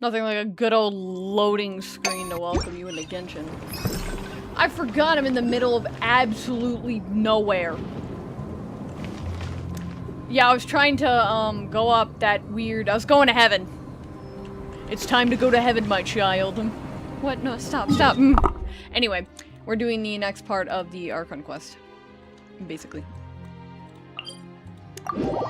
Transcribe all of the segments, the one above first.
Nothing like a good old loading screen to welcome you into Genshin. I forgot I'm in the middle of absolutely nowhere. Yeah, I was trying to, go up that weird... I was going to heaven. It's time to go to heaven, my child. What? No, stop. Anyway, we're doing the next part of the Archon quest. Basically.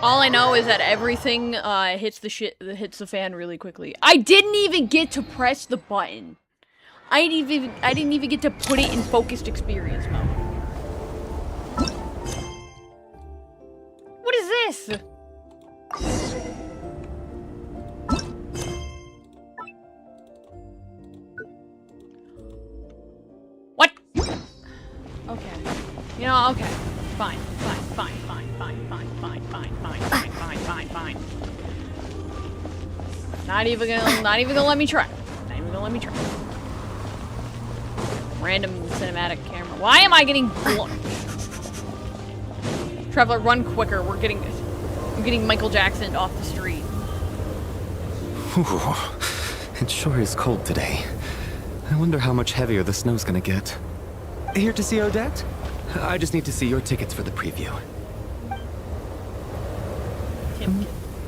All I know is that everything hits the fan really quickly. I didn't even get to press the button. I didn't even get to put it in focused experience mode. What is this? What? Okay. You know, okay. Fine. Not even gonna let me try. Random cinematic camera. Why am I getting Traveler, run quicker. I'm getting Michael Jackson off the street. Ooh, it sure is cold today. I wonder how much heavier the snow's gonna get. Here to see Odette? I just need to see your tickets for the preview.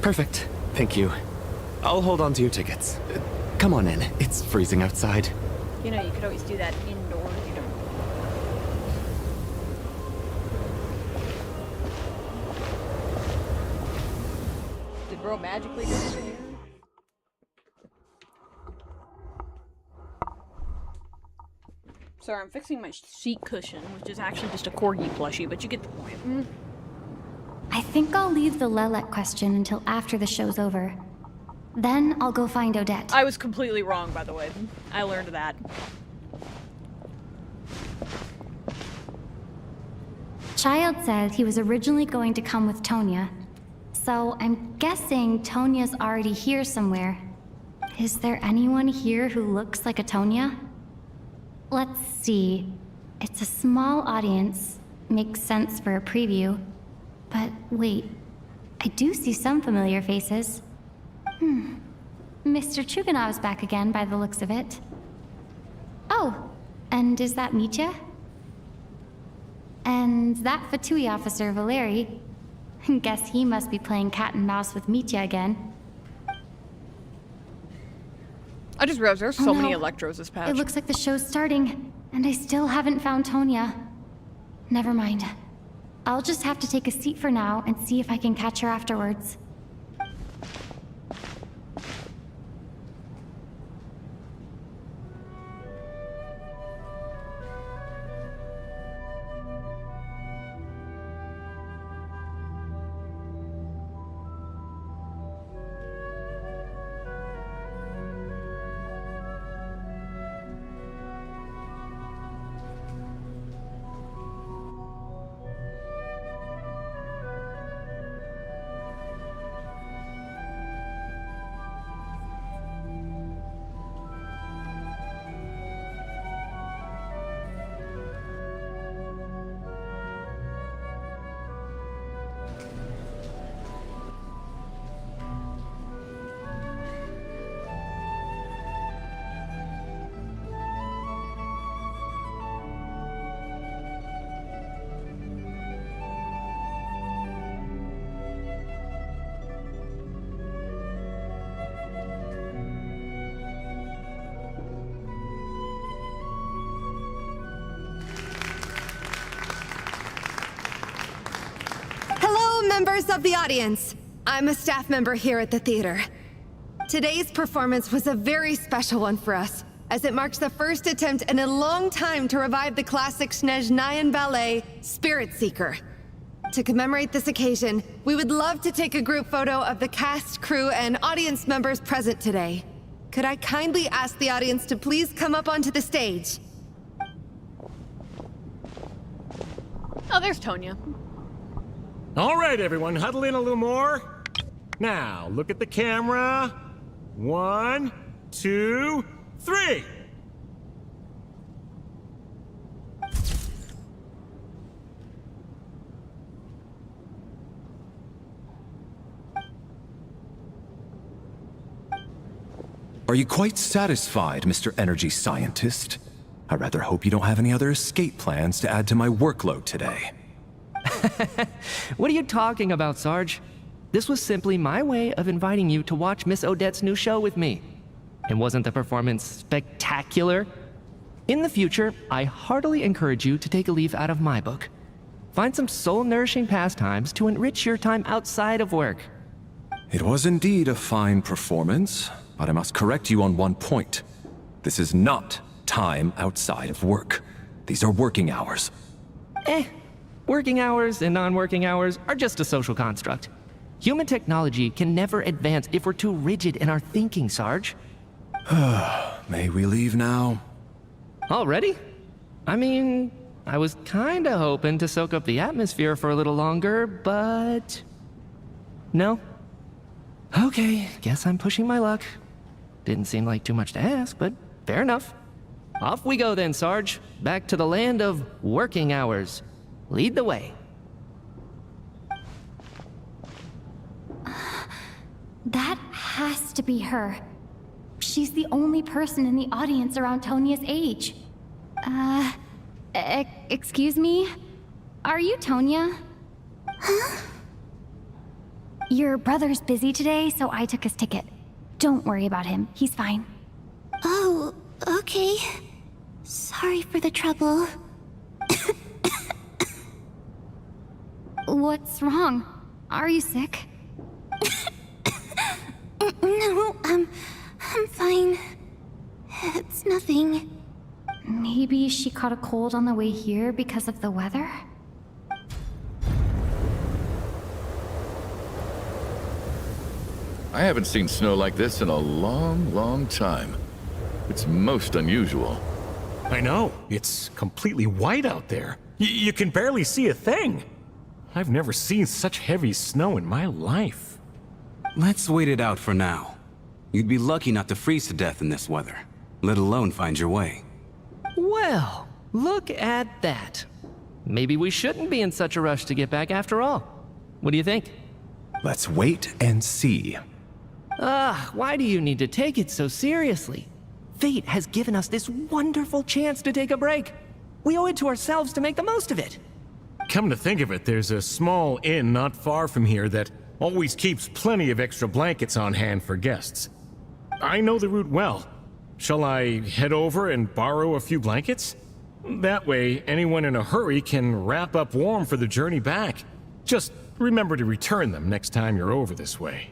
Perfect. Thank you. I'll hold on to your tickets. Come on in. It's freezing outside. You know, you could always do that indoors, you know. Did bro magically disappear? Sorry, I'm fixing my seat cushion, which is actually just a corgi plushie, but you get the point. I think I'll leave the Lelek question until after the show's over. Then I'll go find Odette. I was completely wrong, by the way. I learned that. Child said he was originally going to come with Tonya. So I'm guessing Tonya's already here somewhere. Is there anyone here who looks like a Tonya? Let's see. It's a small audience. Makes sense for a preview. But wait, I do see some familiar faces. Mr. Chuganov's back again by the looks of it. Oh, and is that Mitya? And that Fatui officer, Valeri. Guess he must be playing cat and mouse with Mitya again. I just realized there's so many Electros this patch. It looks like the show's starting, and I still haven't found Tonya. Never mind. I'll just have to take a seat for now and see if I can catch her afterwards. Members of the audience, I'm a staff member here at the theater. Today's performance was a very special one for us, as it marks the first attempt in a long time to revive the classic Snezhnayan ballet, Spirit Seeker. To commemorate this occasion, we would love to take a group photo of the cast, crew, and audience members present today. Could I kindly ask the audience to please come up onto the stage? Oh, there's Tonya. All right, everyone, huddle in a little more. Now, look at the camera. 1, 2, 3. Are you quite satisfied, Mr. Energy Scientist? I rather hope you don't have any other escape plans to add to my workload today. What are you talking about, Sarge? This was simply my way of inviting you to watch Miss Odette's new show with me. And wasn't the performance spectacular? In the future, I heartily encourage you to take a leaf out of my book. Find some soul-nourishing pastimes to enrich your time outside of work. It was indeed a fine performance, but I must correct you on one point. This is not time outside of work. These are working hours. Working hours and non-working hours are just a social construct. Human technology can never advance if we're too rigid in our thinking, Sarge. May we leave now? Already? I mean, I was kinda hoping to soak up the atmosphere for a little longer, but... No? Okay, guess I'm pushing my luck. Didn't seem like too much to ask, but fair enough. Off we go then, Sarge. Back to the land of working hours. Lead the way. That has to be her. She's the only person in the audience around Tonia's age. Excuse me? Are you Tonia? Huh? Your brother's busy today, so I took his ticket. Don't worry about him. He's fine. Oh, okay. Sorry for the trouble. What's wrong? Are you sick? No, I'm fine. It's nothing. Maybe she caught a cold on the way here because of the weather? I haven't seen snow like this in a long, long time. It's most unusual. I know. It's completely white out there. You can barely see a thing. I've never seen such heavy snow in my life. Let's wait it out for now. You'd be lucky not to freeze to death in this weather, let alone find your way. Well, look at that. Maybe we shouldn't be in such a rush to get back after all. What do you think? Let's wait and see. Why do you need to take it so seriously? Fate has given us this wonderful chance to take a break. We owe it to ourselves to make the most of it. Come to think of it, there's a small inn not far from here that always keeps plenty of extra blankets on hand for guests. I know the route well. Shall I head over and borrow a few blankets? That way, anyone in a hurry can wrap up warm for the journey back. Just remember to return them next time you're over this way.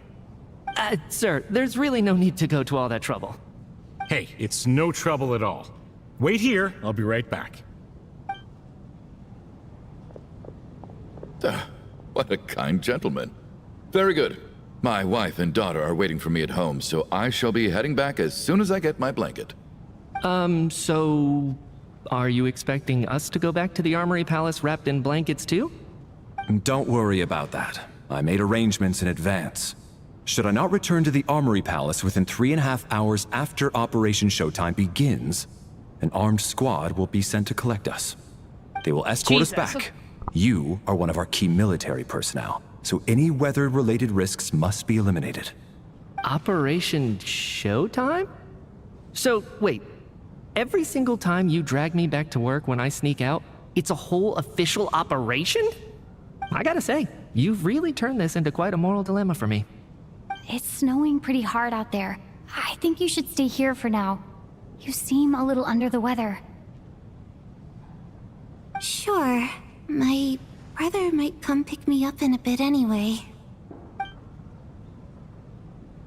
Sir, there's really no need to go to all that trouble. Hey, it's no trouble at all. Wait here, I'll be right back. What a kind gentleman. Very good. My wife and daughter are waiting for me at home, so I shall be heading back as soon as I get my blanket. So... are you expecting us to go back to the Armory Palace wrapped in blankets too? Don't worry about that. I made arrangements in advance. Should I not return to the Armory Palace within 3.5 hours after Operation Showtime begins, an armed squad will be sent to collect us. They will escort us back. You are one of our key military personnel, so any weather-related risks must be eliminated. Operation Showtime? So, wait. Every single time you drag me back to work when I sneak out, it's a whole official operation? I gotta say, you've really turned this into quite a moral dilemma for me. It's snowing pretty hard out there. I think you should stay here for now. You seem a little under the weather. Sure. My brother might come pick me up in a bit anyway.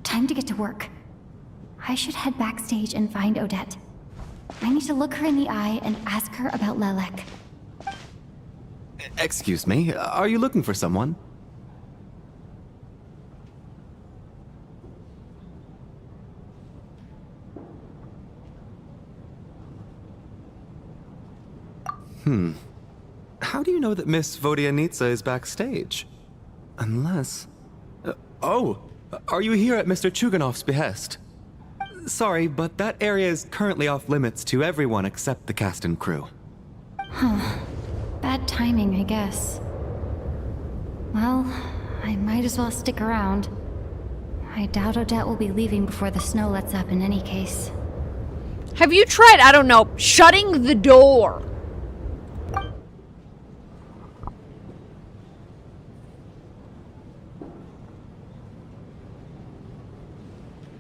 Time to get to work. I should head backstage and find Odette. I need to look her in the eye and ask her about Lelek. Excuse me, are you looking for someone? How do you know that Miss Vodianitsa is backstage? Unless... are you here at Mr. Chuganov's behest? Sorry, but that area is currently off limits to everyone except the cast and crew. Bad timing, I guess. Well, I might as well stick around. I doubt Odette will be leaving before the snow lets up in any case. Have you tried, I don't know, shutting the door?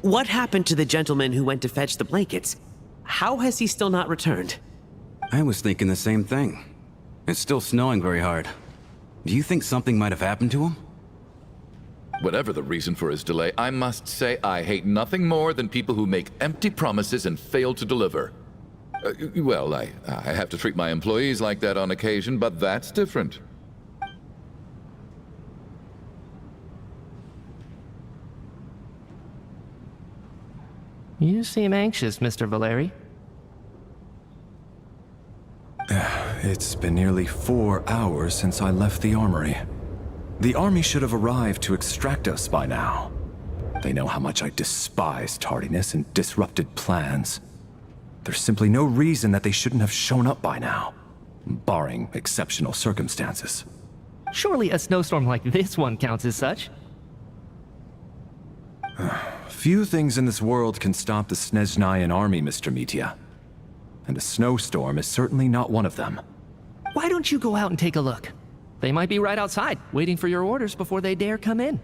What happened to the gentleman who went to fetch the blankets? How has he still not returned? I was thinking the same thing. It's still snowing very hard. Do you think something might have happened to him? Whatever the reason for his delay, I must say I hate nothing more than people who make empty promises and fail to deliver. Well, I have to treat my employees like that on occasion, but that's different. You seem anxious, Mr. Valeri. It's been nearly 4 hours since I left the armory. The army should have arrived to extract us by now. They know how much I despise tardiness and disrupted plans. There's simply no reason that they shouldn't have shown up by now, barring exceptional circumstances. Surely a snowstorm like this one counts as such. Few things in this world can stop the Snezhnayan army, Mr. Mitya. And a snowstorm is certainly not one of them. Why don't you go out and take a look? They might be right outside, waiting for your orders before they dare come in.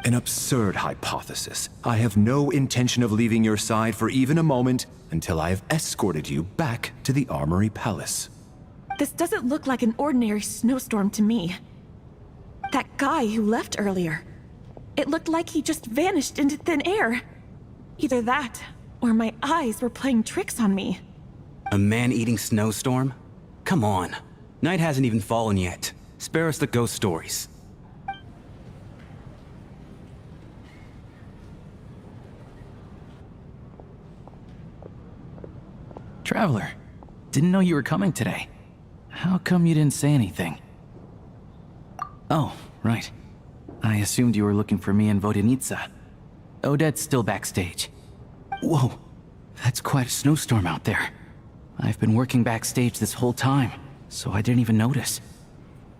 An absurd hypothesis. I have no intention of leaving your side for even a moment until I have escorted you back to the Armory Palace. This doesn't look like an ordinary snowstorm to me. That guy who left earlier, it looked like he just vanished into thin air. Either that, or my eyes were playing tricks on me. A man-eating snowstorm? Come on. Night hasn't even fallen yet. Spare us the ghost stories. Traveler, didn't know you were coming today. How come you didn't say anything? Oh, right. I assumed you were looking for me and Vodyanitsa. Odette's still backstage. Whoa, that's quite a snowstorm out there. I've been working backstage this whole time, so I didn't even notice.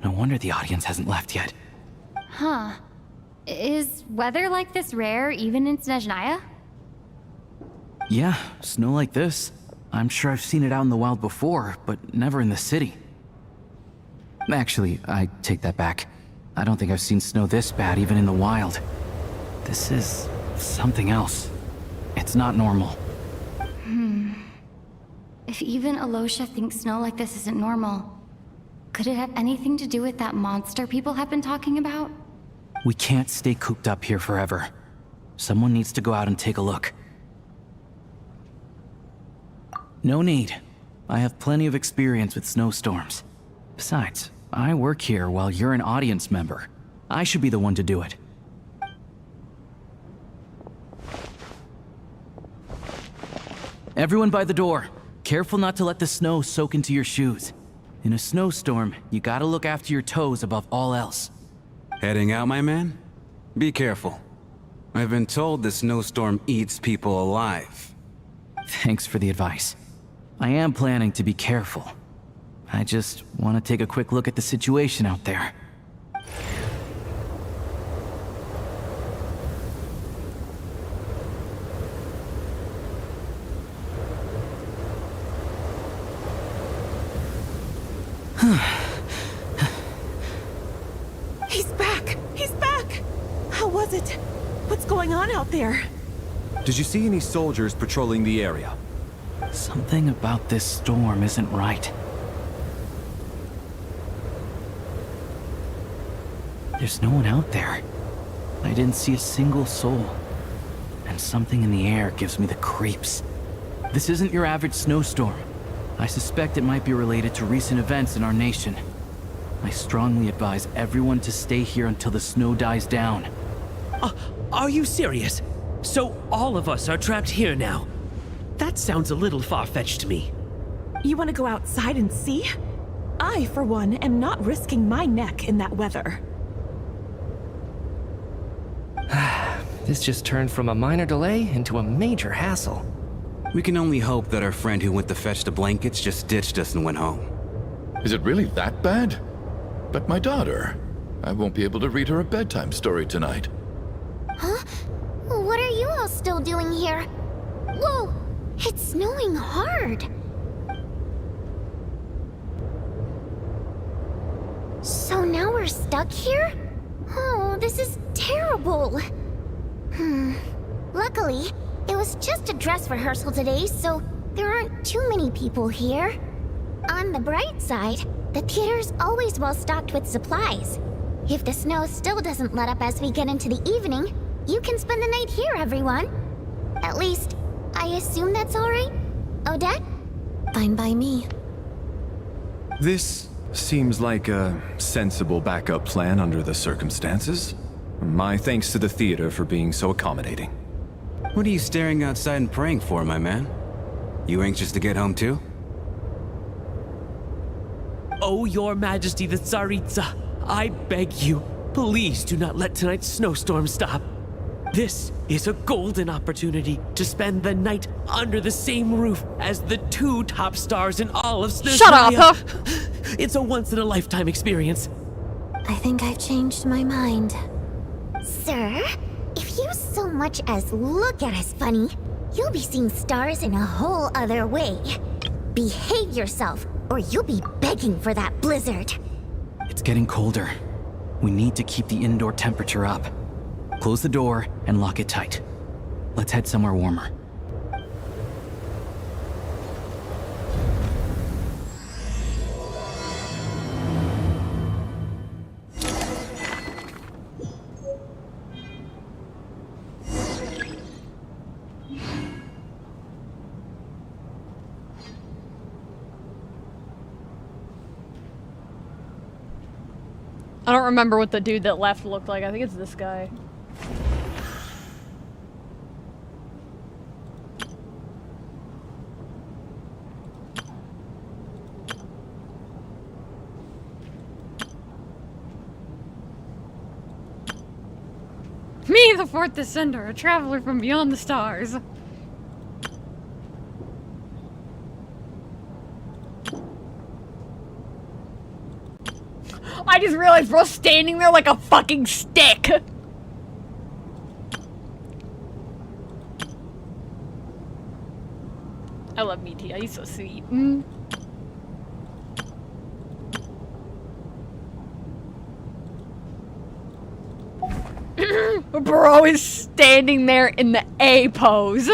No wonder the audience hasn't left yet. Huh. Is weather like this rare even in Snezhnaya? Yeah, snow like this. I'm sure I've seen it out in the wild before, but never in the city. Actually, I take that back. I don't think I've seen snow this bad even in the wild. This is something else. It's not normal. If even Alosha thinks snow like this isn't normal, could it have anything to do with that monster people have been talking about? We can't stay cooped up here forever. Someone needs to go out and take a look. No need. I have plenty of experience with snowstorms. Besides, I work here while you're an audience member. I should be the one to do it. Everyone by the door. Careful not to let the snow soak into your shoes. In a snowstorm, you gotta look after your toes above all else. Heading out, my man? Be careful. I've been told the snowstorm eats people alive. Thanks for the advice. I am planning to be careful. I just want to take a quick look at the situation out there. He's back! He's back! How was it? What's going on out there? Did you see any soldiers patrolling the area? Something about this storm isn't right. There's no one out there. I didn't see a single soul. And something in the air gives me the creeps. This isn't your average snowstorm. I suspect it might be related to recent events in our nation. I strongly advise everyone to stay here until the snow dies down. Are you serious? So all of us are trapped here now? That sounds a little far-fetched to me. You want to go outside and see? I, for one, am not risking my neck in that weather. This just turned from a minor delay into a major hassle. We can only hope that our friend who went to fetch the blankets just ditched us and went home. Is it really that bad? But my daughter, I won't be able to read her a bedtime story tonight. Huh? still doing here? Whoa! It's snowing hard. So now we're stuck here? Oh, this is terrible. Luckily, it was just a dress rehearsal today, so there aren't too many people here. On the bright side, the theater's always well stocked with supplies. If the snow still doesn't let up as we get into the evening, you can spend the night here, everyone. At least, I assume that's alright? Odette? Fine by me. This seems like a sensible backup plan under the circumstances. My thanks to the theater for being so accommodating. What are you staring outside and praying for, my man? You anxious to get home too? Oh, Your Majesty the Tsaritsa, I beg you, please do not let tonight's snowstorm stop. This is a golden opportunity to spend the night under the same roof as the 2 top stars in all of Snowstorm. Shut up, huh? It's a once-in-a-lifetime experience. I think I've changed my mind. Sir, if you so much as look at us funny, you'll be seeing stars in a whole other way. Behave yourself, or you'll be begging for that blizzard. It's getting colder. We need to keep the indoor temperature up. Close the door and lock it tight. Let's head somewhere warmer. I don't remember what the dude that left looked like. I think it's this guy. Me, the 4th Descender, a traveler from beyond the stars. I just realized bro's standing there like a fucking stick. I love Meaty, he's so sweet. Bro is standing there in the A pose.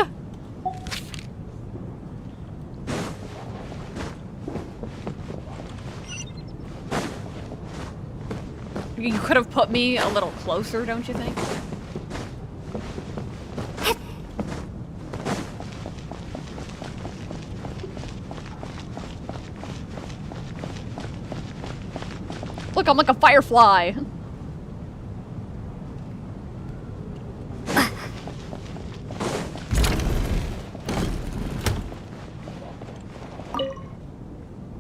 You could have put me a little closer, don't you think? Look, I'm like a firefly.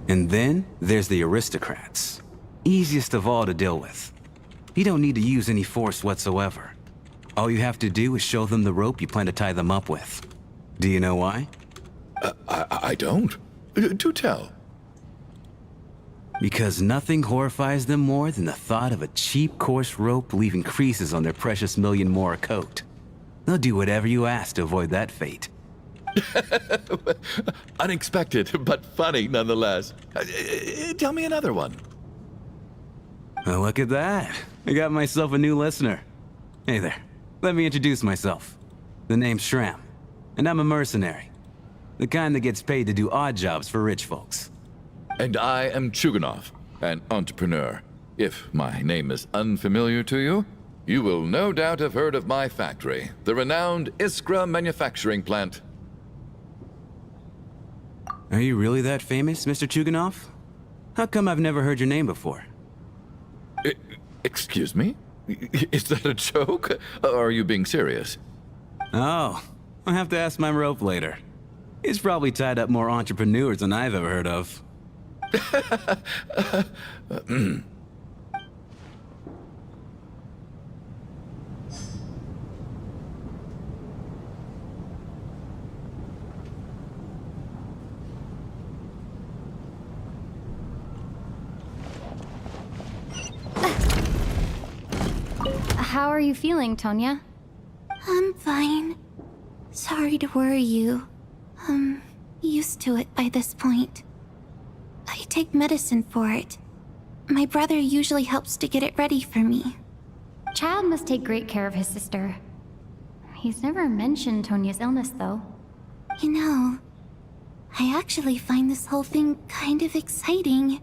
And then there's the aristocrats. Easiest of all to deal with. You don't need to use any force whatsoever. All you have to do is show them the rope you plan to tie them up with. Do you know why? I don't. Do tell. Because nothing horrifies them more than the thought of a cheap, coarse rope leaving creases on their precious $1,000,000 more coat. They'll do whatever you ask to avoid that fate. Unexpected, but funny nonetheless. Tell me another one. Well, look at that. I got myself a new listener. Hey there. Let me introduce myself. The name's Shram, and I'm a mercenary. The kind that gets paid to do odd jobs for rich folks. And I am Chuganov, an entrepreneur. If my name is unfamiliar to you, you will no doubt have heard of my factory, the renowned Iskra manufacturing plant. Are you really that famous, Mr. Chuganov? How come I've never heard your name before? Excuse me? Is that a joke? Or are you being serious? Oh, I'll have to ask my rope later. He's probably tied up more entrepreneurs than I've ever heard of. How are you feeling, Tonya? I'm fine. Sorry to worry you. I'm used to it by this point. I take medicine for it. My brother usually helps to get it ready for me. Child must take great care of his sister. He's never mentioned Tonia's illness, though. You know, I actually find this whole thing kind of exciting.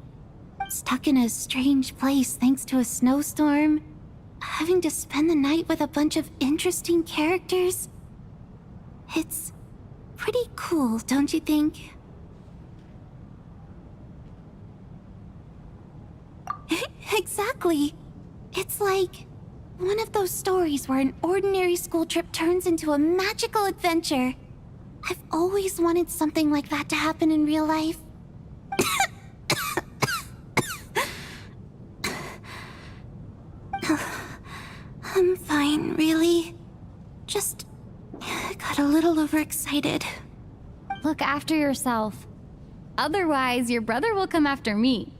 Stuck in a strange place thanks to a snowstorm, having to spend the night with a bunch of interesting characters. It's pretty cool, don't you think? Exactly. It's like one of those stories where an ordinary school trip turns into a magical adventure. I've always wanted something like that to happen in real life. I'm fine, really. Just got a little overexcited. Look after yourself. Otherwise, your brother will come after me.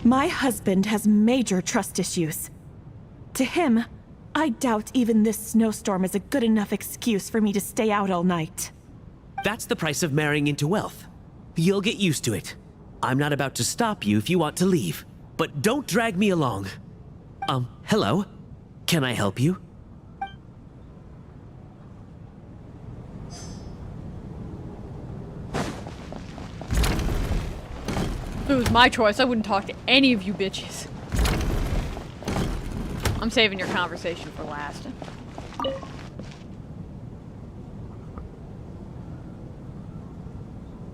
My husband has major trust issues. To him, I doubt even this snowstorm is a good enough excuse for me to stay out all night. That's the price of marrying into wealth. You'll get used to it. I'm not about to stop you if you want to leave, but don't drag me along. Hello? Can I help you? If it was my choice, I wouldn't talk to any of you bitches. I'm saving your conversation for last.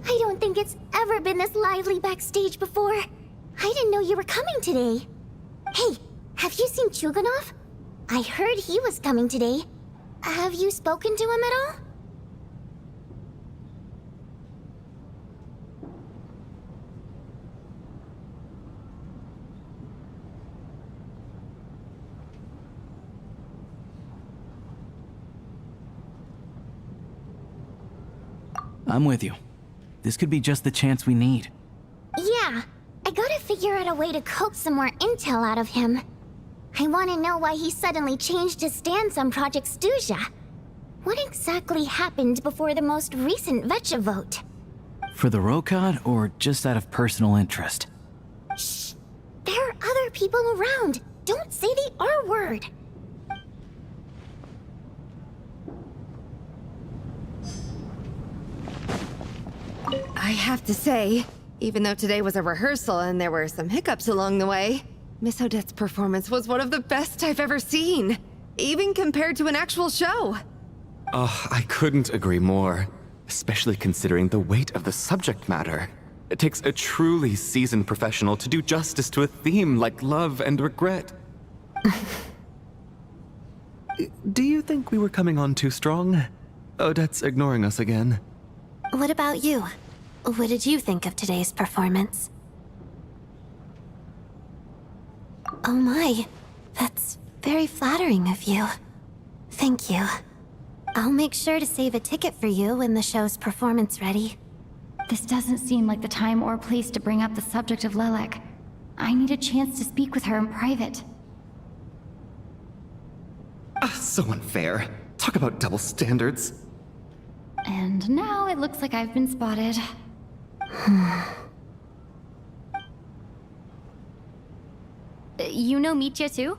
I don't think it's ever been this lively backstage before. I didn't know you were coming today. Hey, have you seen Chuganov? I heard he was coming today. Have you spoken to him at all? I'm with you. This could be just the chance we need. Yeah, I gotta figure out a way to coax some more intel out of him. I want to know why he suddenly changed his stance on Project Stuja. What exactly happened before the most recent Vetcha vote? For the Rokad, or just out of personal interest? Shh! There are other people around. Don't say the R word. I have to say, even though today was a rehearsal and there were some hiccups along the way, Miss Odette's performance was one of the best I've ever seen, even compared to an actual show. Oh, I couldn't agree more, especially considering the weight of the subject matter. It takes a truly seasoned professional to do justice to a theme like love and regret. Do you think we were coming on too strong? Odette's ignoring us again. What about you? What did you think of today's performance? Oh my, that's very flattering of you. Thank you. I'll make sure to save a ticket for you when the show's performance ready. This doesn't seem like the time or place to bring up the subject of Lelek. I need a chance to speak with her in private. So unfair. Talk about double standards. And now it looks like I've been spotted. You know Mitya too?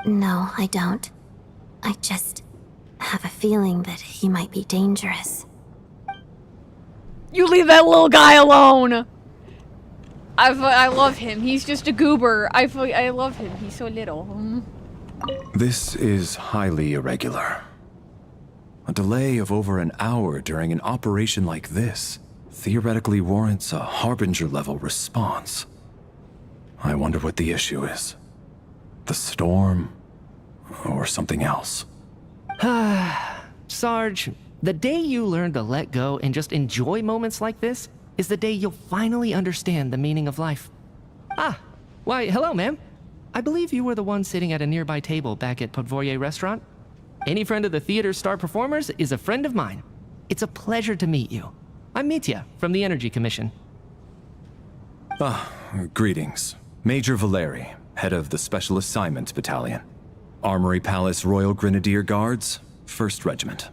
No, I don't. I just have a feeling that he might be dangerous. You leave that little guy alone! I love him. He's just a goober. I love him. He's so little. This is highly irregular. A delay of over an hour during an operation like this theoretically warrants a Harbinger-level response. I wonder what the issue is. The storm, or something else. Sarge, the day you learn to let go and just enjoy moments like this is the day you'll finally understand the meaning of life. Ah, why, hello, ma'am. I believe you were the one sitting at a nearby table back at Podvorye restaurant. Any friend of the theater's star performers is a friend of mine. It's a pleasure to meet you. I'm Mitya from the Energy Commission. Greetings. Major Valeri, head of the Special Assignment Battalion. Armory Palace Royal Grenadier Guards, 1st Regiment.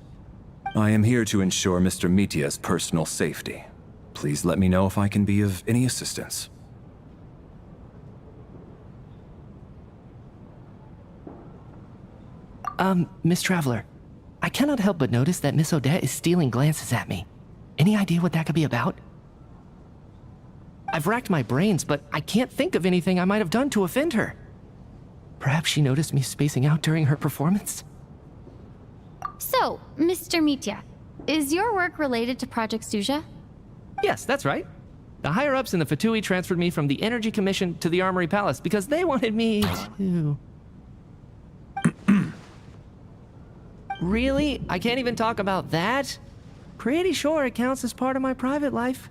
I am here to ensure Mr. Mitya's personal safety. Please let me know if I can be of any assistance. Miss Traveler, I cannot help but notice that Miss Odette is stealing glances at me. Any idea what that could be about? I've racked my brains, but I can't think of anything I might have done to offend her. Perhaps she noticed me spacing out during her performance? So, Mr. Mitya, is your work related to Project Suja? Yes, that's right. The higher-ups in the Fatui transferred me from the Energy Commission to the Armory Palace because they wanted me to... Really? I can't even talk about that? Pretty sure it counts as part of my private life.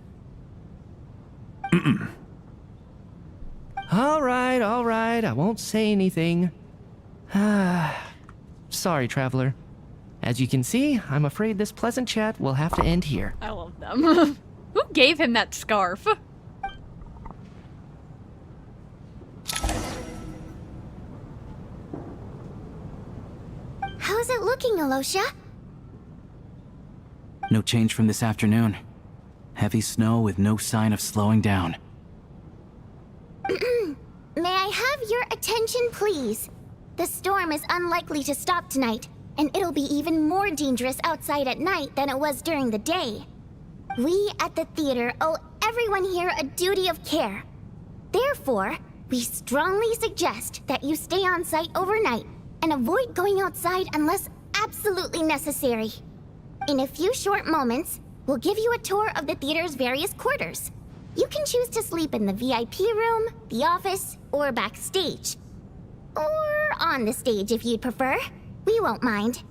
All right, I won't say anything. Sorry, Traveler. As you can see, I'm afraid this pleasant chat will have to end here. I love them. Who gave him that scarf? How's it looking, Alosha? No change from this afternoon. Heavy snow with no sign of slowing down. May I have your attention, please? The storm is unlikely to stop tonight, and it'll be even more dangerous outside at night than it was during the day. We at the theater owe everyone here a duty of care. Therefore, we strongly suggest that you stay on site overnight and avoid going outside unless absolutely necessary. In a few short moments, we'll give you a tour of the theater's various quarters. You can choose to sleep in the VIP room, the office, or backstage. Or on the stage if you'd prefer. We won't mind.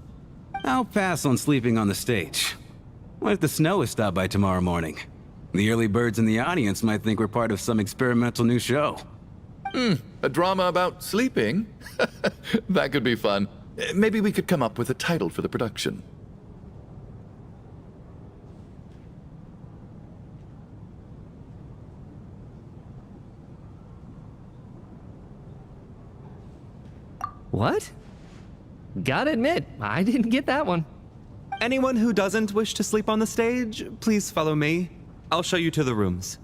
I'll pass on sleeping on the stage. What if the snow is stopped by tomorrow morning? The early birds in the audience might think we're part of some experimental new show. A drama about sleeping? That could be fun. Maybe we could come up with a title for the production. What? Gotta admit, I didn't get that one. Anyone who doesn't wish to sleep on the stage, please follow me. I'll show you to the rooms.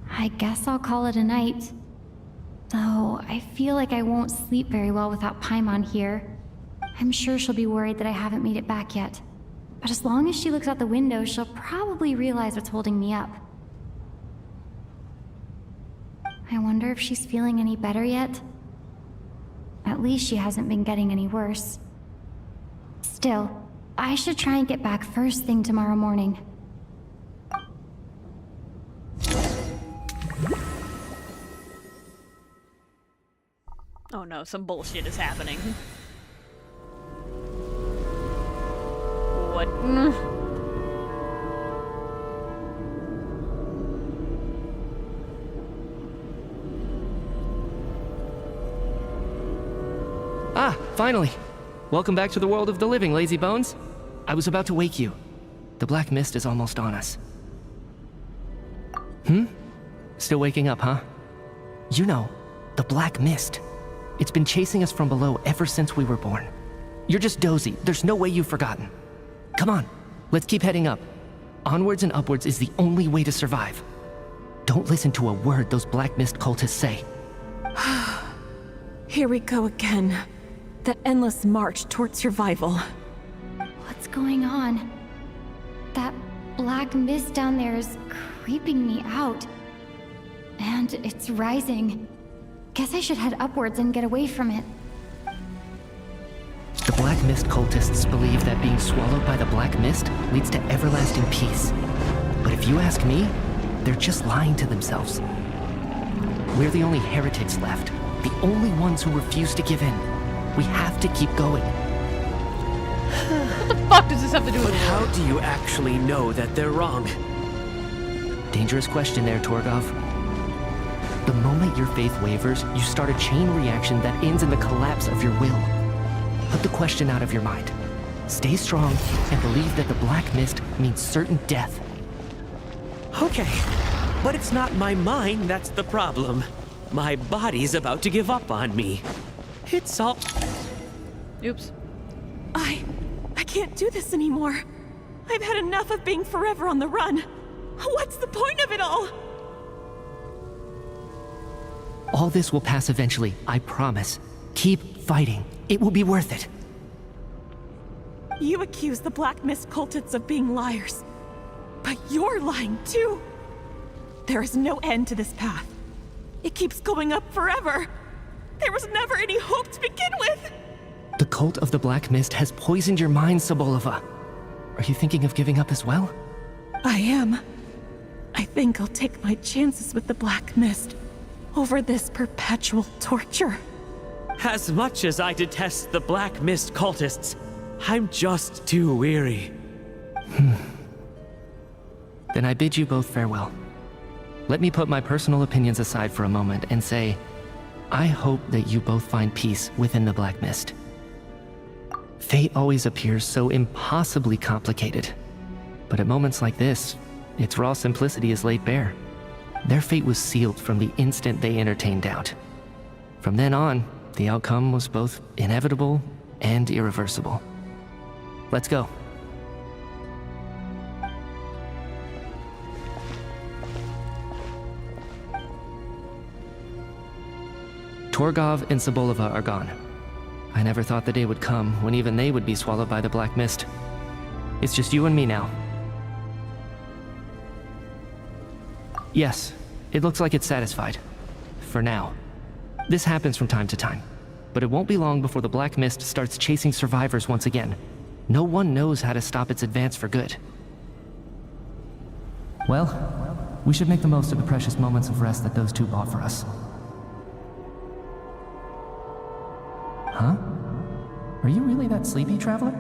I guess I'll call it a night. Though, I feel like I won't sleep very well without Paimon here. I'm sure she'll be worried that I haven't made it back yet. But as long as she looks out the window, she'll probably realize what's holding me up. I wonder if she's feeling any better yet? At least she hasn't been getting any worse. Still, I should try and get back first thing tomorrow morning. Oh no, some bullshit is happening. What? Ah, finally. Welcome back to the world of the living, lazy bones. I was about to wake you. The black mist is almost on us. Still waking up, huh? You know, the black mist. It's been chasing us from below ever since we were born. You're just dozy. There's no way you've forgotten. Come on, let's keep heading up. Onwards and upwards is the only way to survive. Don't listen to a word those black mist cultists say. Here we go again. The endless march toward survival. What's going on? That black mist down there is creeping me out. And it's rising. Guess I should head upwards and get away from it. The black mist cultists believe that being swallowed by the black mist leads to everlasting peace. But if you ask me, they're just lying to themselves. We're the only heretics left. The only ones who refuse to give in. We have to keep going. What the fuck does this have to do with But how do you actually know that they're wrong? Dangerous question there, Torgov. The moment your faith wavers, you start a chain reaction that ends in the collapse of your will. Put the question out of your mind. Stay strong and believe that the black mist means certain death. Okay, but it's not my mind that's the problem. My body's about to give up on me. It's all... Oops. I can't do this anymore. I've had enough of being forever on the run. What's the point of it all? All this will pass eventually, I promise. Keep fighting. It will be worth it. You accuse the Black Mist cultists of being liars. But you're lying too. There is no end to this path. It keeps going up forever. There was never any hope to begin with. The cult of the Black Mist has poisoned your mind, Sobolova. Are you thinking of giving up as well? I am. I think I'll take my chances with the Black Mist over this perpetual torture. As much as I detest the Black Mist cultists, I'm just too weary. Then I bid you both farewell. Let me put my personal opinions aside for a moment and say, I hope that you both find peace within the Black Mist. Fate always appears so impossibly complicated. But at moments like this, its raw simplicity is laid bare. Their fate was sealed from the instant they entertained doubt. From then on, the outcome was both inevitable and irreversible. Let's go. Torgov and Sobolova are gone. I never thought the day would come when even they would be swallowed by the Black Mist. It's just you and me now. Yes, it looks like it's satisfied. For now. This happens from time to time, but it won't be long before the Black Mist starts chasing survivors once again. No one knows how to stop its advance for good. Well, we should make the most of the precious moments of rest that those two bought for us. Huh? Are you really that sleepy, traveler?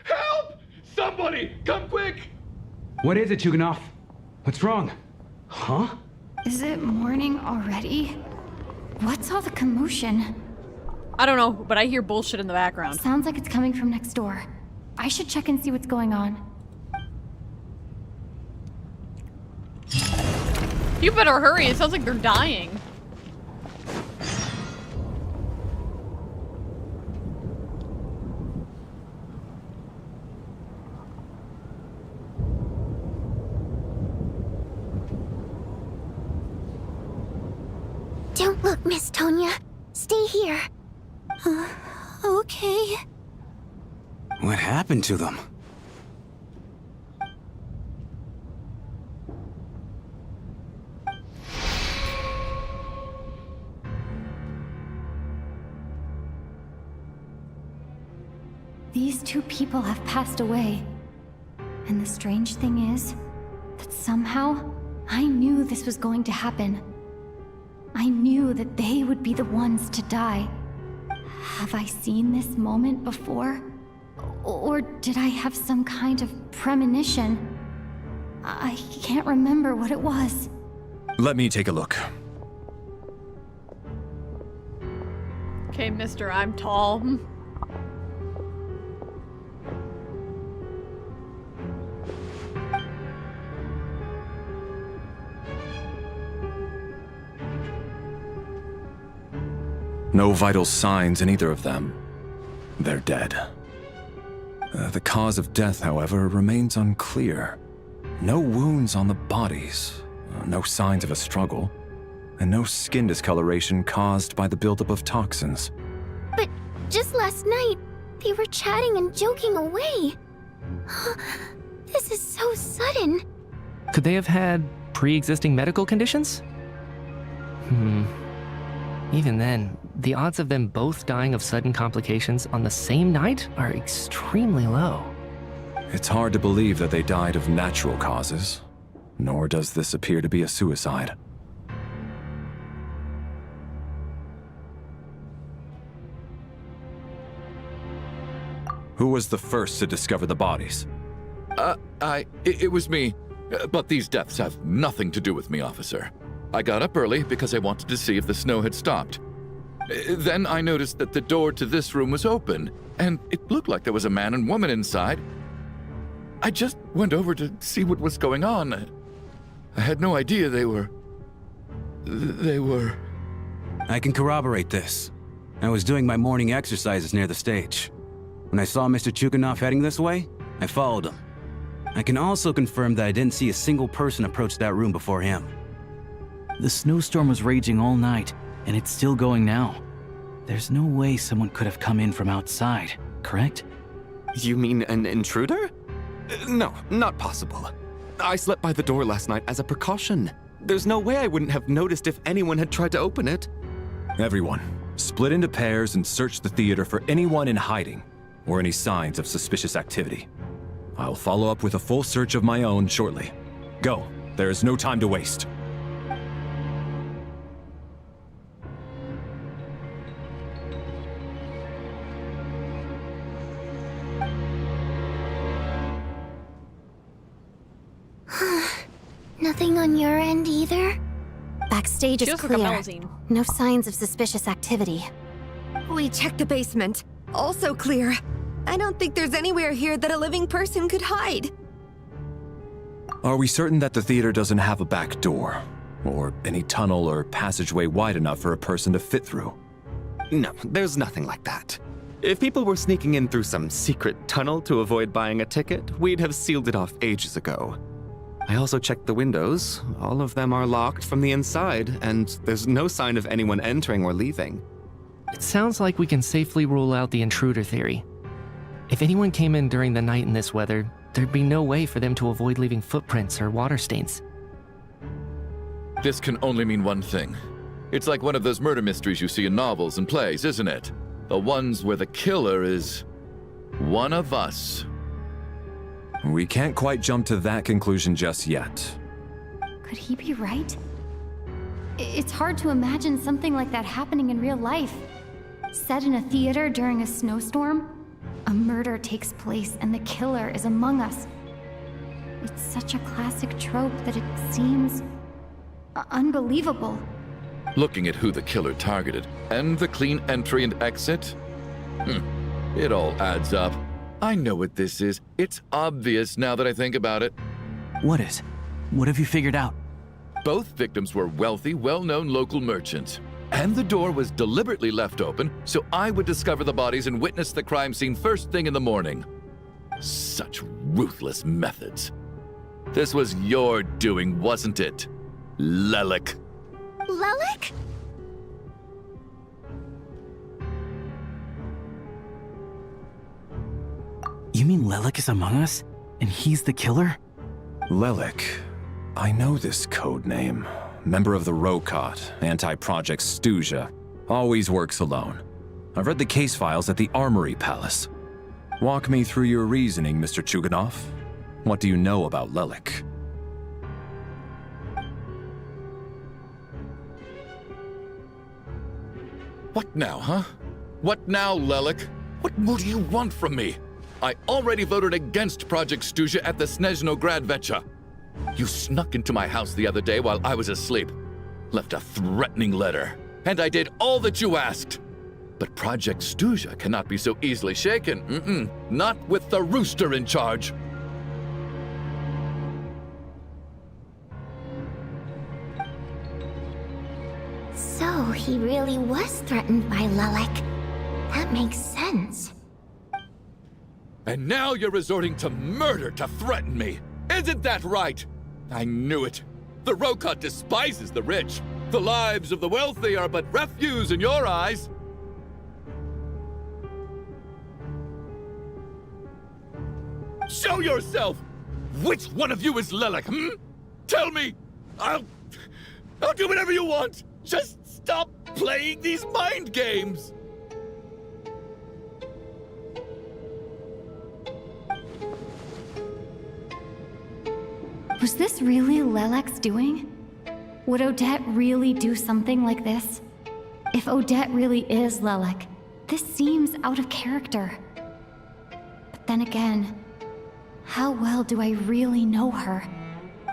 Help! Somebody, come quick! What is it, Chuganov? What's wrong? Huh? Is it morning already? What's all the commotion? I don't know, but I hear bullshit in the background. Sounds like it's coming from next door. I should check and see what's going on. You better hurry, it sounds like they're dying. Don't look, Miss Tonya. Stay here. Okay. What happened to them? These two people have passed away. And the strange thing is that somehow I knew this was going to happen. I knew that they would be the ones to die. Have I seen this moment before? Or did I have some kind of premonition? I can't remember what it was. Let me take a look. Okay, mister, I'm tall. No vital signs in either of them. They're dead. The cause of death, however, remains unclear. No wounds on the bodies, no signs of a struggle, and no skin discoloration caused by the buildup of toxins. But just last night, they were chatting and joking away. This is so sudden. Could they have had pre-existing medical conditions? Even then, the odds of them both dying of sudden complications on the same night are extremely low. It's hard to believe that they died of natural causes, nor does this appear to be a suicide. Who was the first to discover the bodies? It was me. But these deaths have nothing to do with me, officer. I got up early because I wanted to see if the snow had stopped. Then I noticed that the door to this room was open, and it looked like there was a man and woman inside. I just went over to see what was going on. I had no idea they were... I can corroborate this. I was doing my morning exercises near the stage. When I saw Mr. Chuganov heading this way, I followed him. I can also confirm that I didn't see a single person approach that room before him. The snowstorm was raging all night, and it's still going now. There's no way someone could have come in from outside, correct? You mean an intruder? No, not possible. I slept by the door last night as a precaution. There's no way I wouldn't have noticed if anyone had tried to open it. Everyone, split into pairs and search the theater for anyone in hiding or any signs of suspicious activity. I'll follow up with a full search of my own shortly. Go. There is no time to waste. Nothing on your end either? Backstage is Feels like a clear. melusine. No signs of suspicious activity. We checked the basement. Also clear. I don't think there's anywhere here that a living person could hide. Are we certain that the theater doesn't have a back door? Or any tunnel or passageway wide enough for a person to fit through? No, there's nothing like that. If people were sneaking in through some secret tunnel to avoid buying a ticket, we'd have sealed it off ages ago. I also checked the windows. All of them are locked from the inside, and there's no sign of anyone entering or leaving. It sounds like we can safely rule out the intruder theory. If anyone came in during the night in this weather, there'd be no way for them to avoid leaving footprints or water stains. This can only mean one thing. It's like one of those murder mysteries you see in novels and plays, isn't it? The ones where the killer is one of us. We can't quite jump to that conclusion just yet. Could he be right? It's hard to imagine something like that happening in real life. Set in a theater during a snowstorm, a murder takes place and the killer is among us. It's such a classic trope that it seems unbelievable. Looking at who the killer targeted and the clean entry and exit, it all adds up. I know what this is. It's obvious now that I think about it. What is? What have you figured out? Both victims were wealthy, well-known local merchants. And the door was deliberately left open so I would discover the bodies and witness the crime scene first thing in the morning. Such ruthless methods. This was your doing, wasn't it, Lelik? Lelik? You mean Lelik is among us? And he's the killer? Lelik. I know this code name. Member of the Rokot, anti-Project Stuja. Always works alone. I've read the case files at the Armory Palace. Walk me through your reasoning, Mr. Chuganov. What do you know about Lelik? What now, huh? What now, Lelik? What more do you want from me? I already voted against Project Stuja at the Snezhno Grad Vecha. You snuck into my house the other day while I was asleep. Left a threatening letter. And I did all that you asked. But Project Stuja cannot be so easily shaken. Not with the rooster in charge. So he really was threatened by Lelik. That makes sense. And now you're resorting to murder to threaten me. Isn't that right? I knew it. The Rokot despises the rich. The lives of the wealthy are but refuse in your eyes. Show yourself! Which one of you is Lelik, Tell me! I'll do whatever you want! Just stop playing these mind games! Was this really Lelek's doing? Would Odette really do something like this? If Odette really is Lelek, this seems out of character. But then again, how well do I really know her?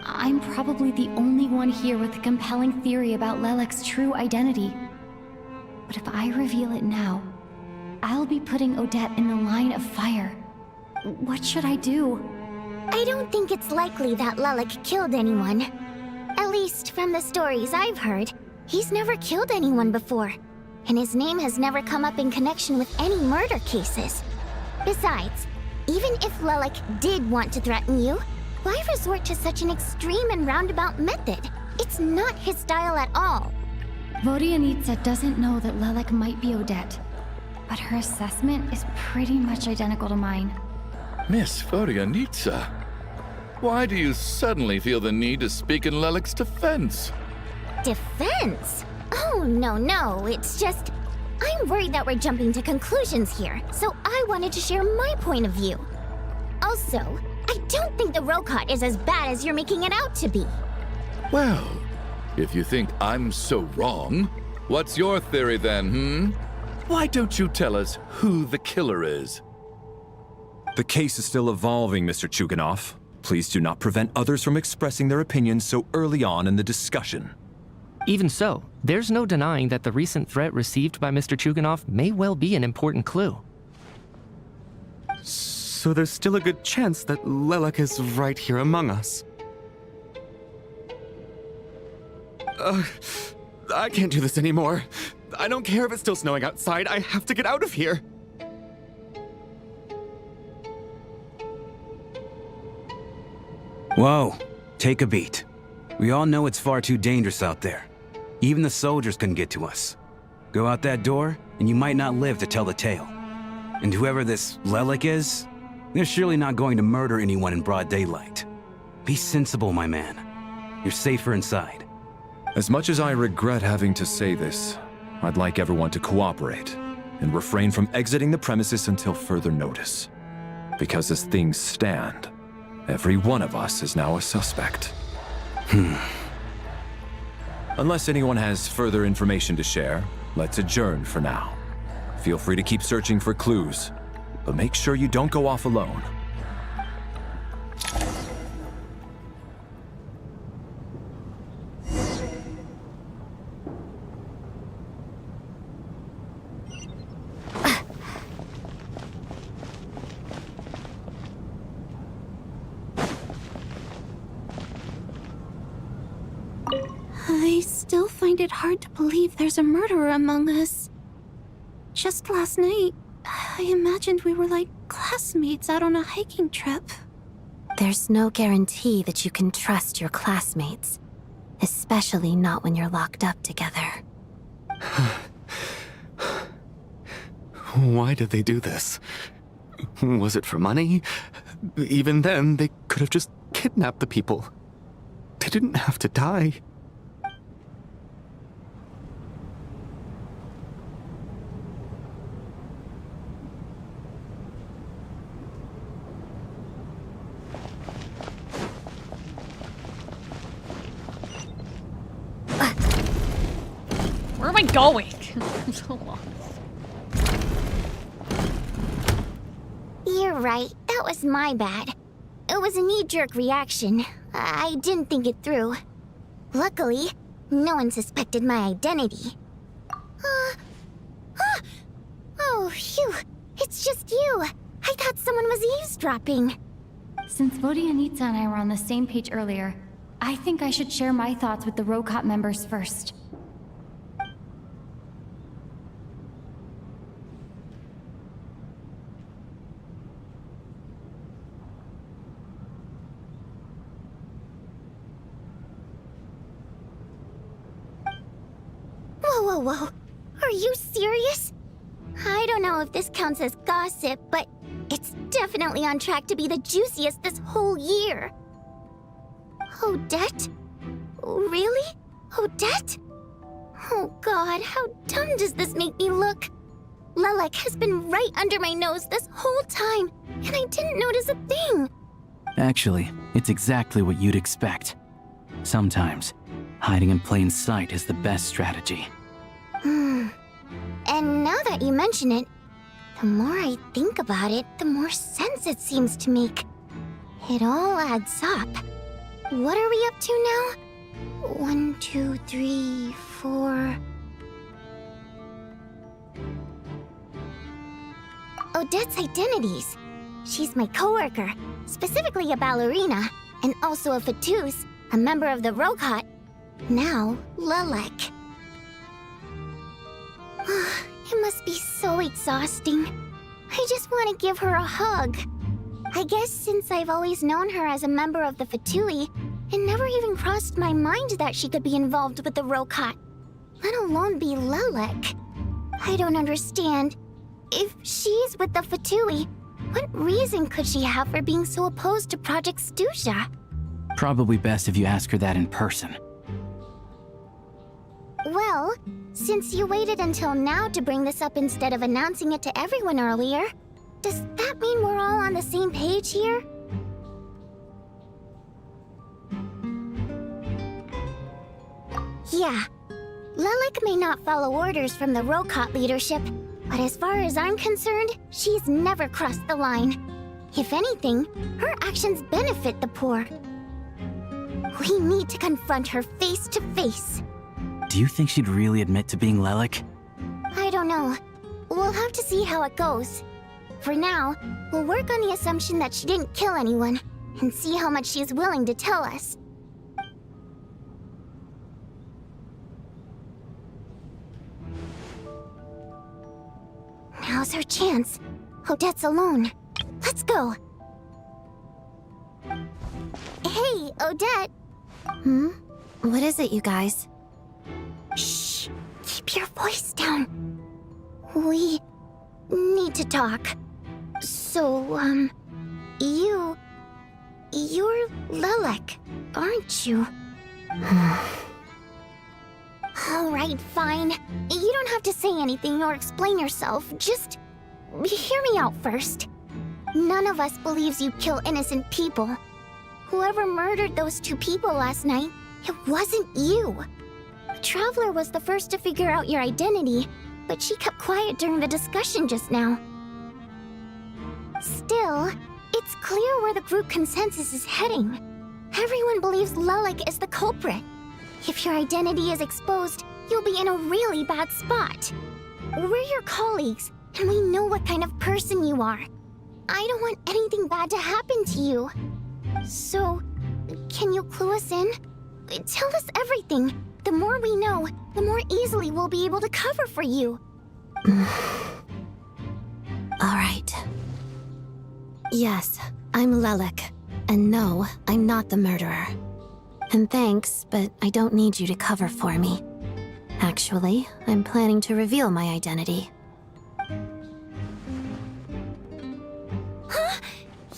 I'm probably the only one here with a compelling theory about Lelek's true identity. But if I reveal it now, I'll be putting Odette in the line of fire. What should I do? I don't think it's likely that Lelek killed anyone. At least from the stories I've heard, he's never killed anyone before. And his name has never come up in connection with any murder cases. Besides, even if Lelek did want to threaten you, why resort to such an extreme and roundabout method? It's not his style at all. Vodyanitsa doesn't know that Lelek might be Odette, but her assessment is pretty much identical to mine. Miss Vodyanitsa, why do you suddenly feel the need to speak in Lelek's defense? Defense? Oh, no, it's just... I'm worried that we're jumping to conclusions here, so I wanted to share my point of view. Also, I don't think the Rokot is as bad as you're making it out to be. Well, if you think I'm so wrong, what's your theory then, Why don't you tell us who the killer is? The case is still evolving, Mr. Chuganov. Please do not prevent others from expressing their opinions so early on in the discussion. Even so, there's no denying that the recent threat received by Mr. Chuganov may well be an important clue. So there's still a good chance that Lelek is right here among us. I can't do this anymore. I don't care if it's still snowing outside. I have to get out of here. Whoa, take a beat. We all know it's far too dangerous out there. Even the soldiers couldn't get to us. Go out that door, and you might not live to tell the tale. And whoever this Lelek is, they're surely not going to murder anyone in broad daylight. Be sensible, my man. You're safer inside. As much as I regret having to say this, I'd like everyone to cooperate and refrain from exiting the premises until further notice. Because as things stand, every one of us is now a suspect. Unless anyone has further information to share, let's adjourn for now. Feel free to keep searching for clues, but make sure you don't go off alone. I still find it hard to believe there's a murderer among us. Just last night, I imagined we were like classmates out on a hiking trip. There's no guarantee that you can trust your classmates, especially not when you're locked up together. Why did they do this? Was it for money? Even then, they could have just kidnapped the people. They didn't have to die. Where am I going? I'm so lost. You're right, that was my bad. It was a knee-jerk reaction. I didn't think it through. Luckily, no one suspected my identity. Oh, phew. It's just you. I thought someone was eavesdropping. Since Vodyanitsa and I were on the same page earlier, I think I should share my thoughts with the Rokot members first. Whoa. Are you serious? I don't know if this counts as gossip, but it's definitely on track to be the juiciest this whole year. Odette? Really? Odette? Oh god, how dumb does this make me look? Lelek has been right under my nose this whole time, and I didn't notice a thing. Actually, it's exactly what you'd expect. Sometimes, hiding in plain sight is the best strategy. And now that you mention it, the more I think about it, the more sense it seems to make. It all adds up. What are we up to now? 1, 2, 3, 4... Odette's identities. She's my coworker, specifically a ballerina, and also a Fatous, a member of the Rokat. Now, Lelek. It must be so exhausting. I just want to give her a hug. I guess since I've always known her as a member of the Fatui, it never even crossed my mind that she could be involved with the Rokat, let alone be Lelek. I don't understand. If she's with the Fatui, what reason could she have for being so opposed to Project Stusha? Probably best if you ask her that in person. Well, since you waited until now to bring this up instead of announcing it to everyone earlier, does that mean we're all on the same page here? Yeah. Lelek may not follow orders from the Rokat leadership, but as far as I'm concerned, she's never crossed the line. If anything, her actions benefit the poor. We need to confront her face to face. Do you think she'd really admit to being Lelek? I don't know. We'll have to see how it goes. For now, we'll work on the assumption that she didn't kill anyone, and see how much she's willing to tell us. Now's her chance. Odette's alone. Let's go. Hey, Odette. What is it, you guys? Shh. Keep your voice down. We need to talk. So, you're Lelek, aren't you? Alright, fine. You don't have to say anything or explain yourself. Just hear me out first. None of us believes you kill innocent people. Whoever murdered those 2 people last night, it wasn't you. The Traveler was the first to figure out your identity, but she kept quiet during the discussion just now. Still, it's clear where the group consensus is heading. Everyone believes Lelek is the culprit. If your identity is exposed, you'll be in a really bad spot. We're your colleagues, and we know what kind of person you are. I don't want anything bad to happen to you. So, can you clue us in? Tell us everything. The more we know, the more easily we'll be able to cover for you. Alright. Yes, I'm Lelek. And no, I'm not the murderer. And thanks, but I don't need you to cover for me. Actually, I'm planning to reveal my identity. Huh?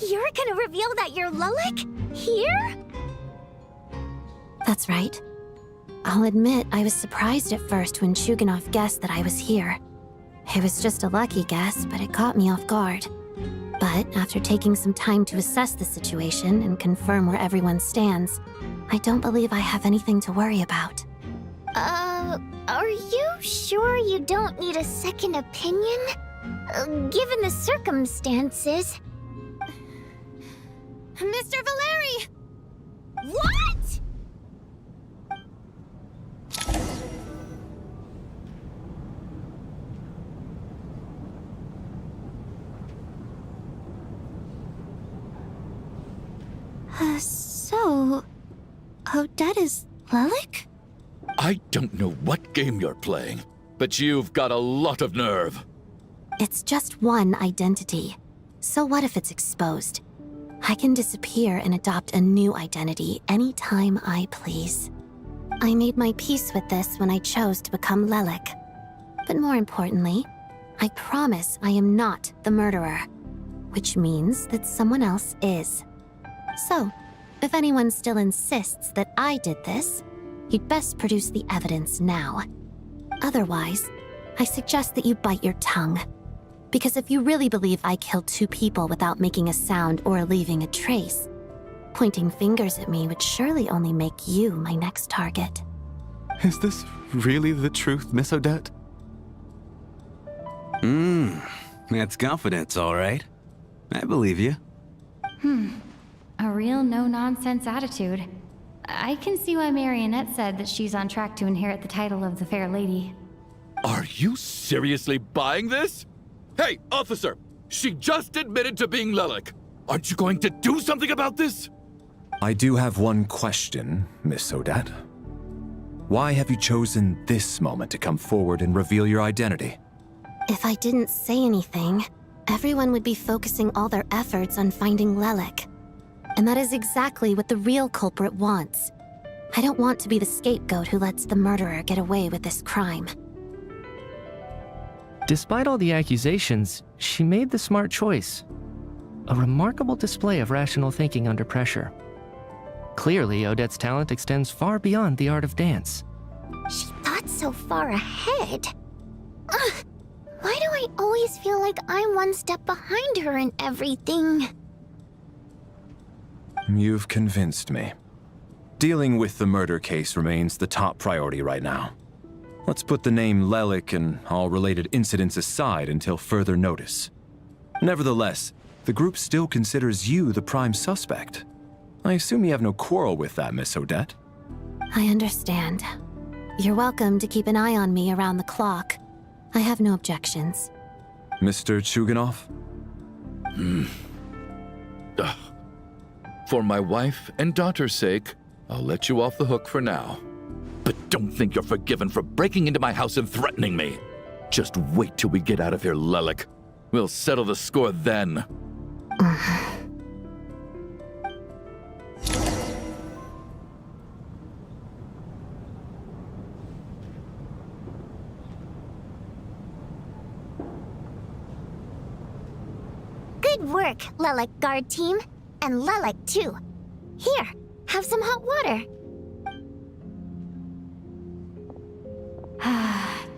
You're gonna reveal that you're Lelek? Here? That's right. I'll admit I was surprised at first when Chuganov guessed that I was here. It was just a lucky guess, but it caught me off guard. But after taking some time to assess the situation and confirm where everyone stands, I don't believe I have anything to worry about. Are you sure you don't need a second opinion? Given the circumstances... Mr. Valeri! What?! So... Odette is Lelek? I don't know what game you're playing, but you've got a lot of nerve. It's just one identity. So what if it's exposed? I can disappear and adopt a new identity anytime I please. I made my peace with this when I chose to become Lelek. But more importantly, I promise I am not the murderer, which means that someone else is. So, if anyone still insists that I did this, you'd best produce the evidence now. Otherwise, I suggest that you bite your tongue. Because if you really believe I killed 2 people without making a sound or leaving a trace, Pointing fingers at me would surely only make you my next target. Is this really the truth, Miss Odette? That's confidence, all right. I believe you. A real no-nonsense attitude. I can see why Marionette said that she's on track to inherit the title of the Fair Lady. Are you seriously buying this? Hey, officer! She just admitted to being Lelik. Aren't you going to do something about this? I do have one question, Miss Odette. Why have you chosen this moment to come forward and reveal your identity? If I didn't say anything, everyone would be focusing all their efforts on finding Lelik. And that is exactly what the real culprit wants. I don't want to be the scapegoat who lets the murderer get away with this crime. Despite all the accusations, she made the smart choice. A remarkable display of rational thinking under pressure. Clearly, Odette's talent extends far beyond the art of dance. She thought so far ahead. Ugh, why do I always feel like I'm one step behind her in everything? You've convinced me. Dealing with the murder case remains the top priority right now. Let's put the name Lelik and all related incidents aside until further notice. Nevertheless, the group still considers you the prime suspect. I assume you have no quarrel with that, Miss Odette? I understand. You're welcome to keep an eye on me around the clock. I have no objections. Mr. Chuganov? For my wife and daughter's sake, I'll let you off the hook for now. But don't think you're forgiven for breaking into my house and threatening me. Just wait till we get out of here, Lelik. We'll settle the score then. Good work, Lelik guard team. And Lelik too. Here, have some hot water.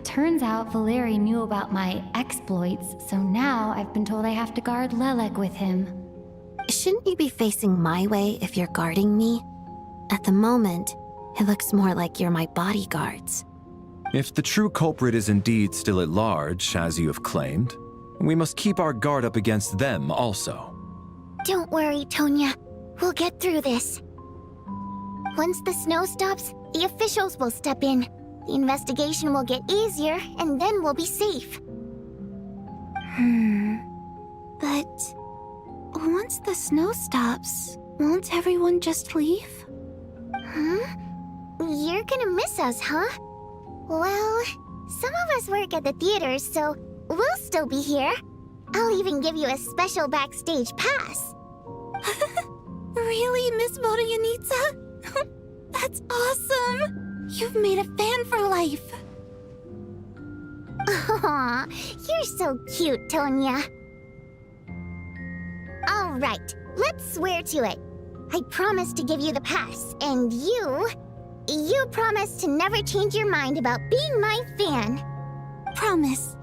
Turns out Valeri knew about my exploits, so now I've been told I have to guard Lelik with him. Shouldn't you be facing my way if you're guarding me? At the moment, it looks more like you're my bodyguards. If the true culprit is indeed still at large, as you have claimed, we must keep our guard up against them also. Don't worry, Tonya. We'll get through this. Once the snow stops, the officials will step in. The investigation will get easier, and then we'll be safe. But once the snow stops, won't everyone just leave? Huh? You're gonna miss us, huh? Well, some of us work at the theaters, so we'll still be here. I'll even give you a special backstage pass. Really, Miss Vodyanitsa? That's awesome! You've made a fan for life. Aw, you're so cute, Tonya. All right, let's swear to it. I promise to give you the pass, and you promise to never change your mind about being my fan. Promise.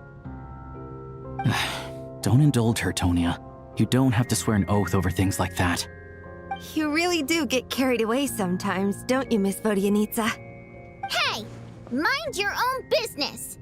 Don't indulge her, Tonya. You don't have to swear an oath over things like that. You really do get carried away sometimes, don't you, Miss Vodyanitsa? Hey, mind your own business.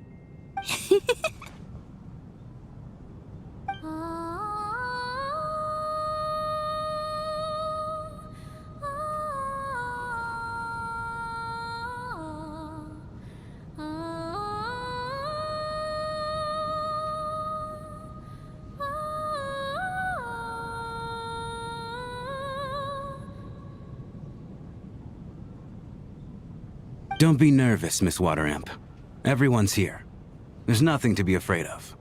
Don't be nervous, Miss Wateramp. Everyone's here. There's nothing to be afraid of.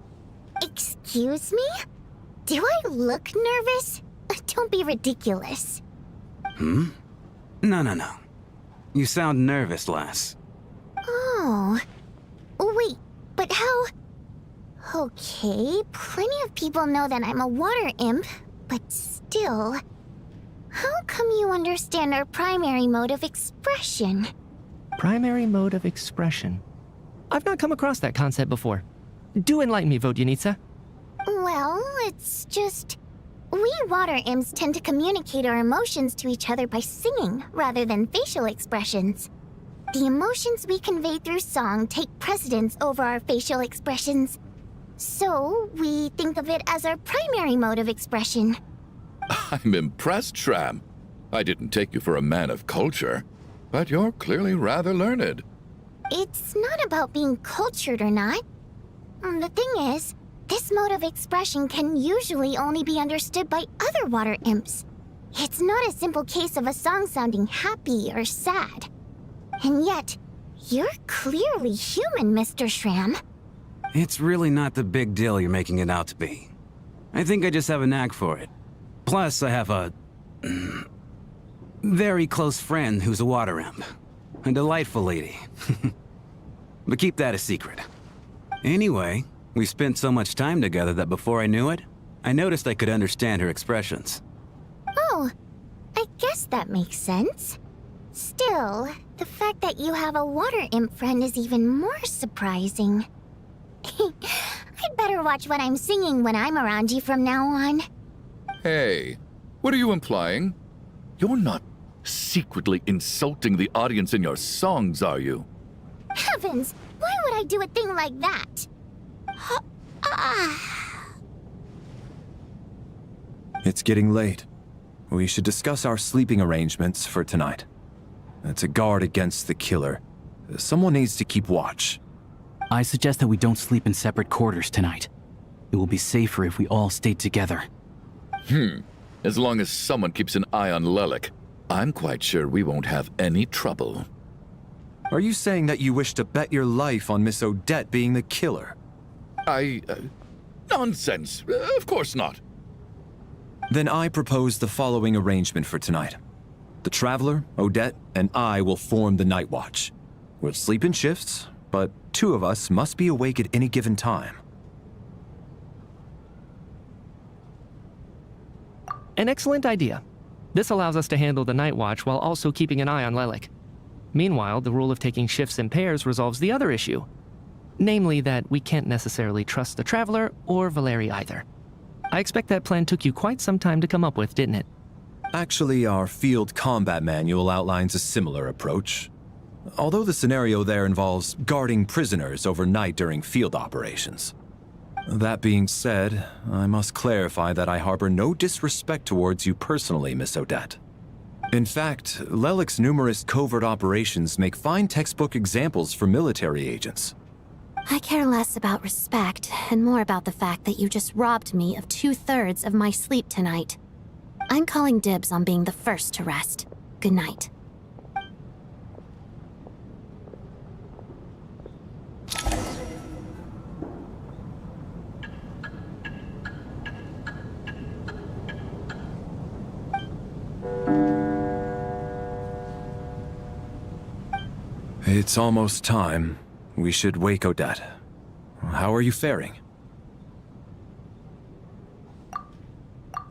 Excuse me? Do I look nervous? Don't be ridiculous. No. You sound nervous, lass. Oh. Wait, but how... Okay, plenty of people know that I'm a water imp, but still... How come you understand our primary mode of expression? Primary mode of expression. I've not come across that concept before. Do enlighten me, Vodyanitsa. Well, it's just... We water imps tend to communicate our emotions to each other by singing rather than facial expressions. The emotions we convey through song take precedence over our facial expressions. So, we think of it as our primary mode of expression. I'm impressed, Shram. I didn't take you for a man of culture, but you're clearly rather learned. It's not about being cultured or not. The thing is, this mode of expression can usually only be understood by other water imps. It's not a simple case of a song sounding happy or sad. And yet, you're clearly human, Mr. Shram. It's really not the big deal you're making it out to be. I think I just have a knack for it. Plus, I have a very close friend who's a water imp. A delightful lady. But keep that a secret. Anyway, we spent so much time together that before I knew it, I noticed I could understand her expressions. Oh, I guess that makes sense. Still, the fact that you have a water imp friend is even more surprising. I'd better watch what I'm singing when I'm around you from now on. Hey, what are you implying? You're not secretly insulting the audience in your songs, are you? Heavens, why would I do a thing like that? It's getting late. We should discuss our sleeping arrangements for tonight. To guard against the killer, someone needs to keep watch. I suggest that we don't sleep in separate quarters tonight. It will be safer if we all stay together. As long as someone keeps an eye on Lelik, I'm quite sure we won't have any trouble. Are you saying that you wish to bet your life on Miss Odette being the killer? Nonsense. Of course not. Then I propose the following arrangement for tonight. The Traveler, Odette, and I will form the Night Watch. We'll sleep in shifts, but 2 of us must be awake at any given time. An excellent idea. This allows us to handle the Night Watch while also keeping an eye on Lelik. Meanwhile, the rule of taking shifts in pairs resolves the other issue. Namely that we can't necessarily trust the Traveler or Valeri either. I expect that plan took you quite some time to come up with, didn't it? Actually, our field combat manual outlines a similar approach. Although the scenario there involves guarding prisoners overnight during field operations. That being said, I must clarify that I harbor no disrespect towards you personally, Miss Odette. In fact, Lelik's numerous covert operations make fine textbook examples for military agents. I care less about respect and more about the fact that you just robbed me of 2/3 of my sleep tonight. I'm calling dibs on being the first to rest. Good night. It's almost time. We should wake Odette. How are you faring?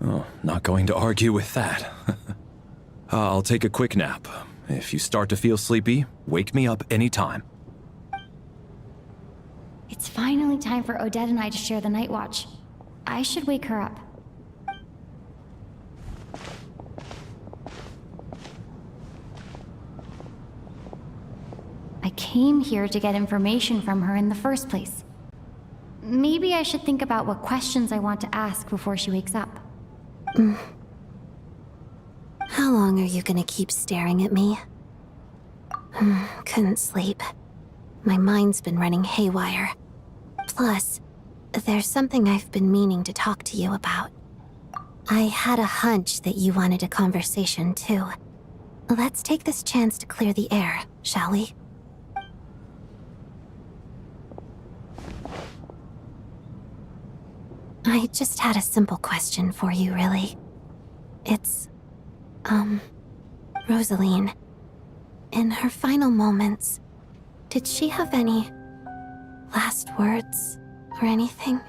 Oh, not going to argue with that. I'll take a quick nap. If you start to feel sleepy, wake me up anytime. It's finally time for Odette and I to share the night watch. I should wake her up. I came here to get information from her in the first place. Maybe I should think about what questions I want to ask before she wakes up. How long are you gonna keep staring at me? Couldn't sleep. My mind's been running haywire. Plus, there's something I've been meaning to talk to you about. I had a hunch that you wanted a conversation too. Let's take this chance to clear the air, shall we? I just had a simple question for you, really. It's, Rosaline. In her final moments, did she have any last words or anything?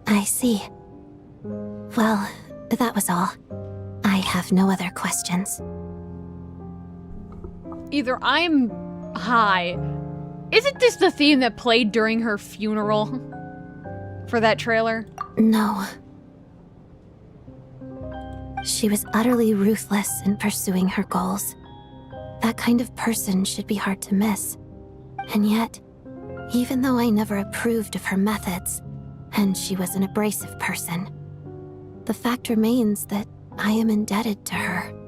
I see. Well, that was all. I have no other questions. Either I'm high. Isn't this the theme that played during her funeral? For that trailer? No. She was utterly ruthless in pursuing her goals. That kind of person should be hard to miss. And yet, even though I never approved of her methods, and she was an abrasive person, the fact remains that I am indebted to her.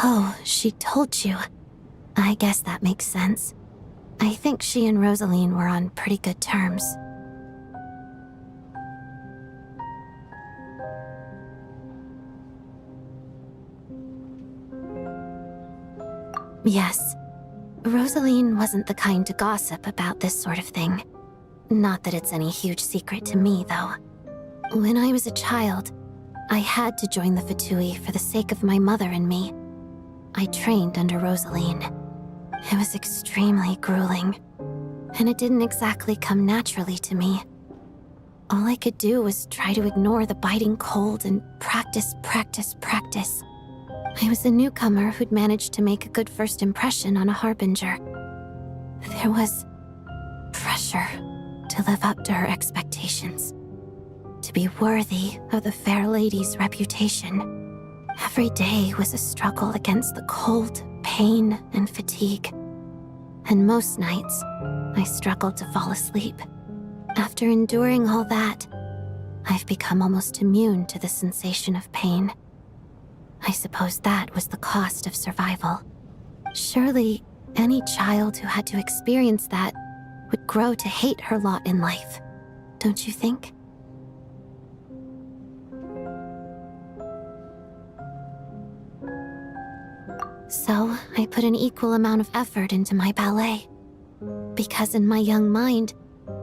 Oh, she told you. I guess that makes sense. I think she and Rosaline were on pretty good terms. Yes. Rosaline wasn't the kind to gossip about this sort of thing. Not that it's any huge secret to me, though. When I was a child, I had to join the Fatui for the sake of my mother and me. I trained under Rosaline. It was extremely grueling, and it didn't exactly come naturally to me. All I could do was try to ignore the biting cold and practice. I was a newcomer who'd managed to make a good first impression on a harbinger. There was pressure to live up to her expectations, to be worthy of the fair lady's reputation. Every day was a struggle against the cold, pain, and fatigue. And most nights, I struggled to fall asleep. After enduring all that, I've become almost immune to the sensation of pain. I suppose that was the cost of survival. Surely, any child who had to experience that would grow to hate her lot in life, don't you think? So, I put an equal amount of effort into my ballet. Because in my young mind,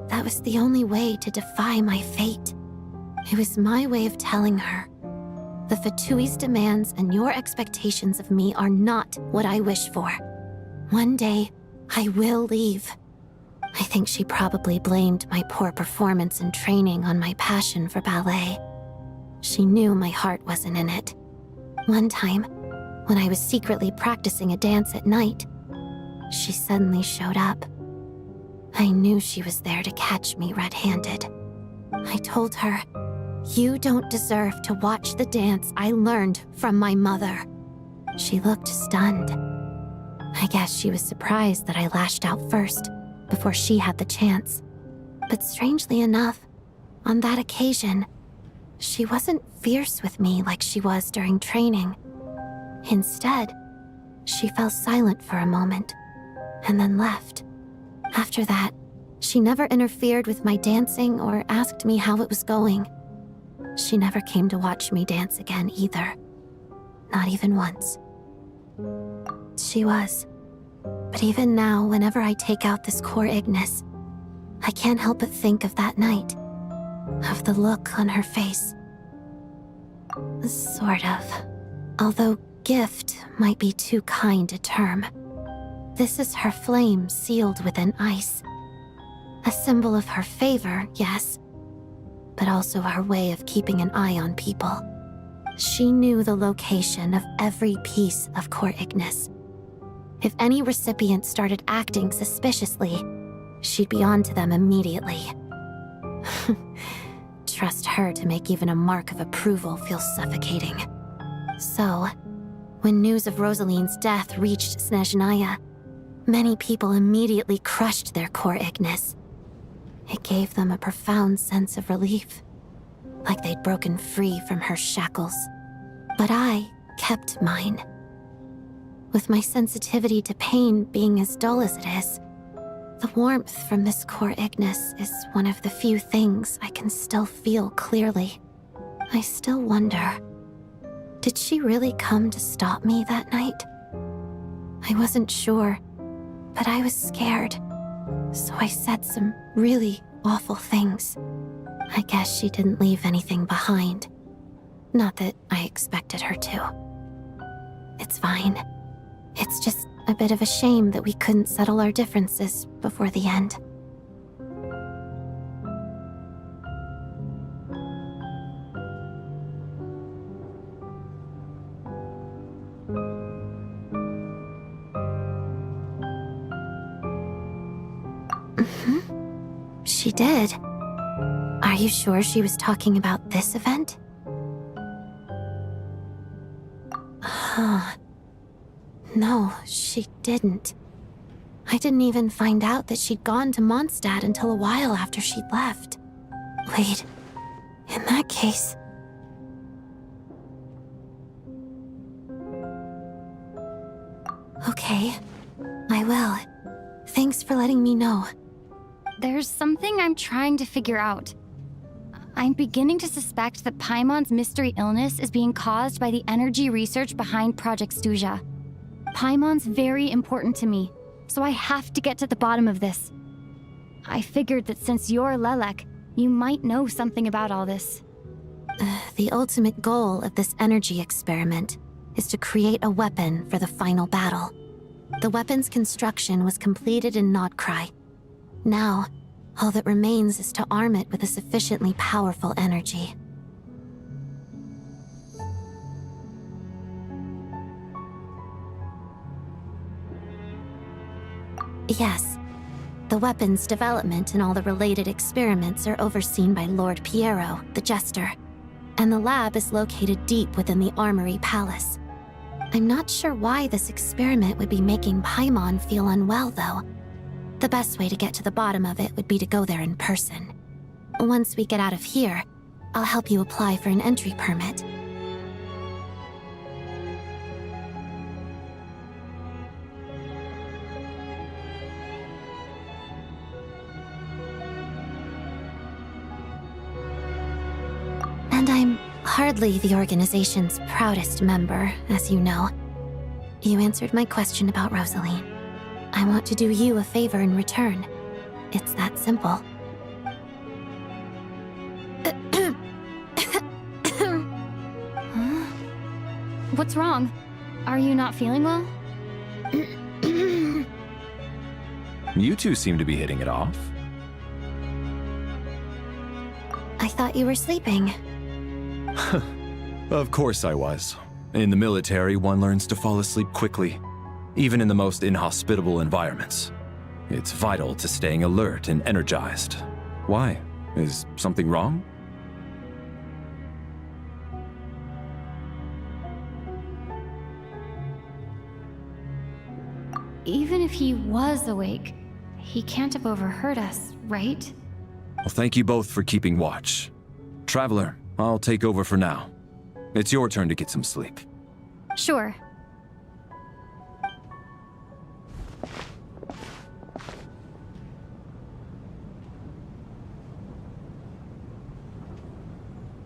that was the only way to defy my fate. It was my way of telling her, the Fatui's demands and your expectations of me are not what I wish for. One day, I will leave. I think she probably blamed my poor performance in training on my passion for ballet. She knew my heart wasn't in it. One time, when I was secretly practicing a dance at night, she suddenly showed up. I knew she was there to catch me red-handed. I told her, "You don't deserve to watch the dance I learned from my mother." She looked stunned. I guess she was surprised that I lashed out first, before she had the chance. But strangely enough, on that occasion, she wasn't fierce with me like she was during training. Instead, she fell silent for a moment, and then left. After that, she never interfered with my dancing or asked me how it was going. She never came to watch me dance again either. Not even once. She was. But even now, whenever I take out this core Ignis, I can't help but think of that night. Of the look on her face. Sort of. Although gift might be too kind a term. This is her flame sealed within ice. A symbol of her favor, yes, but also her way of keeping an eye on people. She knew the location of every piece of core Ignis. If any recipient started acting suspiciously, she'd be on to them immediately. Trust her to make even a mark of approval feel suffocating. So, when news of Rosaline's death reached Snezhnaya, many people immediately crushed their core Ignis. It gave them a profound sense of relief, like they'd broken free from her shackles. But I kept mine. With my sensitivity to pain being as dull as it is, the warmth from this core Ignis is one of the few things I can still feel clearly. I still wonder, did she really come to stop me that night? I wasn't sure, but I was scared, so I said some really awful things. I guess she didn't leave anything behind. Not that I expected her to. It's fine. It's just A bit of a shame that we couldn't settle our differences before the end. She did. Are you sure she was talking about this event? Huh. No, she didn't. I didn't even find out that she'd gone to Mondstadt until a while after she'd left. Wait, in that case... Okay, I will. Thanks for letting me know. There's something I'm trying to figure out. I'm beginning to suspect that Paimon's mystery illness is being caused by the energy research behind Project Stuja. Paimon's very important to me, so I have to get to the bottom of this. I figured that since you're Lelek, you might know something about all this. The ultimate goal of this energy experiment is to create a weapon for the final battle. The weapon's construction was completed in Nodcry. Now, all that remains is to arm it with a sufficiently powerful energy. Yes, the weapon's development and all the related experiments are overseen by Lord Piero, the Jester, and the lab is located deep within the Armory Palace. I'm not sure why this experiment would be making Paimon feel unwell, though. The best way to get to the bottom of it would be to go there in person. Once we get out of here, I'll help you apply for an entry permit. And I'm hardly the organization's proudest member, as you know. You answered my question about Rosaline. I want to do you a favor in return. It's that simple. Huh? What's wrong? Are you not feeling well? You two seem to be hitting it off. I thought you were sleeping. Of course I was. In the military, one learns to fall asleep quickly, even in the most inhospitable environments. It's vital to staying alert and energized. Why? Is something wrong? Even if he was awake, he can't have overheard us, right? Well, thank you both for keeping watch. Traveler, I'll take over for now. It's your turn to get some sleep. Sure.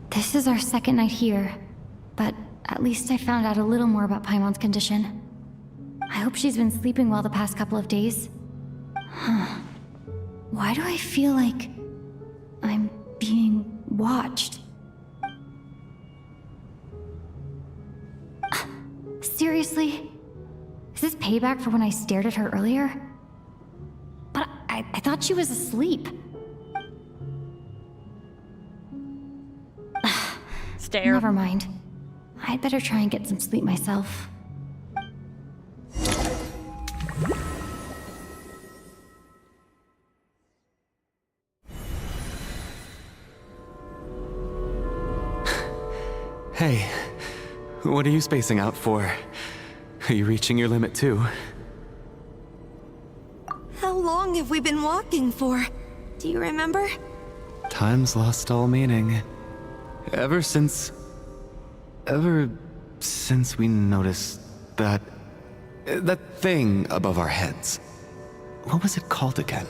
This is our second night here, but at least I found out a little more about Paimon's condition. I hope she's been sleeping well the past couple of days. Huh. Why do I feel like I'm being watched? Seriously? Is this payback for when I stared at her earlier? But I thought she was asleep. Stare. Never mind. I'd better try and get some sleep myself. Hey, what are you spacing out for? Are you reaching your limit too? How long have we been walking for? Do you remember? Time's lost all meaning. Ever since we noticed that thing above our heads. What was it called again?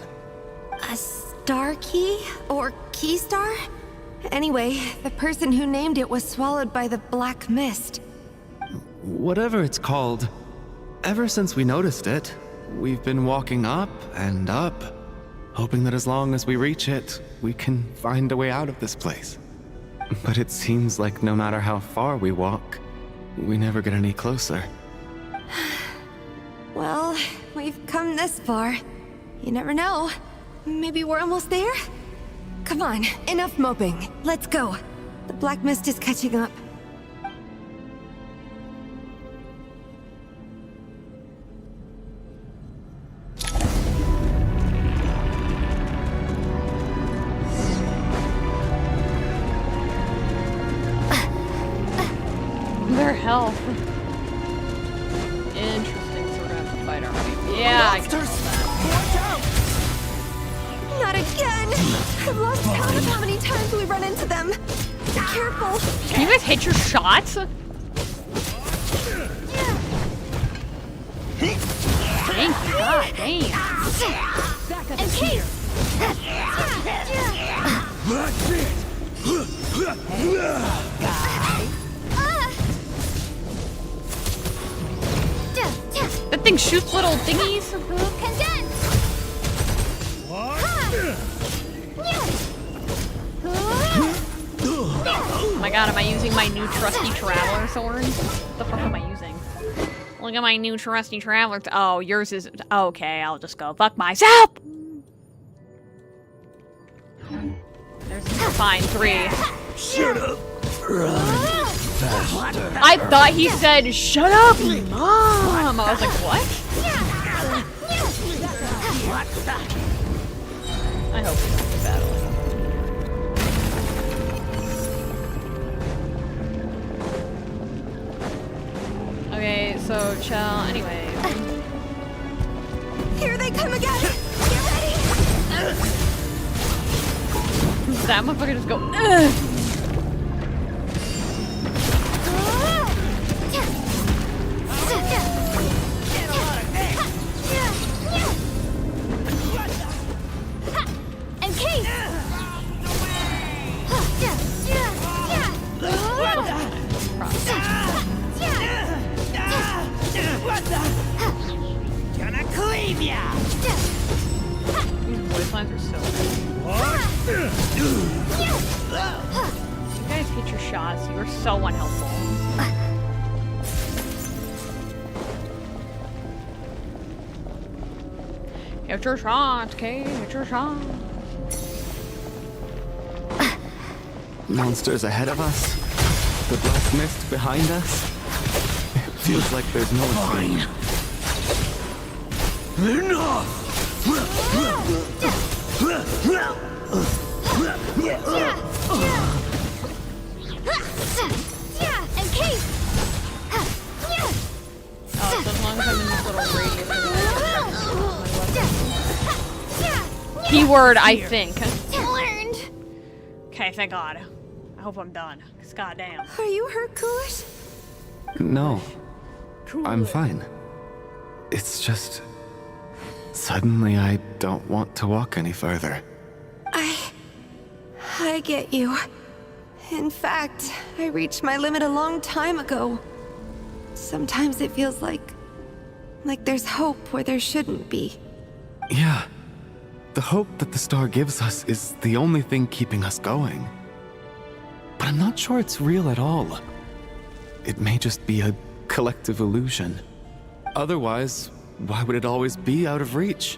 A star key? Or key star? Anyway, the person who named it was swallowed by the black mist. Whatever it's called, ever since we noticed it, we've been walking up and up, hoping that as long as we reach it, we can find a way out of this place. But it seems like no matter how far we walk, we never get any closer. Well, we've come this far. You never know. Maybe we're almost there? Come on, enough moping. Let's go. The black mist is catching up. Their health. Interesting sort of fight army. Yeah, I can Not again! I've lost count of how many times we run into them. Be careful. Can you guys hit your shots? Thank you, god damn. And Kate! That thing shoots little thingies. Condense! Oh my god, am I using my new trusty traveler sword? What the fuck am I using? Look at my new trusty traveler. Oh, yours is okay. I'll just go fuck myself. There's fine 3. Shut up. I thought he said, "Shut up, Mom." I was like, what? I hope he's not battling. Okay, so Chell, anyway. Here they come again! Get ready! That motherfucker just go, ugh. And Kate! Gonna cleave ya! These voice lines are so good. You guys hit your shots. You are so unhelpful. Hit your shot, Kate. Hit your shot. Monsters ahead of us. The black mist behind us. It feels like there's no escape. Enough! And Kate! Oh, so as long as I'm in this little radius. Keyword, I think. Learned! Okay, thank God. I hope I'm done. Cause goddamn. Are you hurt, Coolish? No. I'm fine. It's just... Suddenly I don't want to walk any further. I get you. In fact, I reached my limit a long time ago. Sometimes it feels like there's hope where there shouldn't be. Yeah. The hope that the star gives us is the only thing keeping us going. But I'm not sure it's real at all. It may just be a collective illusion. Otherwise, why would it always be out of reach?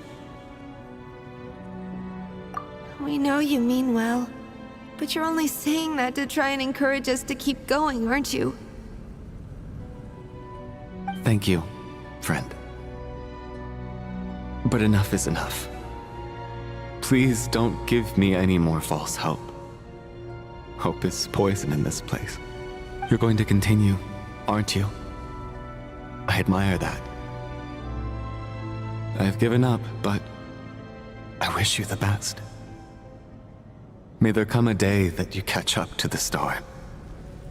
We know you mean well, but you're only saying that to try and encourage us to keep going, aren't you? Thank you, friend. But enough is enough. Please don't give me any more false hope. Hope is poison in this place. You're going to continue, aren't you? I admire that. I've given up, but I wish you the best. May there come a day that you catch up to the star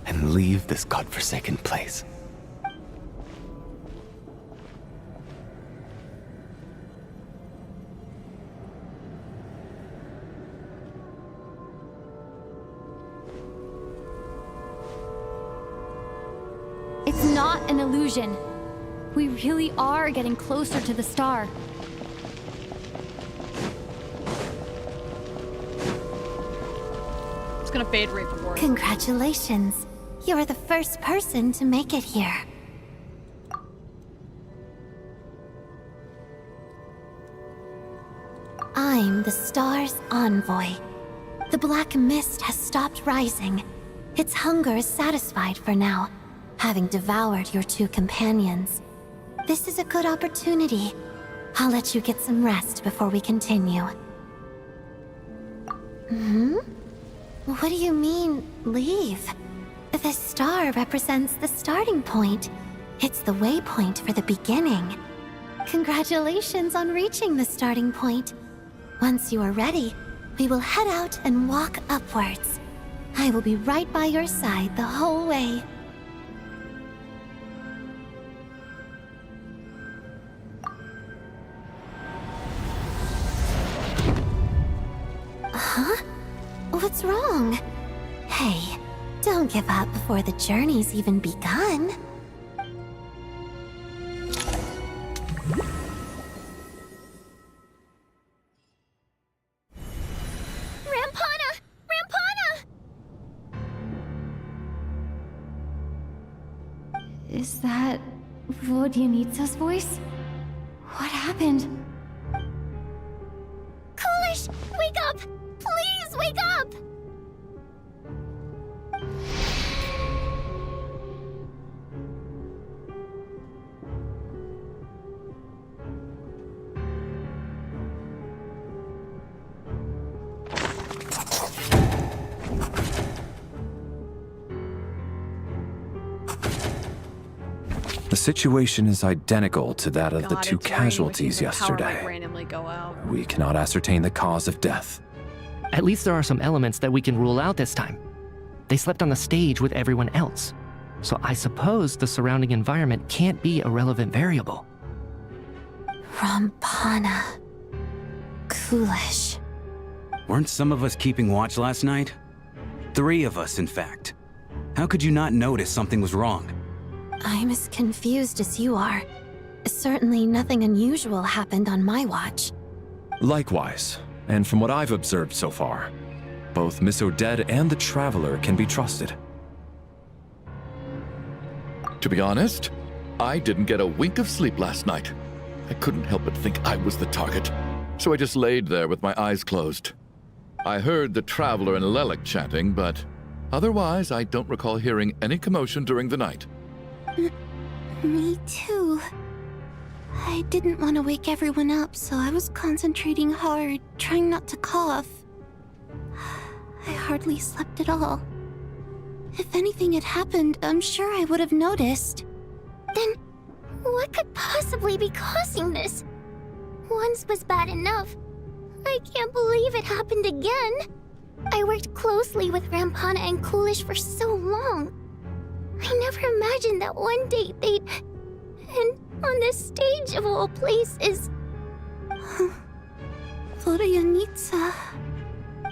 and leave this godforsaken place. It's not an illusion. We really are getting closer to the star. It's gonna fade right before. Congratulations. You're the first person to make it here. I'm the star's envoy. The black mist has stopped rising. Its hunger is satisfied for now, having devoured your two companions. This is a good opportunity. I'll let you get some rest before we continue. What do you mean, leave? The star represents the starting point. It's the waypoint for the beginning. Congratulations on reaching the starting point. Once you are ready, we will head out and walk upwards. I will be right by your side the whole way. Huh? What's wrong? Hey, don't give up before the journey's even begun. Is that Vodyanitsa's voice? What happened? Coolish, wake up! Please wake up! The situation is identical to that of the two it's raining, which casualties means the power might yesterday. randomly go out. We cannot ascertain the cause of death. At least there are some elements that we can rule out this time. They slept on the stage with everyone else, so I suppose the surrounding environment can't be a relevant variable. Rampana. Coolish. Weren't some of us keeping watch last night? 3 of us, in fact. How could you not notice something was wrong? I'm as confused as you are. Certainly nothing unusual happened on my watch. Likewise, and from what I've observed so far, both Miss Odette and the Traveler can be trusted. To be honest, I didn't get a wink of sleep last night. I couldn't help but think I was the target, so I just laid there with my eyes closed. I heard the Traveler and Lelik chatting, but otherwise I don't recall hearing any commotion during the night. Me too. I didn't want to wake everyone up, so I was concentrating hard, trying not to cough. I hardly slept at all. If anything had happened, I'm sure I would have noticed. Then, what could possibly be causing this? Once was bad enough. I can't believe it happened again. I worked closely with Rampana and Coolish for so long. I never imagined that one day they'd... And on the stage of all places... Vodyanitsa.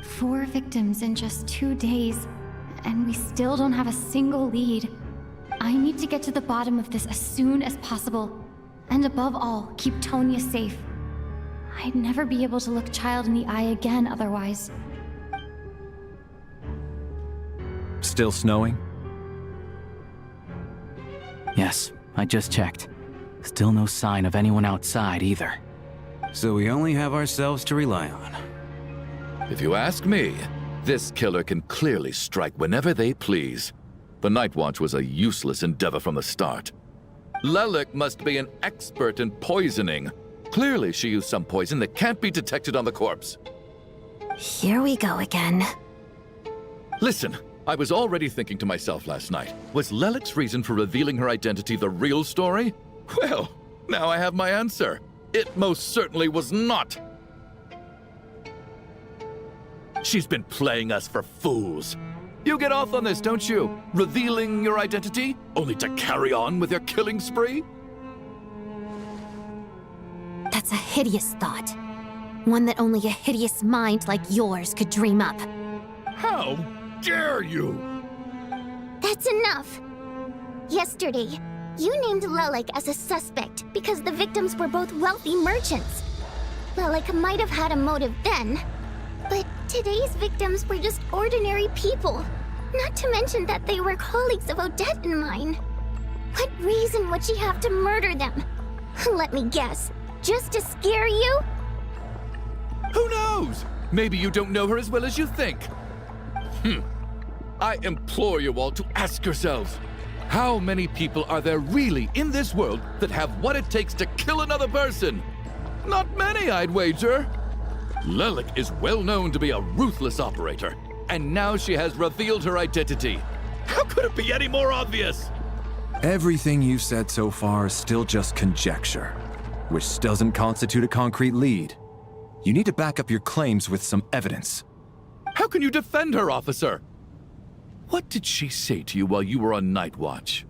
4 victims in just 2 days, and we still don't have a single lead. I need to get to the bottom of this as soon as possible. And above all, keep Tonya safe. I'd never be able to look Child in the eye again otherwise. Still snowing? Yes, I just checked. Still no sign of anyone outside either. So we only have ourselves to rely on. If you ask me, this killer can clearly strike whenever they please. The Night Watch was a useless endeavor from the start. Lelik must be an expert in poisoning. Clearly she used some poison that can't be detected on the corpse. Here we go again. Listen, I was already thinking to myself last night, was Lelik's reason for revealing her identity the real story? Well, now I have my answer. It most certainly was not. She's been playing us for fools. You get off on this, don't you? Revealing your identity, only to carry on with your killing spree? That's a hideous thought. One that only a hideous mind like yours could dream up. How dare you? That's enough. Yesterday, you named Lelik as a suspect because the victims were both wealthy merchants. Lelik might have had a motive then, but today's victims were just ordinary people. Not to mention that they were colleagues of Odette and mine. What reason would she have to murder them? Let me guess, just to scare you? Who knows? Maybe you don't know her as well as you think. I implore you all to ask yourselves, how many people are there really in this world that have what it takes to kill another person? Not many, I'd wager. Lelik is well known to be a ruthless operator, and now she has revealed her identity. How could it be any more obvious? Everything you've said so far is still just conjecture, which doesn't constitute a concrete lead. You need to back up your claims with some evidence. How can you defend her, officer? What did she say to you while you were on night watch?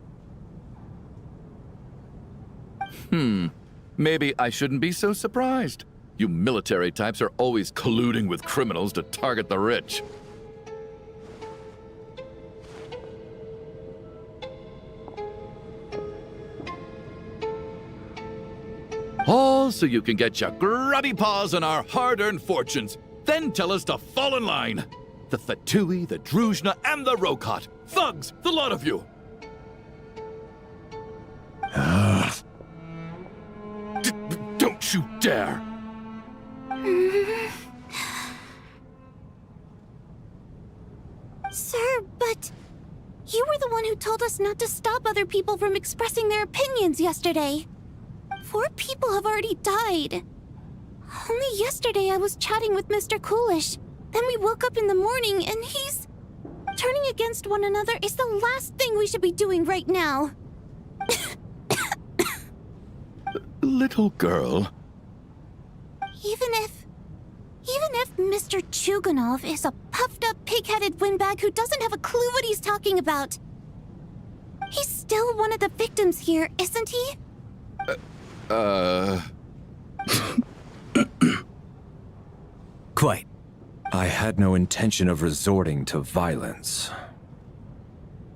Maybe I shouldn't be so surprised. You military types are always colluding with criminals to target the rich. All so you can get your grubby paws on our hard-earned fortunes, then tell us to fall in line. The Fatui, the Druzhna, and the Rokot. Thugs, the lot of you. Don't you dare. Sir, but you were the one who told us not to stop other people from expressing their opinions yesterday. 4 people have already died. Only yesterday I was chatting with Mr. Coolish. Then we woke up in the morning and he's... Turning against one another is the last thing we should be doing right now. Little girl. Even if Mr. Chuganov is a puffed-up, pig-headed windbag who doesn't have a clue what he's talking about, he's still one of the victims here, isn't he? Quite. I had no intention of resorting to violence.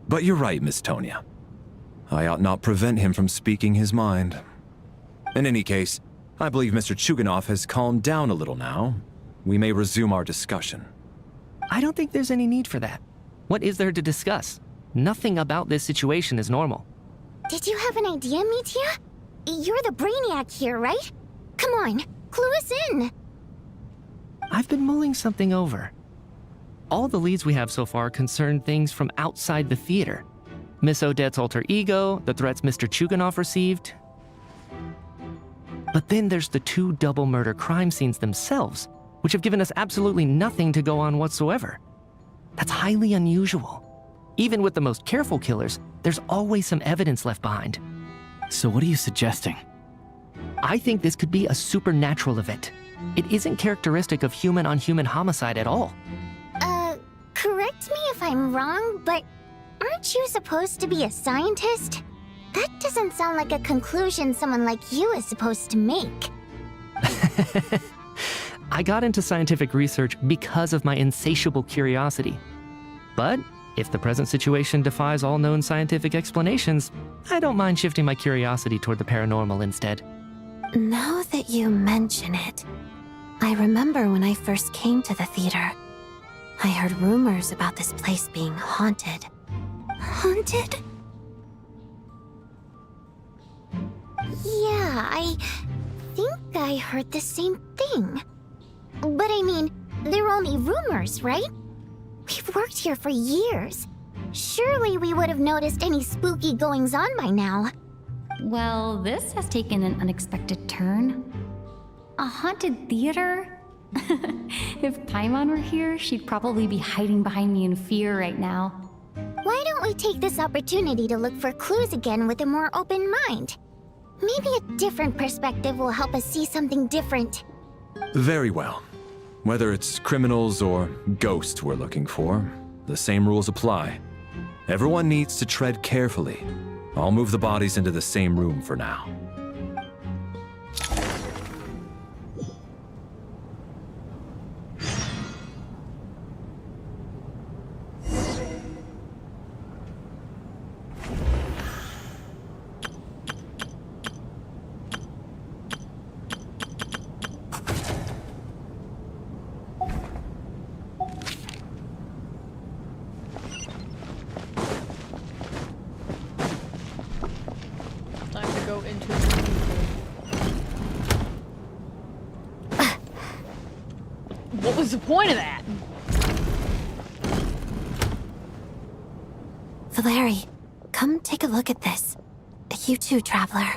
But you're right, Miss Tonya. I ought not prevent him from speaking his mind. In any case, I believe Mr. Chuganov has calmed down a little now. We may resume our discussion. I don't think there's any need for that. What is there to discuss? Nothing about this situation is normal. Did you have an idea, Mitya? You're the brainiac here, right? Come on, clue us in. I've been mulling something over. All the leads we have so far concern things from outside the theater. Miss Odette's alter ego, the threats Mr. Chuganov received. But then there's the 2 double murder crime scenes themselves, which have given us absolutely nothing to go on whatsoever. That's highly unusual. Even with the most careful killers, there's always some evidence left behind. So what are you suggesting? I think this could be a supernatural event. It isn't characteristic of human-on-human homicide at all. Correct me if I'm wrong, but aren't you supposed to be a scientist? That doesn't sound like a conclusion someone like you is supposed to make. I got into scientific research because of my insatiable curiosity. But if the present situation defies all known scientific explanations, I don't mind shifting my curiosity toward the paranormal instead. Now that you mention it, I remember when I first came to the theater. I heard rumors about this place being haunted. Haunted? Yeah, I think I heard the same thing. But I mean, they're only rumors, right? We've worked here for years. Surely we would have noticed any spooky goings-on by now. Well, this has taken an unexpected turn. A haunted theater? If Paimon were here, she'd probably be hiding behind me in fear right now. Why don't we take this opportunity to look for clues again with a more open mind? Maybe a different perspective will help us see something different. Very well. Whether it's criminals or ghosts we're looking for, the same rules apply. Everyone needs to tread carefully. I'll move the bodies into the same room for now. Time to go into What was the point of that? Valeri, come take a look at this. You too, traveler.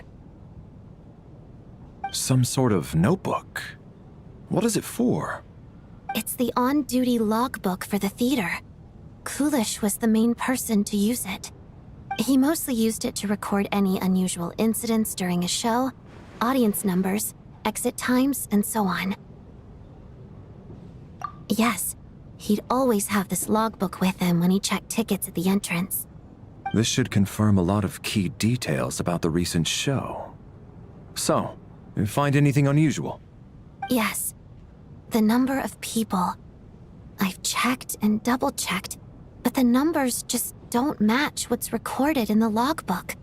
Some sort of notebook. What is it for? It's the on-duty logbook for the theater. Kulish was the main person to use it. He mostly used it to record any unusual incidents during a show, audience numbers, exit times, and so on. Yes, he'd always have this logbook with him when he checked tickets at the entrance. This should confirm a lot of key details about the recent show. So, you find anything unusual? Yes. The number of people. I've checked and double-checked, but the numbers just don't match what's recorded in the logbook.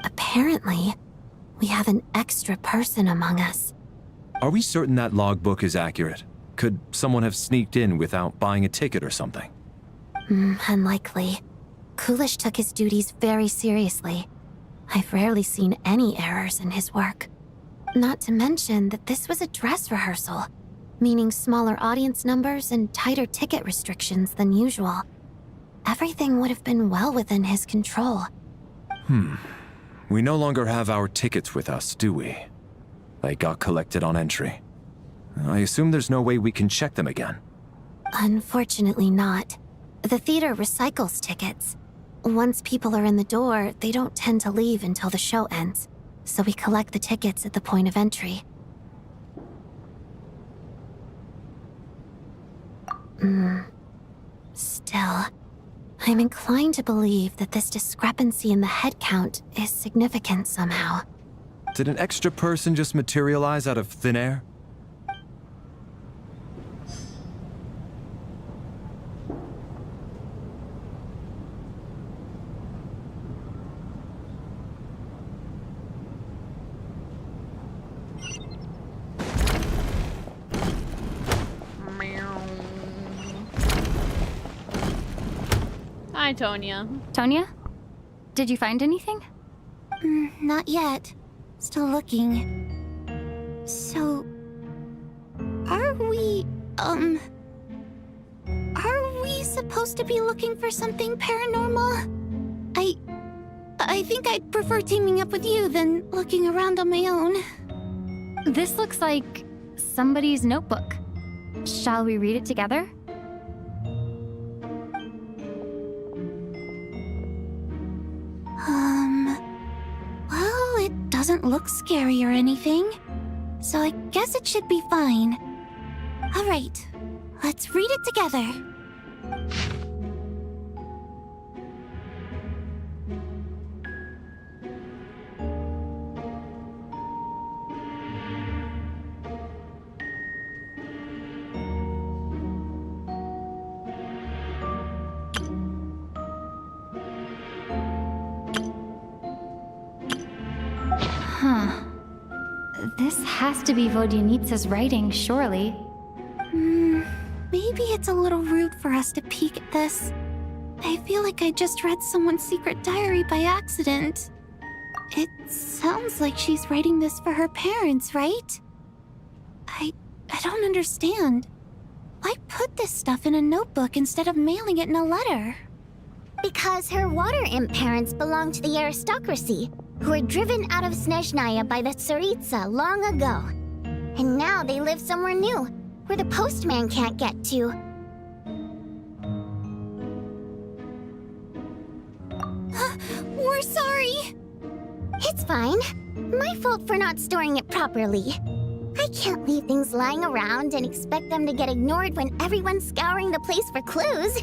Apparently, we have an extra person among us. Are we certain that logbook is accurate? Could someone have sneaked in without buying a ticket or something? Unlikely. Kulish took his duties very seriously. I've rarely seen any errors in his work. Not to mention that this was a dress rehearsal, meaning smaller audience numbers and tighter ticket restrictions than usual. Everything would have been well within his control. We no longer have our tickets with us, do we? They got collected on entry. I assume there's no way we can check them again. Unfortunately not. The theater recycles tickets. Once people are in the door, they don't tend to leave until the show ends, so we collect the tickets at the point of entry. Still, I'm inclined to believe that this discrepancy in the head count is significant somehow. Did an extra person just materialize out of thin air? Hi, Tonya. Tonya? Did you find anything? Not yet. Still looking. So... Are we supposed to be looking for something paranormal? I think I'd prefer teaming up with you than looking around on my own. This looks like somebody's notebook. Shall we read it together? Well, it doesn't look scary or anything, so I guess it should be fine. All right, let's read it together. This has to be Vodyanitsa's writing, surely. Maybe it's a little rude for us to peek at this. I feel like I just read someone's secret diary by accident. It sounds like she's writing this for her parents, right? I don't understand. Why put this stuff in a notebook instead of mailing it in a letter? Because her water imp parents belonged to the aristocracy, who were driven out of Snezhnaya by the Tsaritsa long ago. And now they live somewhere new, where the postman can't get to. We're sorry! It's fine. My fault for not storing it properly. I can't leave things lying around and expect them to get ignored when everyone's scouring the place for clues.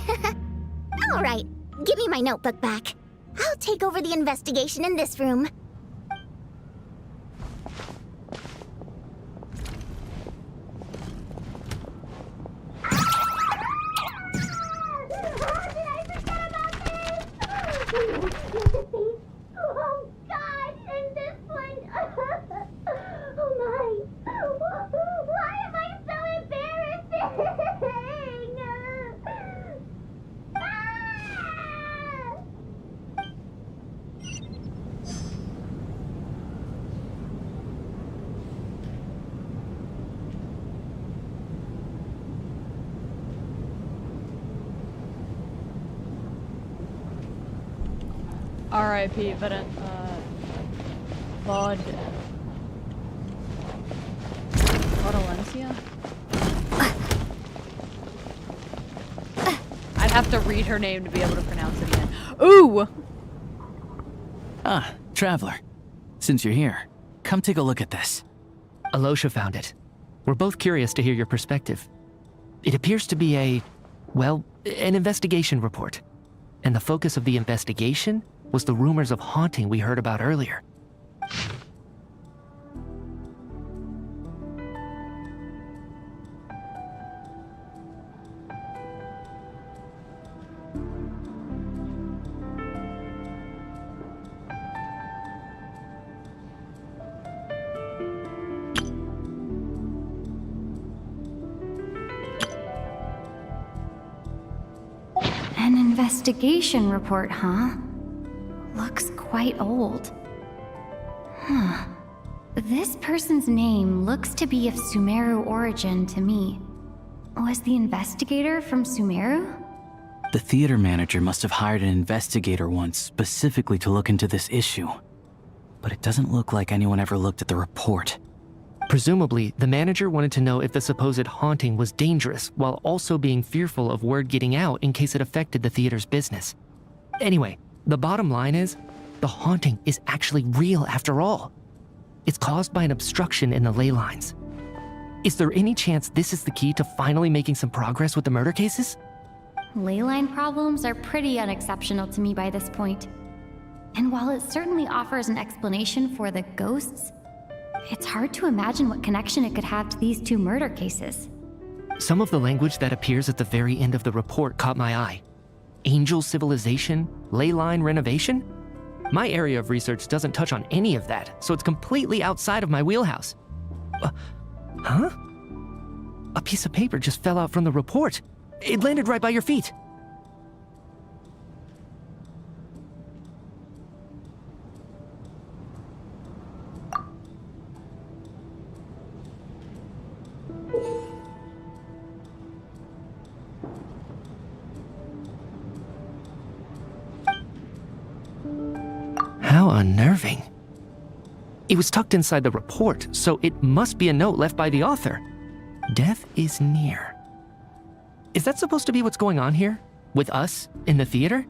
All right, give me my notebook back. I'll take over the investigation in this room. Oh God! And this one. Oh my! Why am I so embarrassing? R.I.P. Valencia? I'd have to read her name to be able to pronounce it again. Ooh! Ah, Traveler. Since you're here, come take a look at this. Alosha found it. We're both curious to hear your perspective. It appears to be an investigation report. And the focus of the investigation was the rumors of haunting we heard about earlier. An investigation report, huh? Looks quite old. Huh. This person's name looks to be of Sumeru origin to me. Was the investigator from Sumeru? The theater manager must have hired an investigator once specifically to look into this issue. But it doesn't look like anyone ever looked at the report. Presumably, the manager wanted to know if the supposed haunting was dangerous while also being fearful of word getting out in case it affected the theater's business. Anyway, the bottom line is, the haunting is actually real after all. It's caused by an obstruction in the ley lines. Is there any chance this is the key to finally making some progress with the murder cases? Ley line problems are pretty unexceptional to me by this point. And while it certainly offers an explanation for the ghosts, it's hard to imagine what connection it could have to these two murder cases. Some of the language that appears at the very end of the report caught my eye. Angel civilization, ley line renovation? My area of research doesn't touch on any of that, so it's completely outside of my wheelhouse. Huh? A piece of paper just fell out from the report. It landed right by your feet. How unnerving. It was tucked inside the report, so it must be a note left by the author. Death is near. Is that supposed to be what's going on here? With us in the theater?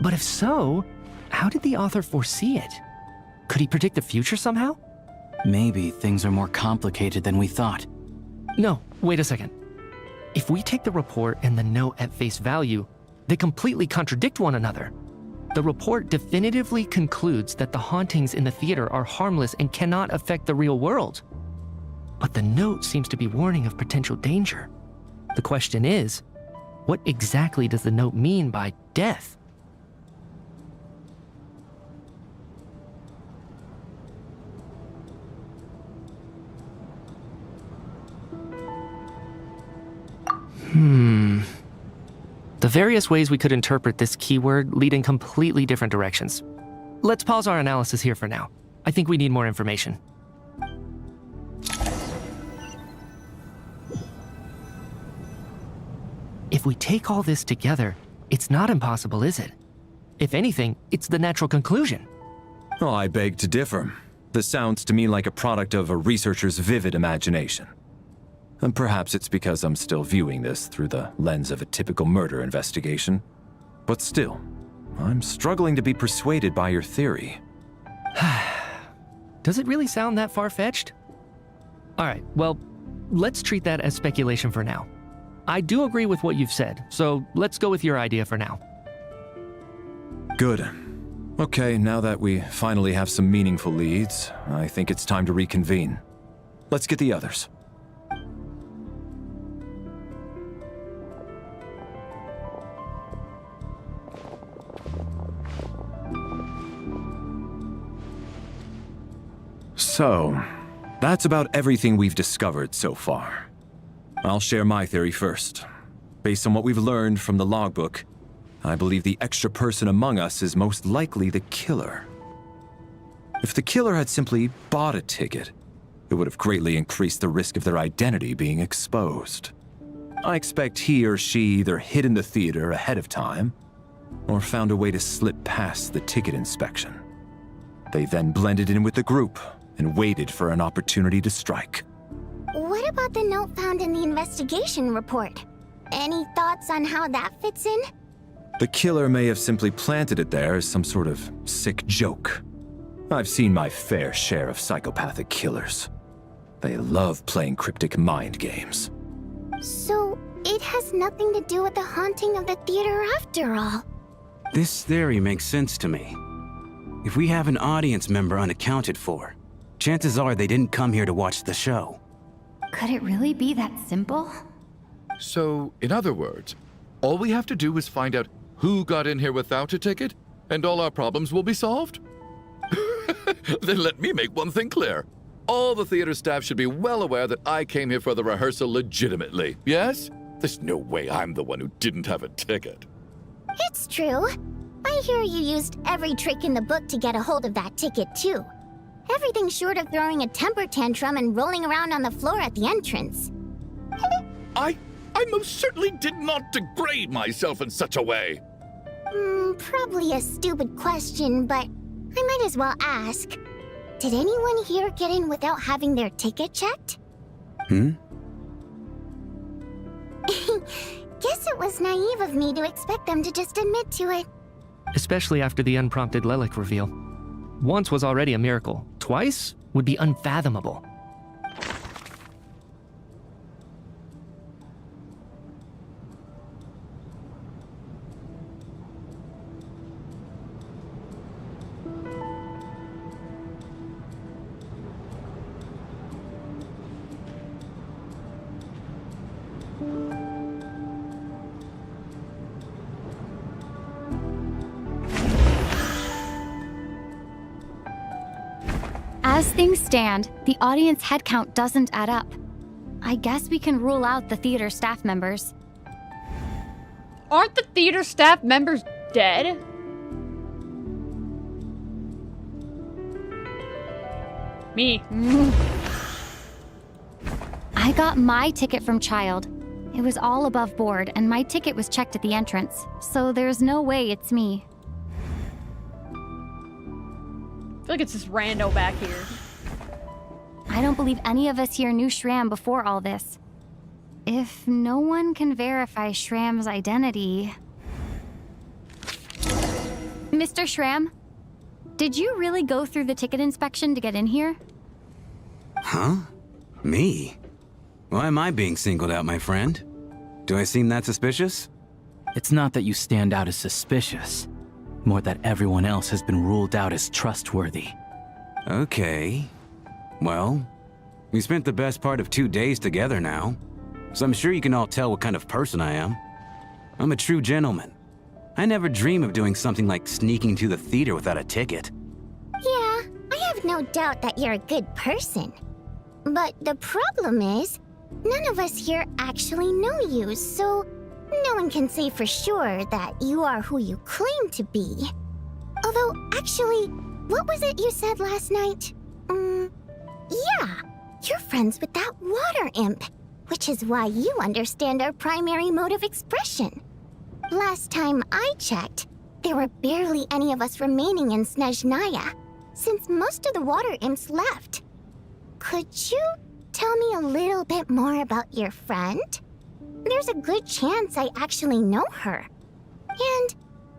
But if so, how did the author foresee it? Could he predict the future somehow? Maybe things are more complicated than we thought. No, wait a second. If we take the report and the note at face value, they completely contradict one another. The report definitively concludes that the hauntings in the theater are harmless and cannot affect the real world. But the note seems to be warning of potential danger. The question is, what exactly does the note mean by death? The various ways we could interpret this keyword lead in completely different directions. Let's pause our analysis here for now. I think we need more information. If we take all this together, it's not impossible, is it? If anything, it's the natural conclusion. Oh, I beg to differ. This sounds to me like a product of a researcher's vivid imagination. And perhaps it's because I'm still viewing this through the lens of a typical murder investigation. But still, I'm struggling to be persuaded by your theory. Does it really sound that far-fetched? All right, well, let's treat that as speculation for now. I do agree with what you've said, so let's go with your idea for now. Good. Okay, now that we finally have some meaningful leads, I think it's time to reconvene. Let's get the others. So, that's about everything we've discovered so far. I'll share my theory first. Based on what we've learned from the logbook, I believe the extra person among us is most likely the killer. If the killer had simply bought a ticket, it would have greatly increased the risk of their identity being exposed. I expect he or she either hid in the theater ahead of time, or found a way to slip past the ticket inspection. They then blended in with the group and waited for an opportunity to strike. What about the note found in the investigation report? Any thoughts on how that fits in? The killer may have simply planted it there as some sort of sick joke. I've seen my fair share of psychopathic killers. They love playing cryptic mind games. So, it has nothing to do with the haunting of the theater after all. This theory makes sense to me. If we have an audience member unaccounted for, chances are they didn't come here to watch the show. Could it really be that simple? So, in other words, all we have to do is find out who got in here without a ticket, and all our problems will be solved? Then let me make one thing clear. All the theater staff should be well aware that I came here for the rehearsal legitimately, yes? There's no way I'm the one who didn't have a ticket. It's true. I hear you used every trick in the book to get a hold of that ticket, too. Everything short of throwing a temper tantrum and rolling around on the floor at the entrance. I most certainly did not degrade myself in such a way. Probably a stupid question, but I might as well ask. Did anyone here get in without having their ticket checked? Hmm? Guess it was naive of me to expect them to just admit to it. Especially after the unprompted Lelek reveal. Once was already a miracle. Twice would be unfathomable. As things stand, the audience head count doesn't add up. I guess we can rule out the theater staff members. Aren't the theater staff members dead? Me. I got my ticket from Child. It was all above board, and my ticket was checked at the entrance, so there's no way it's me. I feel like it's this rando back here. I don't believe any of us here knew Shram before all this. If no one can verify Shram's identity... Mr. Shram, did you really go through the ticket inspection to get in here? Huh? Me? Why am I being singled out, my friend? Do I seem that suspicious? It's not that you stand out as suspicious, more that everyone else has been ruled out as trustworthy. Okay. Well, we spent the best part of 2 days together now, so I'm sure you can all tell what kind of person I am. I'm a true gentleman. I never dream of doing something like sneaking to the theater without a ticket. Yeah, I have no doubt that you're a good person. But the problem is, none of us here actually know you, so no one can say for sure that you are who you claim to be. Although, actually, what was it you said last night? Yeah, you're friends with that water imp, which is why you understand our primary mode of expression. Last time I checked, there were barely any of us remaining in Snezhnaya, since most of the water imps left. Could you tell me a little bit more about your friend? There's a good chance I actually know her. And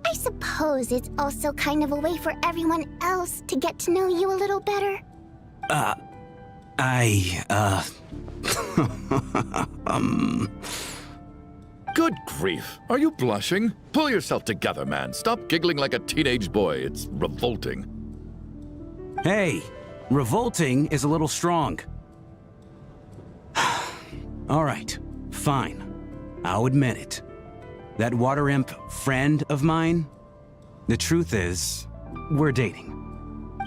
I suppose it's also kind of a way for everyone else to get to know you a little better. Good grief. Are you blushing? Pull yourself together, man. Stop giggling like a teenage boy. It's revolting. Hey, revolting is a little strong. All right, fine. I'll admit it. That water imp friend of mine, the truth is, we're dating.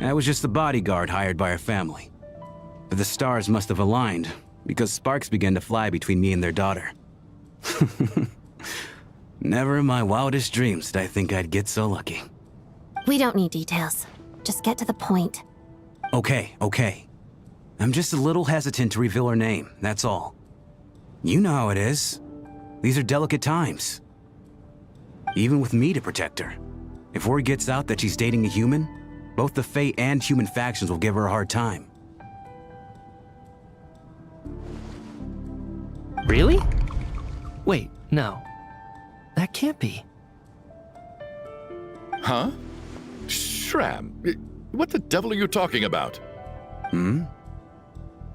I was just the bodyguard hired by our family. But the stars must have aligned, because sparks began to fly between me and their daughter. Never in my wildest dreams did I think I'd get so lucky. We don't need details. Just get to the point. Okay. I'm just a little hesitant to reveal her name, that's all. You know how it is. These are delicate times. even with me to protect her. If word gets out that she's dating a human, both the Fae and human factions will give her a hard time. Really? Wait, no. That can't be. Huh? Shram, what the devil are you talking about?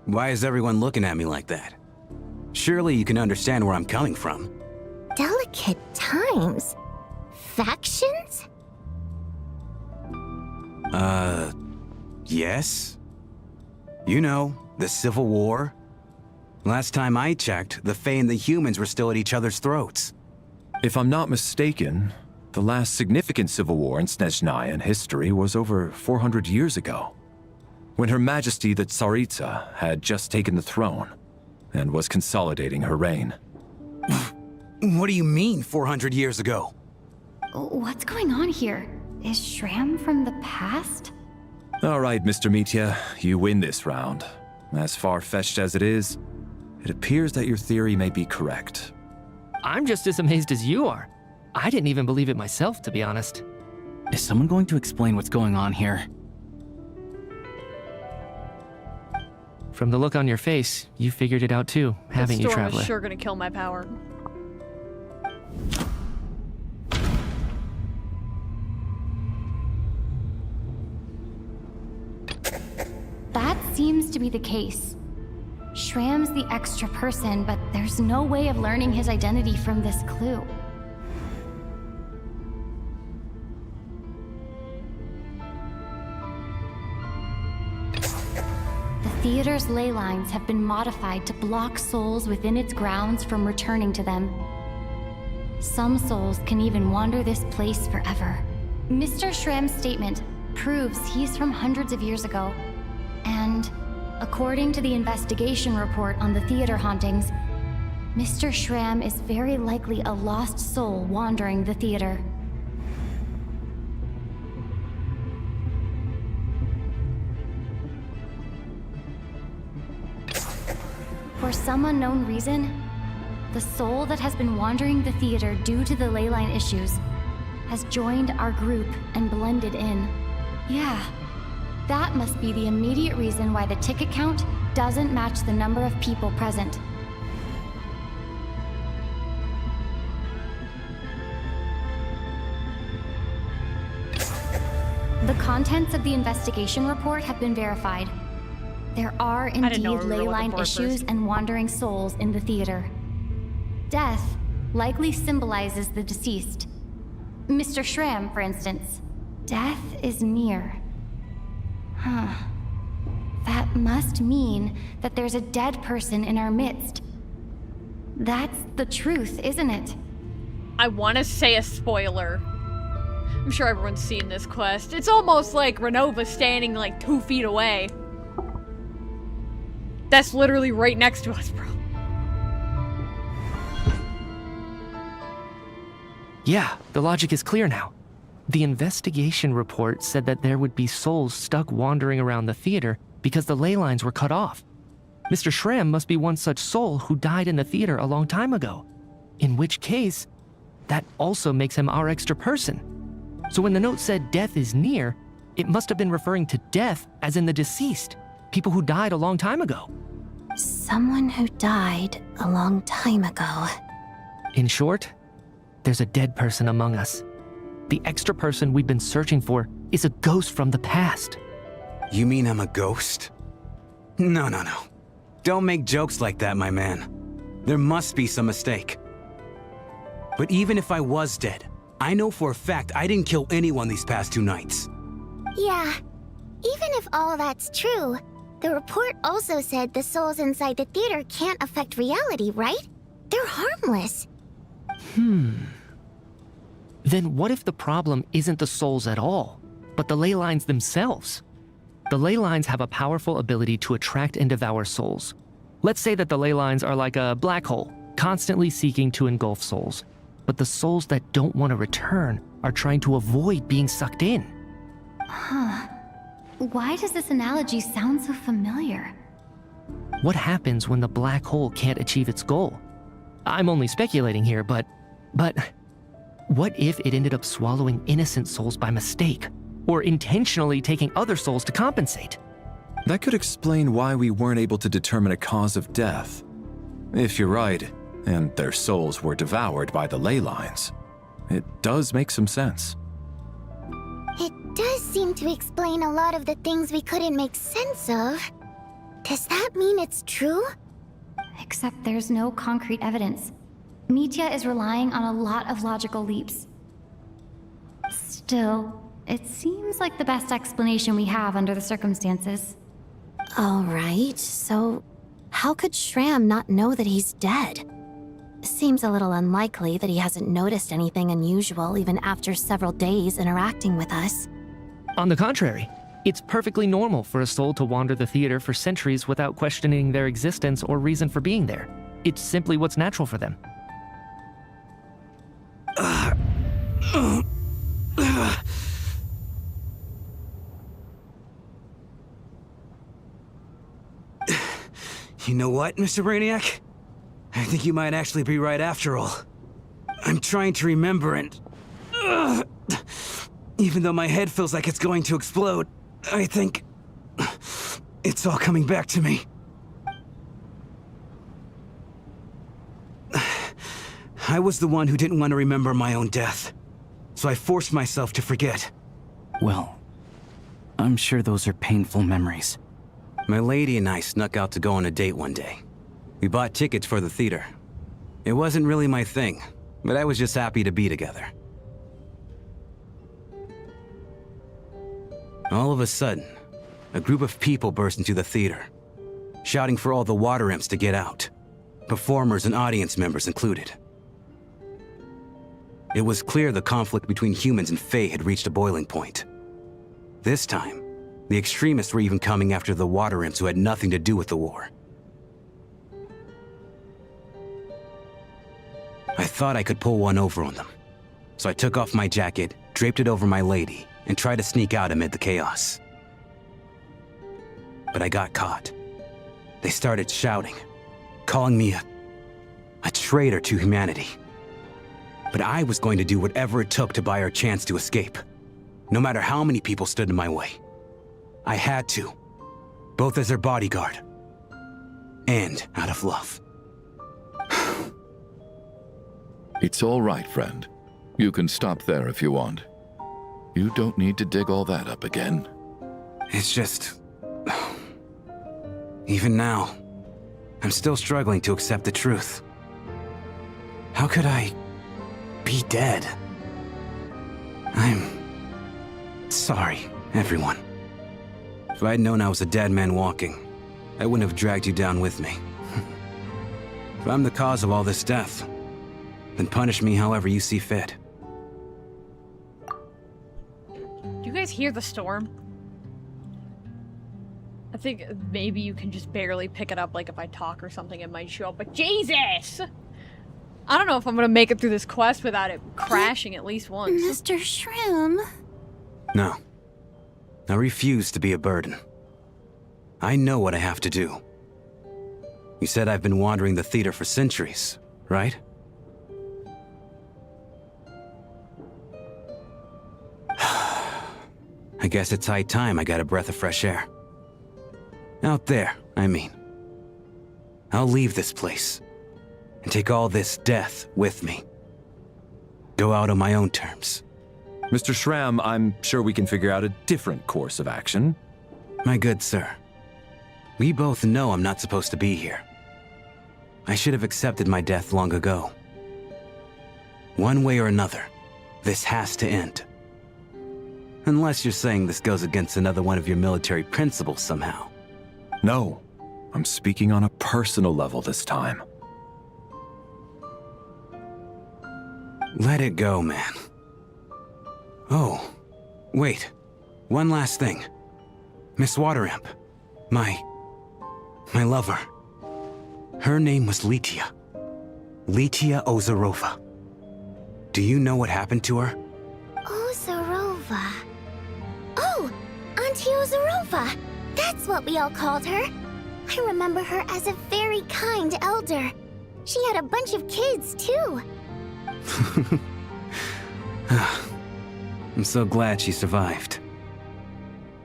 Why is everyone looking at me like that? Surely you can understand where I'm coming from. Delicate times? Factions? Yes? You know, the Civil War? Last time I checked, the Fae and the humans were still at each other's throats. If I'm not mistaken, the last significant civil war in Snezhnayan history was over 400 years ago, when Her Majesty the Tsaritsa had just taken the throne and was consolidating her reign. What do you mean, 400 years ago? What's going on here? Is Shram from the past? All right, Mr. Mitya, you win this round. As far-fetched as it is, it appears that your theory may be correct. I'm just as amazed as you are. I didn't even believe it myself, to be honest. Is someone going to explain what's going on here? From the look on your face, you figured it out too, haven't you, Storm Traveler? is sure gonna kill my power. That seems to be the case. Shram's the extra person, but there's no way of learning his identity from this clue. The theater's ley lines have been modified to block souls within its grounds from returning to them. Some souls can even wander this place forever. Mr. Shram's statement proves he's from hundreds of years ago. And according to the investigation report on the theater hauntings, Mr. Shram is very likely a lost soul wandering the theater. For some unknown reason, the soul that has been wandering the theater due to the ley line issues has joined our group and blended in. Yeah, that must be the immediate reason why the ticket count doesn't match the number of people present. The contents of the investigation report have been verified. There are indeed ley line issues and wandering souls in the theater. Death likely symbolizes the deceased. Mr. Shram, for instance. Death is near. Huh. That must mean that there's a dead person in our midst. That's the truth, isn't it? I want to say a spoiler. I'm sure everyone's seen this quest. It's almost like Renova standing like 2 feet away. That's literally right next to us, bro. Yeah, the logic is clear now. The investigation report said that there would be souls stuck wandering around the theater because the ley lines were cut off. Mr. Shram must be one such soul who died in the theater a long time ago. In which case, that also makes him our extra person. So when the note said death is near, it must have been referring to death as in the deceased, people who died a long time ago. Someone who died a long time ago. In short, there's a dead person among us. The extra person we've been searching for is a ghost from the past. You mean I'm a ghost? No. Don't make jokes like that, my man. There must be some mistake. But even if I was dead, I know for a fact I didn't kill anyone these past 2 nights. Yeah, even if all that's true, the report also said the souls inside the theater can't affect reality, right? They're harmless. Then what if the problem isn't the souls at all, but the ley lines themselves? The ley lines have a powerful ability to attract and devour souls. Let's say that the ley lines are like a black hole, constantly seeking to engulf souls. But the souls that don't want to return are trying to avoid being sucked in. Huh. Why does this analogy sound so familiar? What happens when the black hole can't achieve its goal? I'm only speculating here, but What if it ended up swallowing innocent souls by mistake? Or intentionally taking other souls to compensate? That could explain why we weren't able to determine a cause of death. If you're right, and their souls were devoured by the ley lines, it does make some sense. It does seem to explain a lot of the things we couldn't make sense of. Does that mean it's true? Except there's no concrete evidence. Mitya is relying on a lot of logical leaps. Still, it seems like the best explanation we have under the circumstances. All right, so how could Shram not know that he's dead? Seems a little unlikely that he hasn't noticed anything unusual even after several days interacting with us. On the contrary, it's perfectly normal for a soul to wander the theater for centuries without questioning their existence or reason for being there. It's simply what's natural for them. You know what, Mr. Brainiac? I think you might actually be right after all. I'm trying to remember and... even though my head feels like it's going to explode, I think... it's all coming back to me. I was the one who didn't want to remember my own death, so I forced myself to forget. Well, I'm sure those are painful memories. My lady and I snuck out to go on a date one day. We bought tickets for the theater. It wasn't really my thing, but I was just happy to be together. All of a sudden, a group of people burst into the theater, shouting for all the water imps to get out, performers and audience members included. It was clear the conflict between humans and Fae had reached a boiling point. This time, the extremists were even coming after the water imps who had nothing to do with the war. I thought I could pull one over on them, so I took off my jacket, draped it over my lady, and tried to sneak out amid the chaos. But I got caught. They started shouting, calling me a traitor to humanity. But I was going to do whatever it took to buy her a chance to escape, no matter how many people stood in my way. I had to, both as their bodyguard and out of love. It's all right, friend. You can stop there if you want. You don't need to dig all that up again. It's just... even now, I'm still struggling to accept the truth. How could I be dead? I'm sorry, everyone. If I'd known I was a dead man walking, I wouldn't have dragged you down with me. If I'm the cause of all this death, then punish me however you see fit. Do you guys hear the storm? I think maybe you can just barely pick it up, like if I talk or something it might show up, but Jesus! I don't know if I'm gonna make it through this quest without it crashing at least once. Mr. Shrim? No. I refuse to be a burden. I know what I have to do. You said I've been wandering the theater for centuries, right? I guess it's high time I got a breath of fresh air. Out there, I mean. I'll leave this place and take all this death with me. Go out on my own terms. Mr. Shram, I'm sure we can figure out a different course of action. My good sir, we both know I'm not supposed to be here. I should have accepted my death long ago. One way or another, this has to end. Unless you're saying this goes against another one of your military principles somehow. No, I'm speaking on a personal level this time. Let it go, man. Oh, wait. One last thing. Miss Water Imp. My lover. Her name was Letia. Letia Ozarova. Do you know what happened to her? Ozarova. Oh, Auntie Ozarova. That's what we all called her. I remember her as a very kind elder. She had a bunch of kids, too. I'm so glad she survived.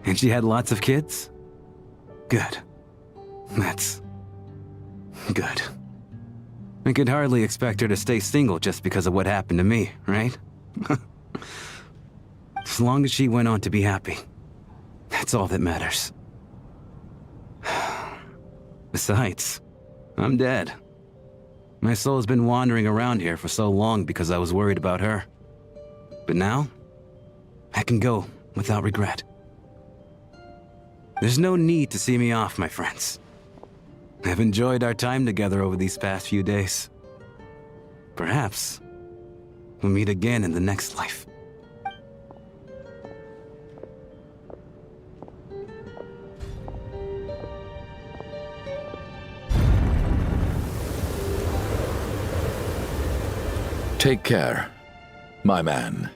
And she had lots of kids? Good. That's good. I could hardly expect her to stay single just because of what happened to me, right? As long as she went on to be happy, that's all that matters. Besides, I'm dead. My soul's been wandering around here for so long because I was worried about her. But now, I can go without regret. There's no need to see me off, my friends. I've enjoyed our time together over these past few days. Perhaps we'll meet again in the next life. Take care, my man.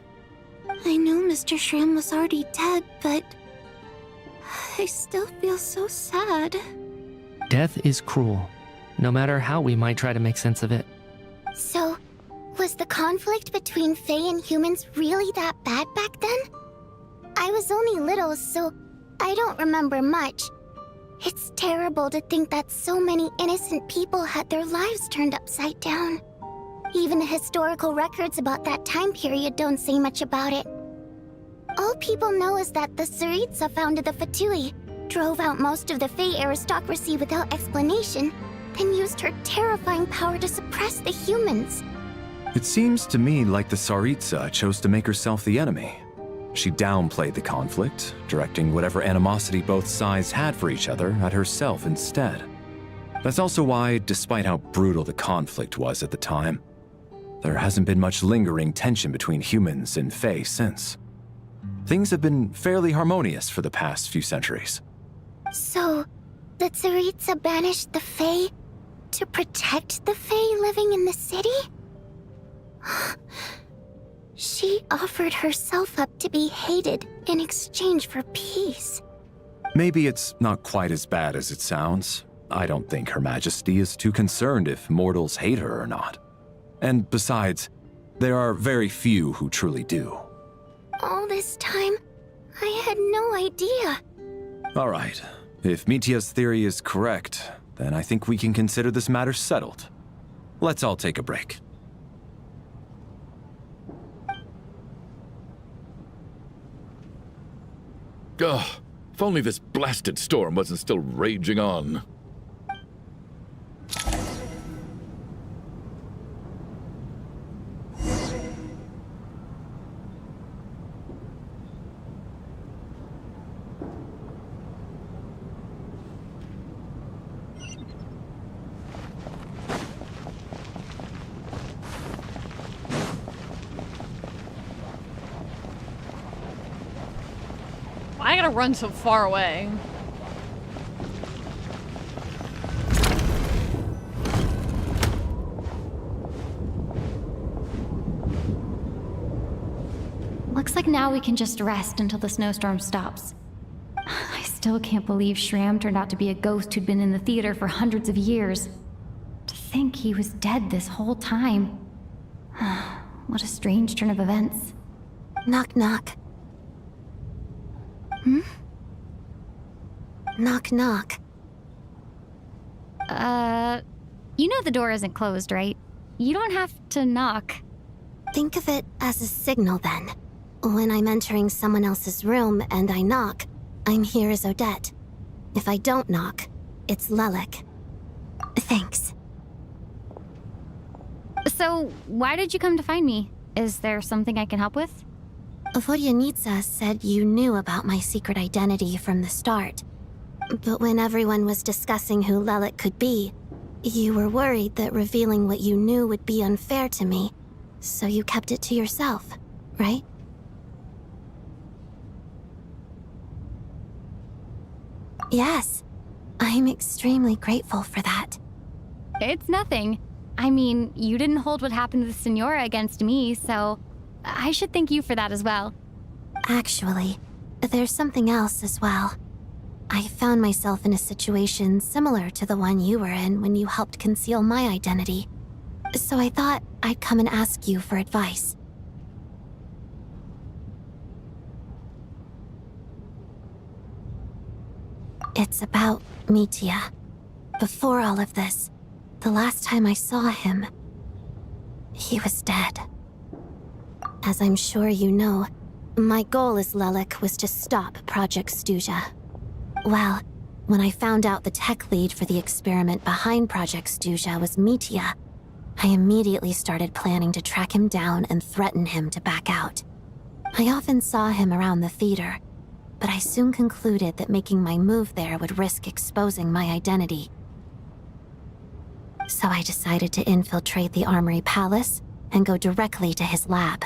I know Mr. Shram was already dead, but I still feel so sad. Death is cruel, no matter how we might try to make sense of it. So, was the conflict between Fae and humans really that bad back then? I was only little, so I don't remember much. It's terrible to think that so many innocent people had their lives turned upside down. Even the historical records about that time period don't say much about it. All people know is that the Tsaritsa founded the Fatui, drove out most of the Fae aristocracy without explanation, then used her terrifying power to suppress the humans. It seems to me like the Tsaritsa chose to make herself the enemy. She downplayed the conflict, directing whatever animosity both sides had for each other at herself instead. That's also why, despite how brutal the conflict was at the time, there hasn't been much lingering tension between humans and Fae since. Things have been fairly harmonious for the past few centuries. So, the Tsaritsa banished the Fae to protect the Fae living in the city? She offered herself up to be hated in exchange for peace. Maybe it's not quite as bad as it sounds. I don't think Her Majesty is too concerned if mortals hate her or not. And besides, there are very few who truly do. All this time, I had no idea. All right. If Mitya's theory is correct, then I think we can consider this matter settled. Let's all take a break. Ugh, if only this blasted storm wasn't still raging on. I gotta run so far away. Looks like now we can just rest until the snowstorm stops. I still can't believe Shram turned out to be a ghost who'd been in the theater for hundreds of years. To think he was dead this whole time. What a strange turn of events. Knock, knock. Knock, knock. You know the door isn't closed, right? You don't have to knock. Think of it as a signal then. When I'm entering someone else's room and I knock, I'm here as Odette. If I don't knock, it's Lelik. Thanks. So, why did you come to find me? Is there something I can help with? Vodyanitsa said you knew about my secret identity from the start. But when everyone was discussing who Lelik could be, you were worried that revealing what you knew would be unfair to me, so you kept it to yourself, right? Yes, I'm extremely grateful for that. It's nothing. I mean, you didn't hold what happened to the Senora against me, so I should thank you for that as well. Actually, there's something else as well. I found myself in a situation similar to the one you were in when you helped conceal my identity. So I thought I'd come and ask you for advice. It's about Mitya. Before all of this, the last time I saw him, he was dead. As I'm sure you know, my goal as Lelik was to stop Project Stuja. Well, when I found out the tech lead for the experiment behind Project Stuja was Mitya, I immediately started planning to track him down and threaten him to back out. I often saw him around the theater, but I soon concluded that making my move there would risk exposing my identity. So I decided to infiltrate the Armory Palace and go directly to his lab.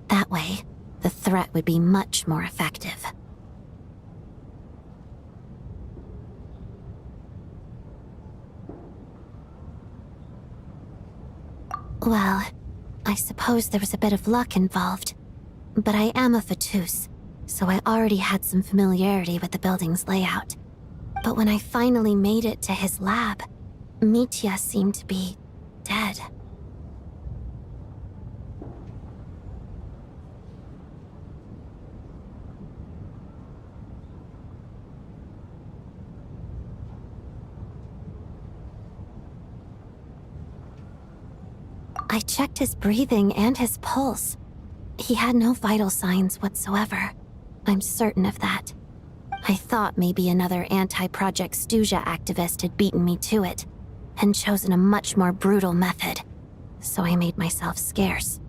That way, the threat would be much more effective. Well, I suppose there was a bit of luck involved, but I am a Fatus, so I already had some familiarity with the building's layout. But when I finally made it to his lab, Mitya seemed to be dead. I checked his breathing and his pulse. He had no vital signs whatsoever. I'm certain of that. I thought maybe another anti-Project Stuja activist had beaten me to it, and chosen a much more brutal method. So I made myself scarce.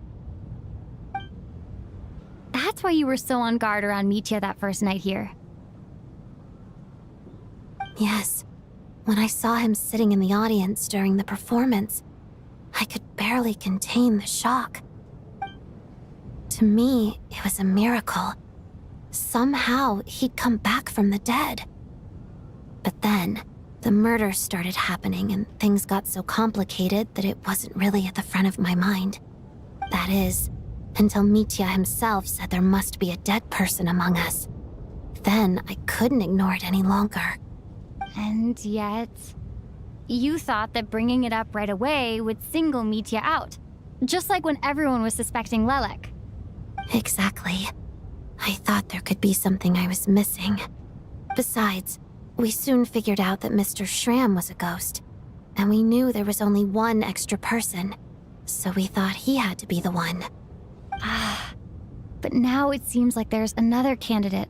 That's why you were so on guard around Mitya that first night here. Yes. When I saw him sitting in the audience during the performance, I could barely contain the shock. To me, it was a miracle. Somehow, he'd come back from the dead. But then, the murders started happening and things got so complicated that it wasn't really at the front of my mind. That is, until Mitya himself said there must be a dead person among us. Then, I couldn't ignore it any longer. And yet, you thought that bringing it up right away would single Mitya out. Just like when everyone was suspecting Lelik. Exactly. I thought there could be something I was missing. Besides, we soon figured out that Mr. Schramm was a ghost, and we knew there was only one extra person, so we thought he had to be the one. But now it seems like there's another candidate.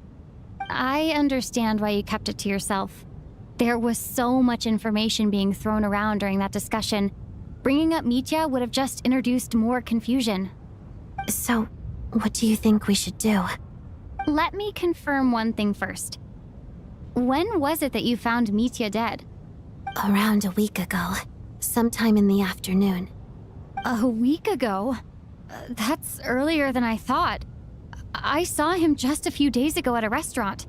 I understand why you kept it to yourself. There was so much information being thrown around during that discussion. Bringing up Mitya would have just introduced more confusion. So, what do you think we should do? Let me confirm one thing first. When was it that you found Mitya dead? Around a week ago, sometime in the afternoon. A week ago? That's earlier than I thought. I saw him just a few days ago at a restaurant.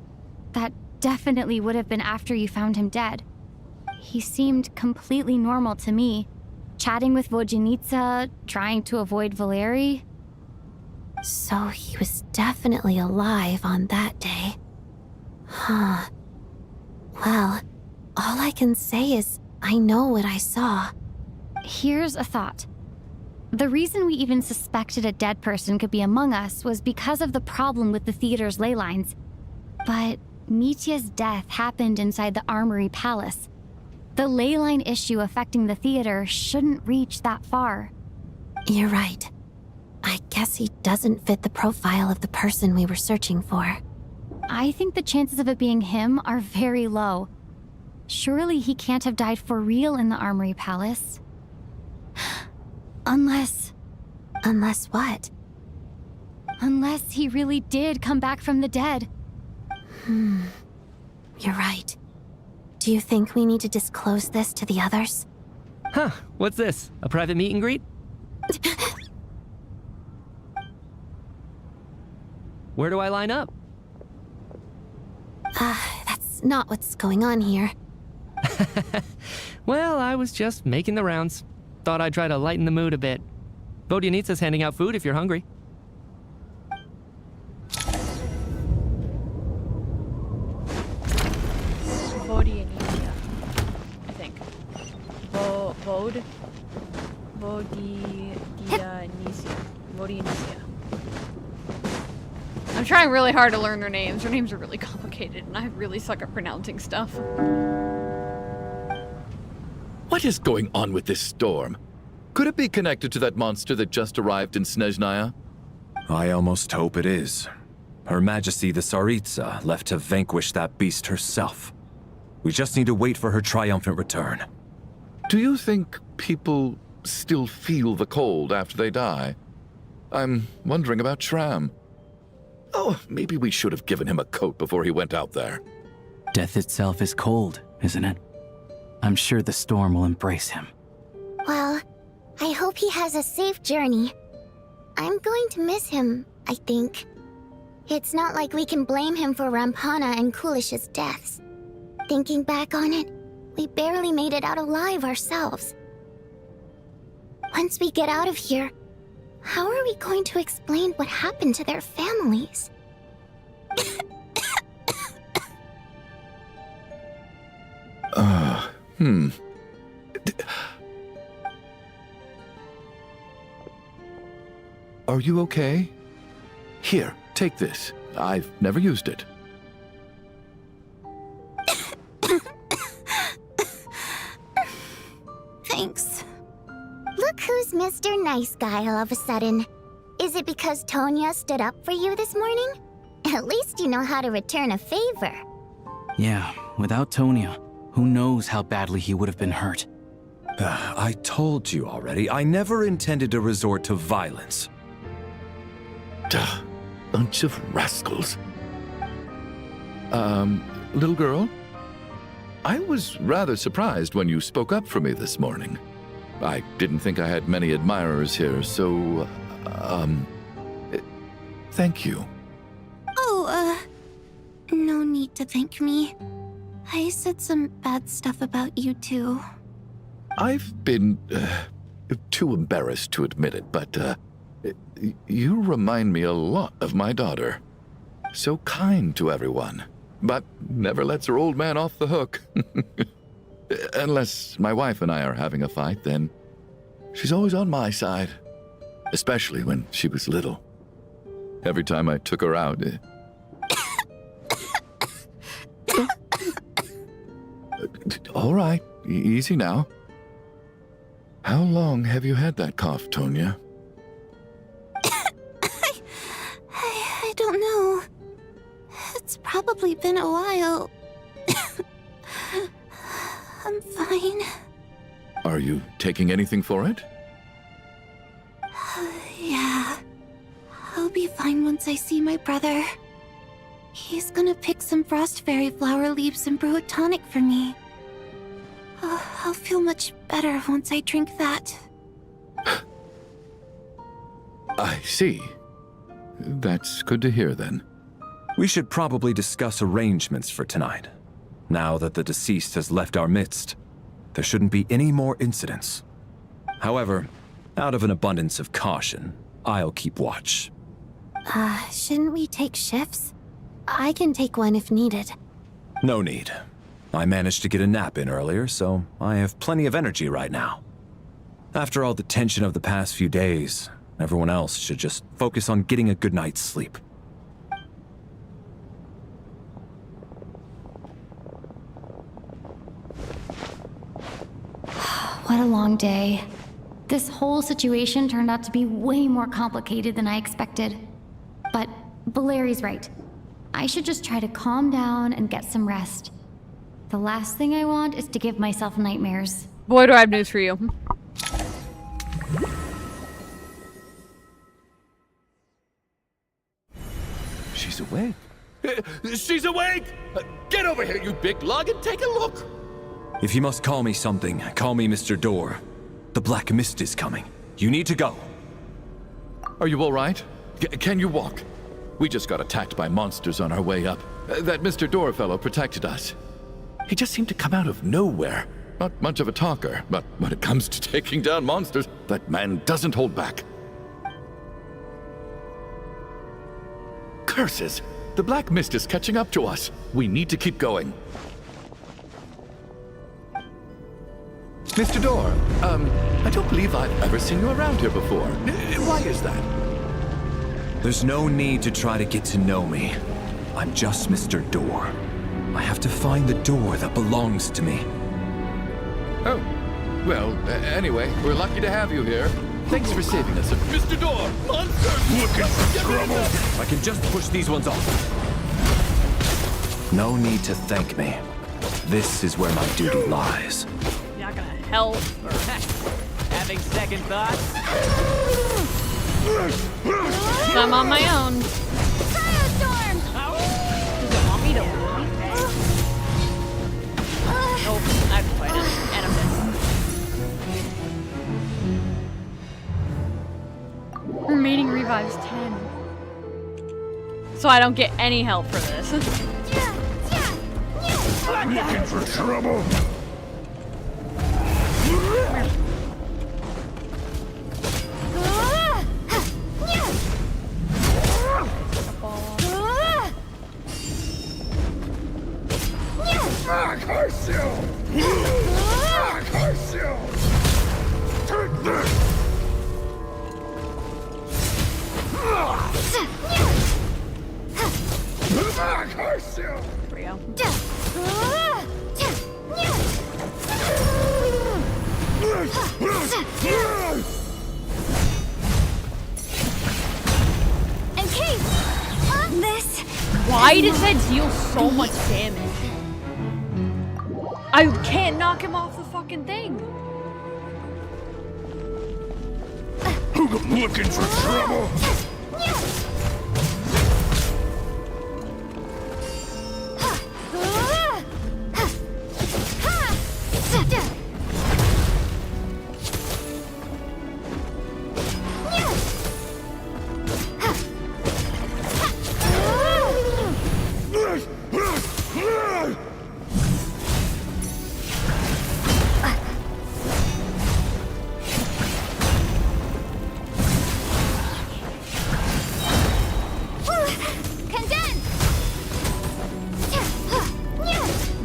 That definitely would have been after you found him dead. He seemed completely normal to me, chatting with Vodyanitsa, trying to avoid Valeri. So he was definitely alive on that day. Huh. Well, all I can say is I know what I saw. Here's a thought. The reason we even suspected a dead person could be among us was because of the problem with the theater's ley lines. But Mitya's death happened inside the Armory Palace. The ley line issue affecting the theater shouldn't reach that far. You're right. I guess he doesn't fit the profile of the person we were searching for. I think the chances of it being him are very low. Surely he can't have died for real in the Armory Palace. Unless... Unless what? Unless he really did come back from the dead. You're right. Do you think we need to disclose this to the others? Huh, what's this? A private meet and greet? Where do I line up? That's not what's going on here. Well, I was just making the rounds. Thought I'd try to lighten the mood a bit. Vodyanitsa's handing out food if you're hungry. Vodyanitsa, I think. Vodyanitsa. I'm trying really hard to learn their names. Their names are really complicated. esclated, and I really suck at pronouncing stuff. What is going on with this storm? Could it be connected to that monster that just arrived in Snezhnaya? I almost hope it is. Her Majesty the Tsaritsa left to vanquish that beast herself. We just need to wait for her triumphant return. Do you think people still feel the cold after they die? I'm wondering about Shram. Oh, maybe we should have given him a coat before he went out there. Death itself is cold, isn't it? I'm sure the storm will embrace him. Well, I hope he has a safe journey. I'm going to miss him, I think. It's not like we can blame him for Rampana and Kulish's deaths. Thinking back on it, we barely made it out alive ourselves. Once we get out of here, how are we going to explain what happened to their families? Are you okay? Here, take this. I've never used it. Thanks. Look who's Mr. Nice Guy all of a sudden. Is it because Tonya stood up for you this morning? At least you know how to return a favor. Yeah, without Tonya, who knows how badly he would have been hurt. I told you already, I never intended to resort to violence. Duh, bunch of rascals. Little girl? I was rather surprised when you spoke up for me this morning. I didn't think I had many admirers here, so, thank you. Oh, no need to thank me. I said some bad stuff about you too. I've been, too embarrassed to admit it, but, you remind me a lot of my daughter. So kind to everyone, but never lets her old man off the hook. Unless my wife and I are having a fight, then she's always on my side. Especially when she was little. Every time I took her out... All right, easy now. How long have you had that cough, Tonya? I don't know. It's probably been a while. I'm fine. Are you taking anything for it? Yeah. I'll be fine once I see my brother. He's gonna pick some frost fairy flower leaves and brew a tonic for me. I'll feel much better once I drink that. I see. That's good to hear then. We should probably discuss arrangements for tonight. Now that the deceased has left our midst, there shouldn't be any more incidents. However, out of an abundance of caution, I'll keep watch. Shouldn't we take shifts? I can take one if needed. No need. I managed to get a nap in earlier, so I have plenty of energy right now. After all the tension of the past few days, everyone else should just focus on getting a good night's sleep. What a long day. This whole situation turned out to be way more complicated than I expected. But Valeri's right. I should just try to calm down and get some rest. The last thing I want is to give myself nightmares. Boy, do I have news for you. She's awake. She's awake! Get over here, you big lug, and take a look! If you must call me something, call me Mr. Door. The Black Mist is coming. You need to go. Are you all right? Can you walk? We just got attacked by monsters on our way up. That Mr. Door fellow protected us. He just seemed to come out of nowhere. Not much of a talker, but when it comes to taking down monsters, that man doesn't hold back. Curses! The Black Mist is catching up to us. We need to keep going. Mr. Door, I don't believe I've ever seen you around here before. Why is that? There's no need to try to get to know me. I'm just Mr. Door. I have to find the door that belongs to me. Oh, well, anyway, we're lucky to have you here. Thanks for saving us. Mr. Door, monsters! Looking for trouble? I can just push these ones off. No need to thank me. This is where my duty lies. You're not gonna help or Having second thoughts? I'm on my own. Firestorm! Does it want me to leave? Nope, I have to fight it. And I'm dead. Remaining revives 10. So I don't get any help for this. Looking for trouble? Curse you! Curse you! Take this! Curse you! There we go. In case this. Why does that deal so much damage? I can't knock him off the fucking thing. Looking for trouble?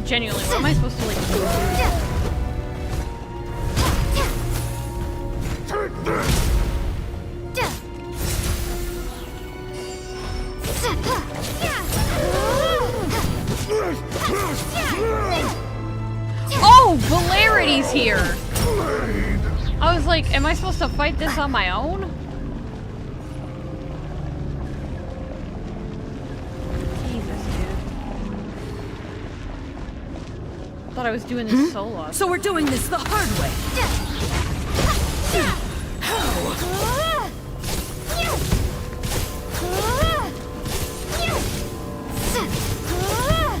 Genuinely, what am I supposed to like do? Take this! Oh, Valerity's here! I was like, am I supposed to fight this on my own? Jesus, dude. Thought I was doing this solo. So we're doing this the hard way.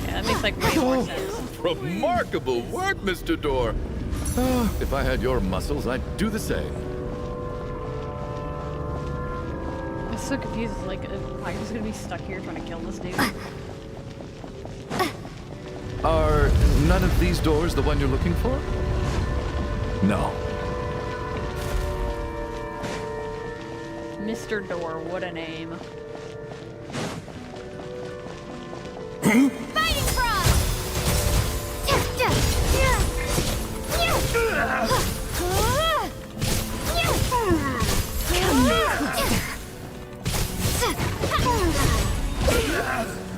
Yeah, that makes like way more sense. Remarkable work, Mr. Door. If I had your muscles, I'd do the same. I'm so confused. Like, am I just gonna be stuck here trying to kill this dude? Are none of these doors the one you're looking for? No. Mr. Door, what a name. Fighting frog!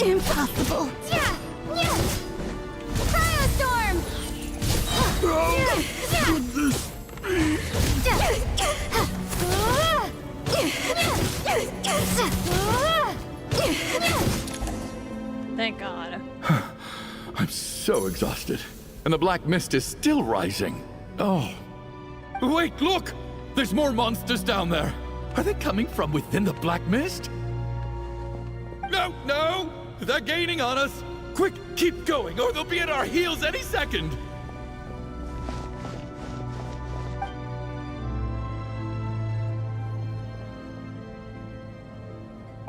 Impossible. Firestorm! Thank God. I'm so exhausted. And the black mist is still rising. Oh. Wait, look! There's more monsters down there. Are they coming from within the black mist? No, no! They're gaining on us! Quick, keep going, or they'll be at our heels any second!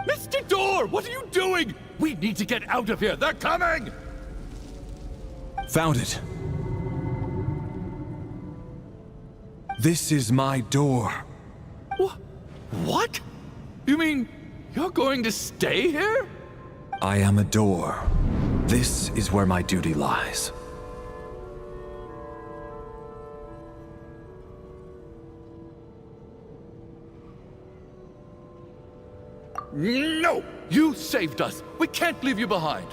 Mr. Door, what are you doing? We need to get out of here. They're coming! Found it. This is my door. What? You mean you're going to stay here? I am a door. This is where my duty lies. No! You saved us. We can't leave you behind.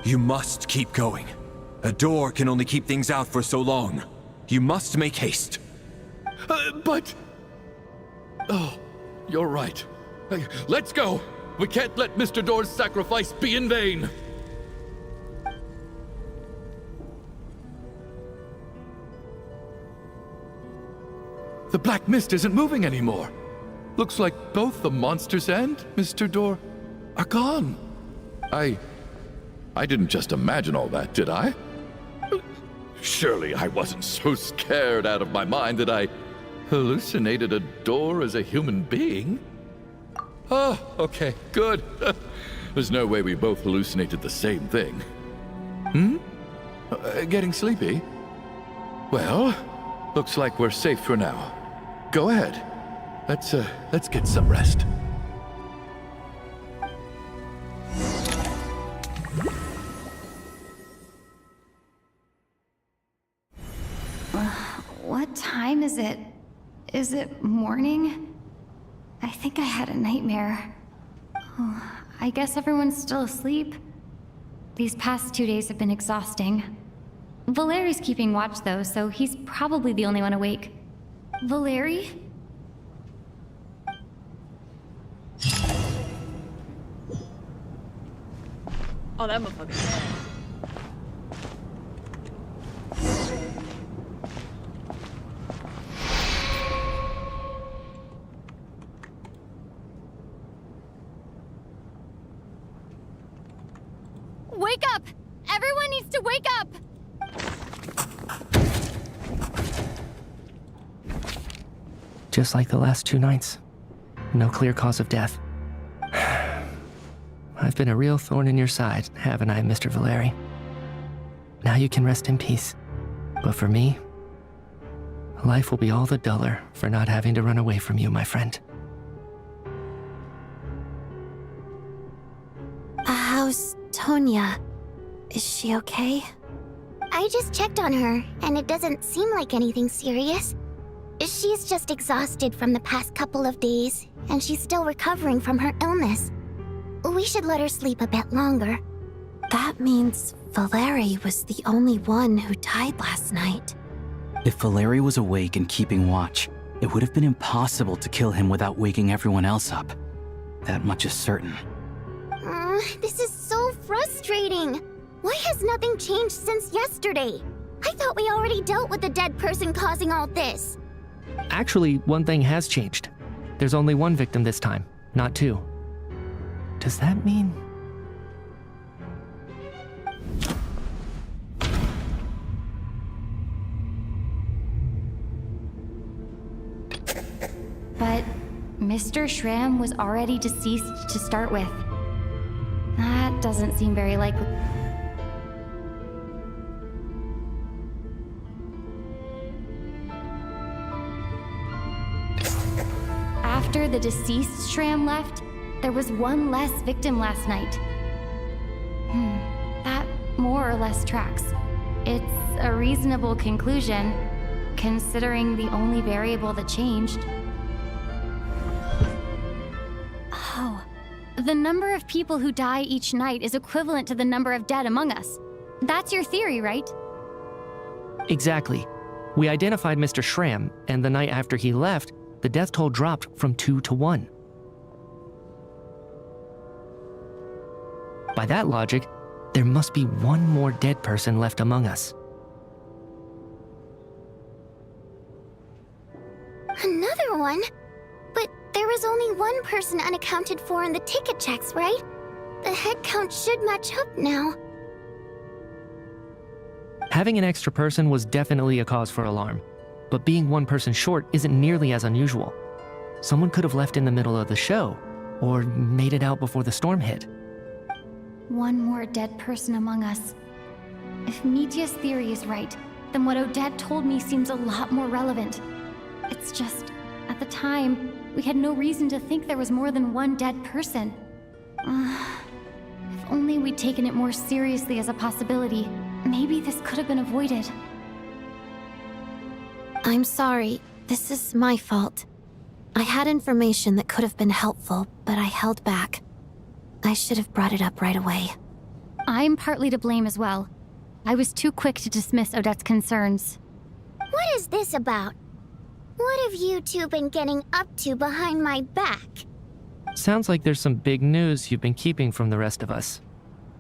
You must keep going. A door can only keep things out for so long. You must make haste. But... Oh, you're right. Let's go. We can't let Mr. Door's sacrifice be in vain. The black mist isn't moving anymore. Looks like both the monsters and Mr. Door are gone. I didn't just imagine all that, did I? Surely I wasn't so scared out of my mind that I hallucinated a door as a human being. Oh, okay, good. There's no way we both hallucinated the same thing. Getting sleepy? Well, looks like we're safe for now. Go ahead. Let's get some rest. What time is it? Is it morning? I think I had a nightmare. Oh, I guess everyone's still asleep. These past 2 days have been exhausting. Valeri's keeping watch though, so he's probably the only one awake. Valeri? Oh, that motherfucker. Wake up! Everyone needs to wake up! Just like the last 2 nights. No clear cause of death. I've been a real thorn in your side, haven't I, Mr. Valeri? Now you can rest in peace. But for me, life will be all the duller for not having to run away from you, my friend. How's Tonya? Is she okay? I just checked on her, and it doesn't seem like anything serious. She's just exhausted from the past couple of days, and she's still recovering from her illness. We should let her sleep a bit longer. That means Valeri was the only one who died last night. If Valeri was awake and keeping watch, it would have been impossible to kill him without waking everyone else up. That much is certain. This is so frustrating. Why has nothing changed since yesterday? I thought we already dealt with the dead person causing all this. Actually, one thing has changed. There's only one victim this time, not 2. Does that mean... But Mr. Shram was already deceased to start with. That doesn't seem very likely. After the deceased Shram left, there was one less victim last night. That more or less tracks. It's a reasonable conclusion, considering the only variable that changed. Oh, the number of people who die each night is equivalent to the number of dead among us. That's your theory, right? Exactly. We identified Mr. Shram, and the night after he left, the death toll dropped from 2 to 1. By that logic, there must be one more dead person left among us. Another one? But there was only one person unaccounted for in the ticket checks, right? The head count should match up now. Having an extra person was definitely a cause for alarm, but being one person short isn't nearly as unusual. Someone could have left in the middle of the show, or made it out before the storm hit. One more dead person among us. If Mitya's theory is right, then what Odette told me seems a lot more relevant. It's just, at the time, we had no reason to think there was more than one dead person. If only we'd taken it more seriously as a possibility, maybe this could have been avoided. I'm sorry. This is my fault. I had information that could have been helpful, but I held back. I should have brought it up right away. I'm partly to blame as well. I was too quick to dismiss Odette's concerns. What is this about? What have you two been getting up to behind my back? Sounds like there's some big news you've been keeping from the rest of us.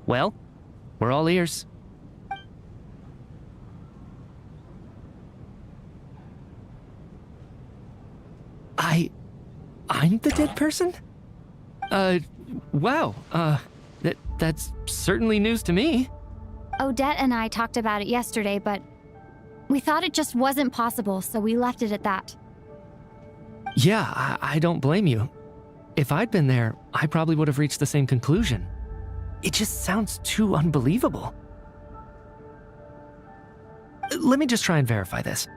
Well, we're all ears. I'm the dead person? Wow, that's certainly news to me. Odette and I talked about it yesterday, but we thought it just wasn't possible, so we left it at that. Yeah, I don't blame you. If I'd been there, I probably would have reached the same conclusion. It just sounds too unbelievable. Let me just try and verify this.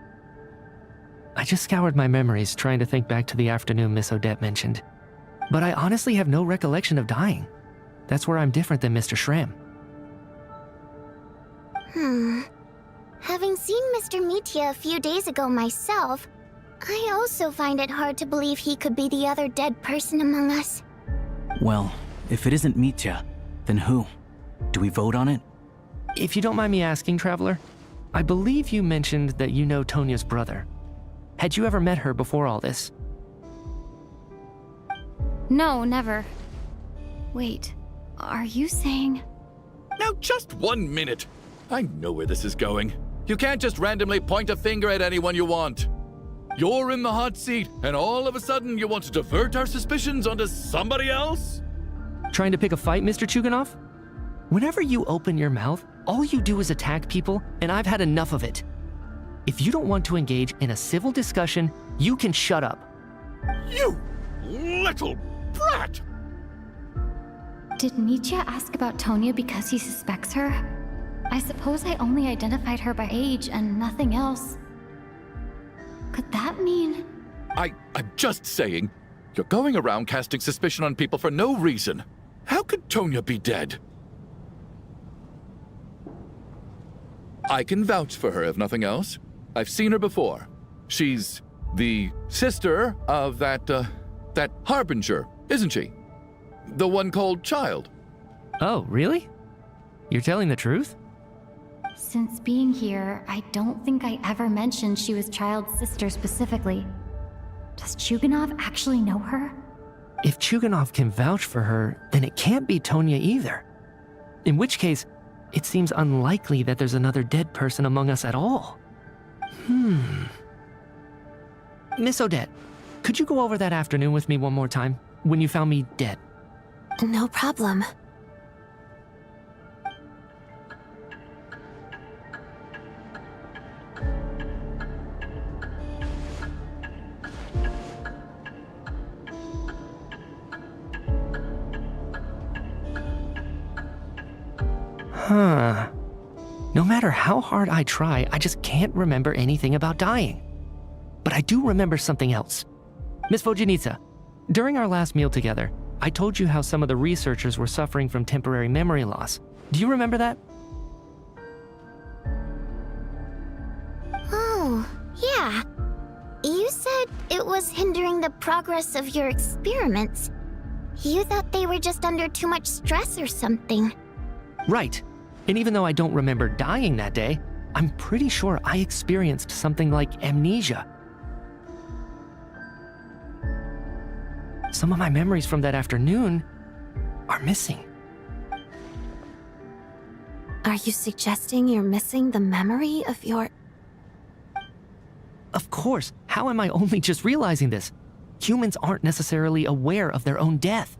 I just scoured my memories trying to think back to the afternoon Miss Odette mentioned. But I honestly have no recollection of dying. That's where I'm different than Mr. Schramm. Having seen Mr. Mitya a few days ago myself, I also find it hard to believe he could be the other dead person among us. Well, if it isn't Mitya, then who? Do we vote on it? If you don't mind me asking, Traveler, I believe you mentioned that you know Tonya's brother. Had you ever met her before all this? No, never. Wait, are you saying... Now just 1 minute. I know where this is going. You can't just randomly point a finger at anyone you want. You're in the hot seat, and all of a sudden you want to divert our suspicions onto somebody else? Trying to pick a fight, Mr. Chuganov? Whenever you open your mouth, all you do is attack people, and I've had enough of it. If you don't want to engage in a civil discussion, you can shut up. You little brat! Did Mitya ask about Tonya because he suspects her? I suppose I only identified her by age and nothing else. Could that mean... I'm just saying, you're going around casting suspicion on people for no reason. How could Tonya be dead? I can vouch for her, if nothing else. I've seen her before. She's the sister of that Harbinger, isn't she? The one called Child. Oh, really? You're telling the truth? Since being here, I don't think I ever mentioned she was Child's sister specifically. Does Chuganov actually know her? If Chuganov can vouch for her, then it can't be Tonya either. In which case, it seems unlikely that there's another dead person among us at all. Miss Odette, could you go over that afternoon with me one more time, when you found me dead? No problem. No matter how hard I try, I just can't remember anything about dying. But I do remember something else. Miss Vojanitsa, during our last meal together, I told you how some of the researchers were suffering from temporary memory loss. Do you remember that? Oh, yeah. You said it was hindering the progress of your experiments. You thought they were just under too much stress or something. Right. And even though I don't remember dying that day, I'm pretty sure I experienced something like amnesia. Some of my memories from that afternoon are missing. Are you suggesting you're missing the memory of your... Of course. How am I only just realizing this? Humans aren't necessarily aware of their own death.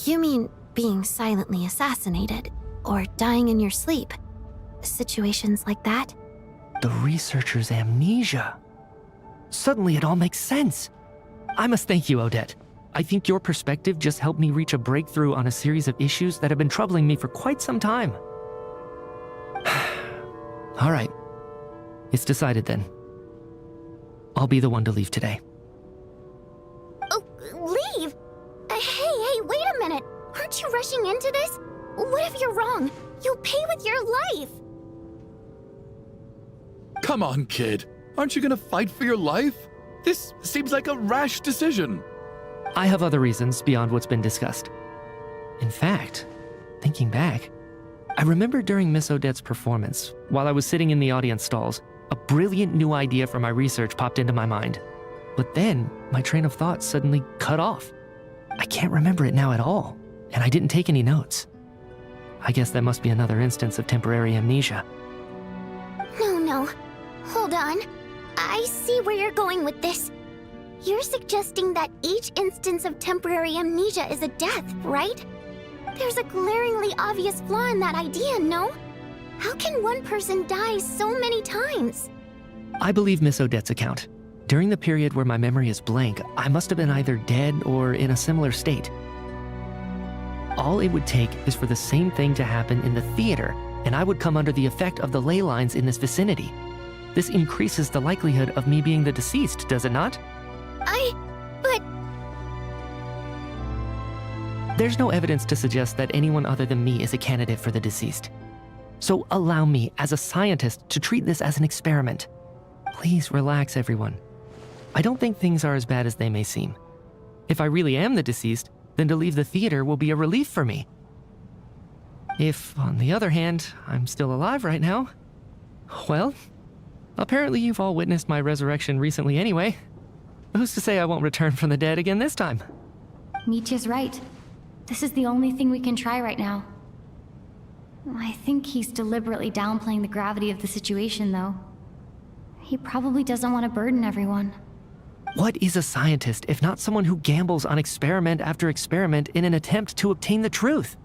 You mean being silently assassinated, or dying in your sleep? Situations like that? The researcher's amnesia. Suddenly it all makes sense. I must thank you, Odette. I think your perspective just helped me reach a breakthrough on a series of issues that have been troubling me for quite some time. All right. It's decided then. I'll be the one to leave today. Oh, leave? Hey, wait a minute. Aren't you rushing into this? What if you're wrong? You'll pay with your life. Come on, kid. Aren't you gonna fight for your life? This seems like a rash decision. I have other reasons beyond what's been discussed. In fact, thinking back, I remember during Miss Odette's performance, while I was sitting in the audience stalls, a brilliant new idea for my research popped into my mind. But then, my train of thought suddenly cut off. I can't remember it now at all, and I didn't take any notes. I guess that must be another instance of temporary amnesia. No. Hold on. I see where you're going with this. You're suggesting that each instance of temporary amnesia is a death, right? There's a glaringly obvious flaw in that idea, no? How can one person die so many times? I believe Miss Odette's account. During the period where my memory is blank, I must have been either dead or in a similar state. All it would take is for the same thing to happen in the theater, and I would come under the effect of the ley lines in this vicinity. This increases the likelihood of me being the deceased, does it not? But... There's no evidence to suggest that anyone other than me is a candidate for the deceased. So allow me, as a scientist, to treat this as an experiment. Please relax, everyone. I don't think things are as bad as they may seem. If I really am the deceased, then to leave the theater will be a relief for me. If, on the other hand, I'm still alive right now, well, apparently you've all witnessed my resurrection recently anyway. Who's to say I won't return from the dead again this time? Mitya's right. This is the only thing we can try right now. I think he's deliberately downplaying the gravity of the situation, though. He probably doesn't want to burden everyone. What is a scientist if not someone who gambles on experiment after experiment in an attempt to obtain the truth?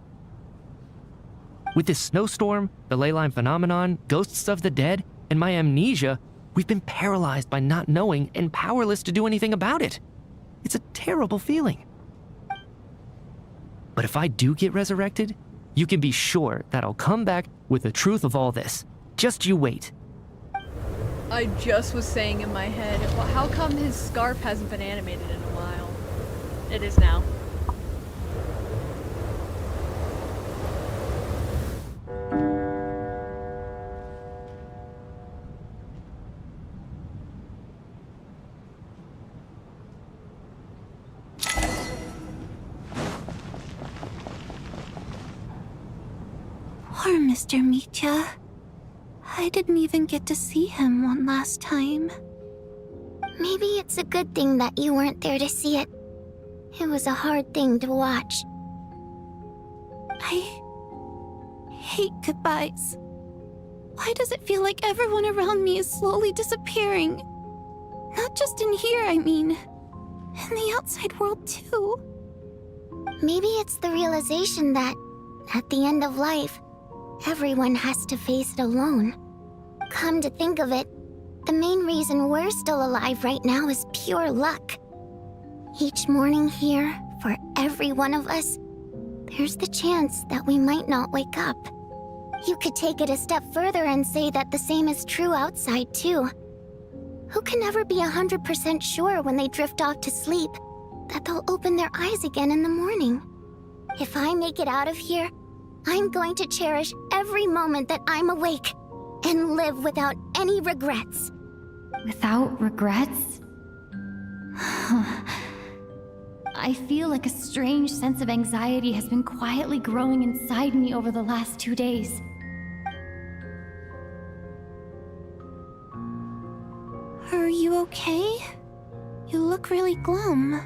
With this snowstorm, the ley line phenomenon, ghosts of the dead, and my amnesia, we've been paralyzed by not knowing and powerless to do anything about it. It's a terrible feeling. But if I do get resurrected, you can be sure that I'll come back with the truth of all this. Just you wait. I just was saying in my head, well, how come his scarf hasn't been animated in a while? It is now. Poor Mr. Mitya. I didn't even get to see him one last time. Maybe it's a good thing that you weren't there to see it. It was a hard thing to watch. I hate goodbyes. Why does it feel like everyone around me is slowly disappearing? Not just in here, I mean. In the outside world, too. Maybe it's the realization that, at the end of life, everyone has to face it alone. Come to think of it, the main reason we're still alive right now is pure luck. Each morning here, for every one of us, there's the chance that we might not wake up. You could take it a step further and say that the same is true outside, too. Who can ever be 100% sure when they drift off to sleep that they'll open their eyes again in the morning? If I make it out of here, I'm going to cherish every moment that I'm awake and live without any regrets. Without regrets? I feel like a strange sense of anxiety has been quietly growing inside me over the last 2 days. Are you okay? You look really glum.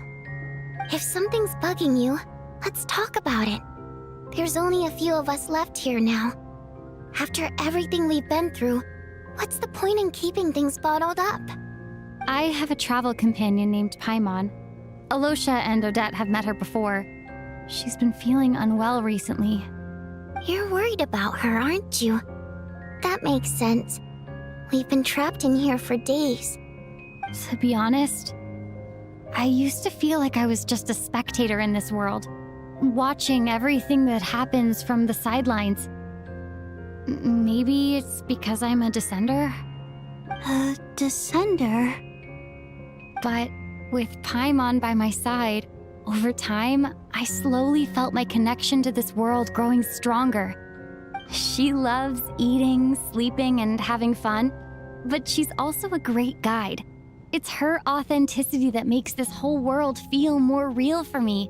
If something's bugging you, let's talk about it. There's only a few of us left here now. After everything we've been through, what's the point in keeping things bottled up? I have a travel companion named Paimon. Alosha and Odette have met her before. She's been feeling unwell recently. You're worried about her, aren't you? That makes sense. We've been trapped in here for days. To be honest, I used to feel like I was just a spectator in this world, watching everything that happens from the sidelines. Maybe it's because I'm a descender? A descender? But with Paimon by my side, over time, I slowly felt my connection to this world growing stronger. She loves eating, sleeping, and having fun, but she's also a great guide. It's her authenticity that makes this whole world feel more real for me.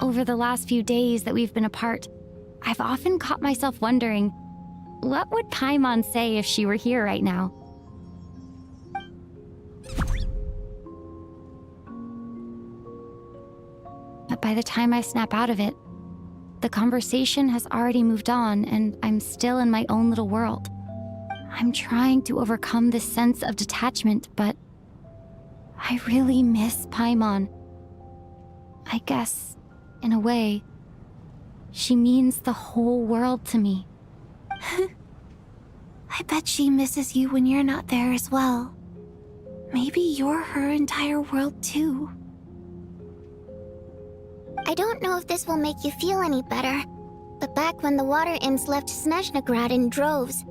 Over the last few days that we've been apart, I've often caught myself wondering, what would Paimon say if she were here right now? But by the time I snap out of it, the conversation has already moved on and I'm still in my own little world. I'm trying to overcome this sense of detachment, but I really miss Paimon. I guess, in a way, she means the whole world to me. I bet she misses you when you're not there as well. Maybe you're her entire world too. I don't know if this will make you feel any better, but back when the water imps left Snezhnegrad in droves,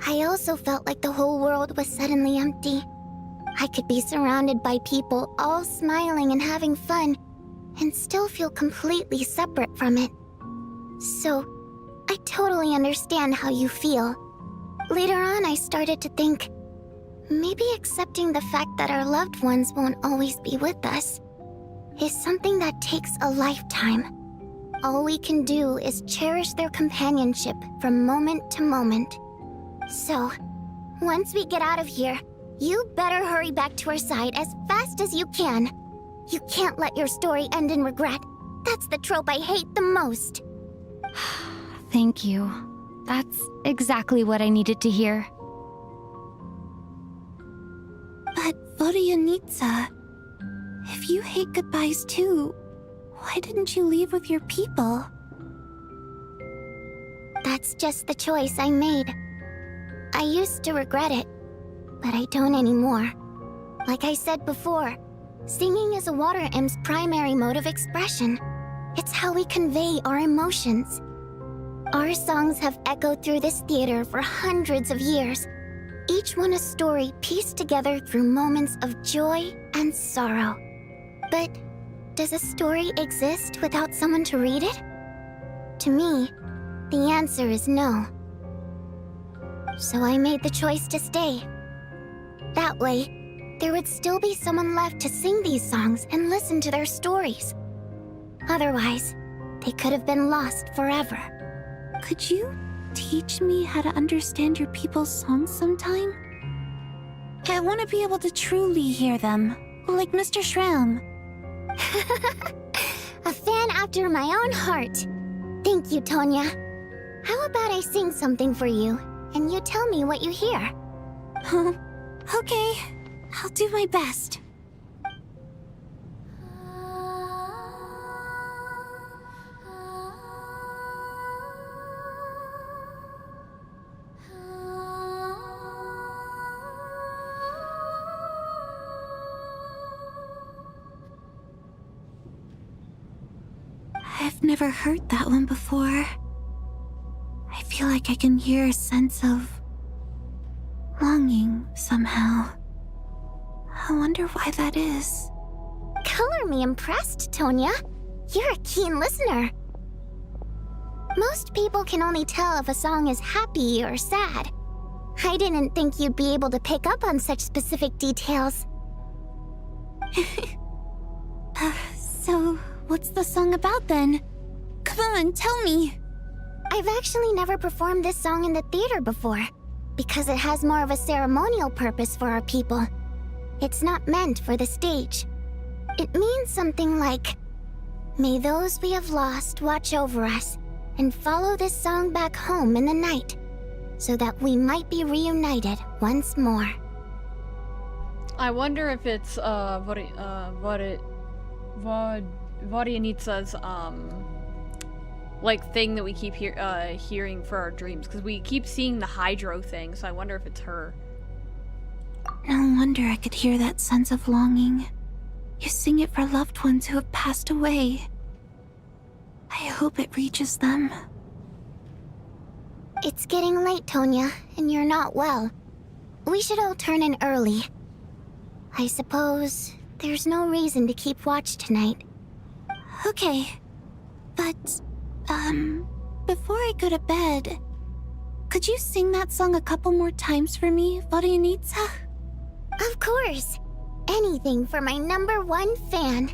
I also felt like the whole world was suddenly empty. I could be surrounded by people all smiling and having fun, and still feel completely separate from it. So, I totally understand how you feel. Later on, I started to think, maybe accepting the fact that our loved ones won't always be with us is something that takes a lifetime. All we can do is cherish their companionship from moment to moment. So, once we get out of here, you better hurry back to our side as fast as you can. You can't let your story end in regret. That's the trope I hate the most. Thank you. That's exactly what I needed to hear. But Vodyanitsa, if you hate goodbyes too, why didn't you leave with your people? That's just the choice I made. I used to regret it, but I don't anymore. Like I said before, singing is a water imp's primary mode of expression. It's how we convey our emotions. Our songs have echoed through this theater for hundreds of years, each one a story pieced together through moments of joy and sorrow. But does a story exist without someone to read it? To me, the answer is no. So I made the choice to stay. That way, there would still be someone left to sing these songs and listen to their stories. Otherwise, they could have been lost forever. Could you teach me how to understand your people's songs sometime? I want to be able to truly hear them, like Mr. Shram. A fan after my own heart. Thank you, Tonya. How about I sing something for you, and you tell me what you hear? Okay, I'll do my best. I've never heard that one before. I feel like I can hear a sense of longing somehow. I wonder why that is. Color me impressed, Tonya. You're a keen listener. Most people can only tell if a song is happy or sad. I didn't think you'd be able to pick up on such specific details. So, what's the song about then? Come on, tell me! I've actually never performed this song in the theater before, because it has more of a ceremonial purpose for our people. It's not meant for the stage. It means something like, may those we have lost watch over us, and follow this song back home in the night, so that we might be reunited once more. I wonder if it's, Vodyanitsa's, like, thing that we keep hearing for our dreams, because we keep seeing the hydro thing, so I wonder if it's her. No wonder I could hear that sense of longing. You sing it for loved ones who have passed away. I hope it reaches them. It's getting late, Tonya, and you're not well. We should all turn in early. I suppose there's no reason to keep watch tonight. Okay, but, before I go to bed, could you sing that song a couple more times for me, Vodyanitsa? Of course. Anything for my #1 fan.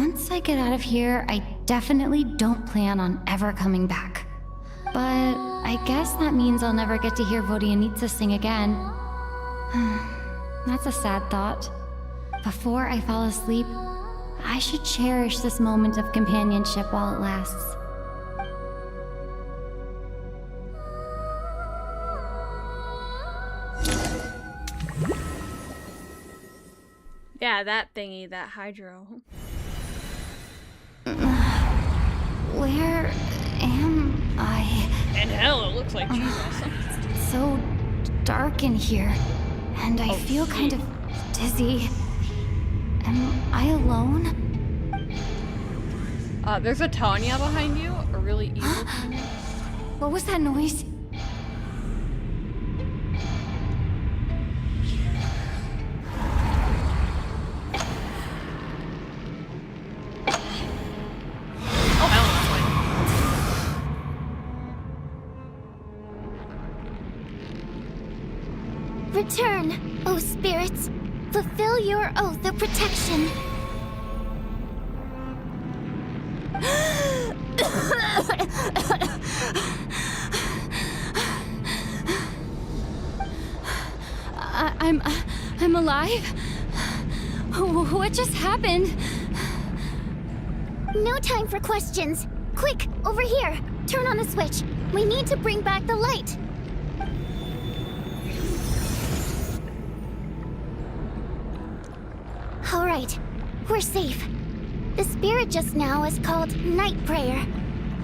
once I get out of here, I definitely don't plan on ever coming back. But I guess that means I'll never get to hear Vodyanitsa sing again. That's a sad thought. Before I fall asleep, I should cherish this moment of companionship while it lasts. Yeah, that thingy, that hydro. Where am I? In hell, it looks like Jesus. It's so dark in here, and I feel kind of dizzy. Am I alone? There's a Tanya behind you, a really evil Tanya. What was that noise? Return, O spirits. Fulfill your oath of protection. I'm alive? What just happened? No time for questions. Quick, over here. Turn on the switch. We need to bring back the light. All right, we're safe. The spirit just now is called Night Prayer.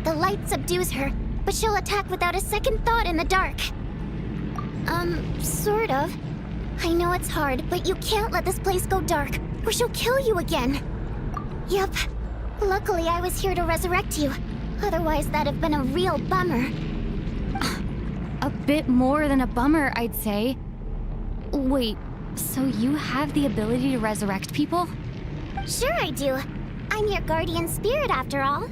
The light subdues her, but she'll attack without a second thought in the dark. Sort of. I know it's hard, but you can't let this place go dark, or she'll kill you again. Yep. Luckily, I was here to resurrect you. Otherwise, that'd have been a real bummer. A bit more than a bummer, I'd say. Wait, so you have the ability to resurrect people? Sure I do. I'm your guardian spirit after all.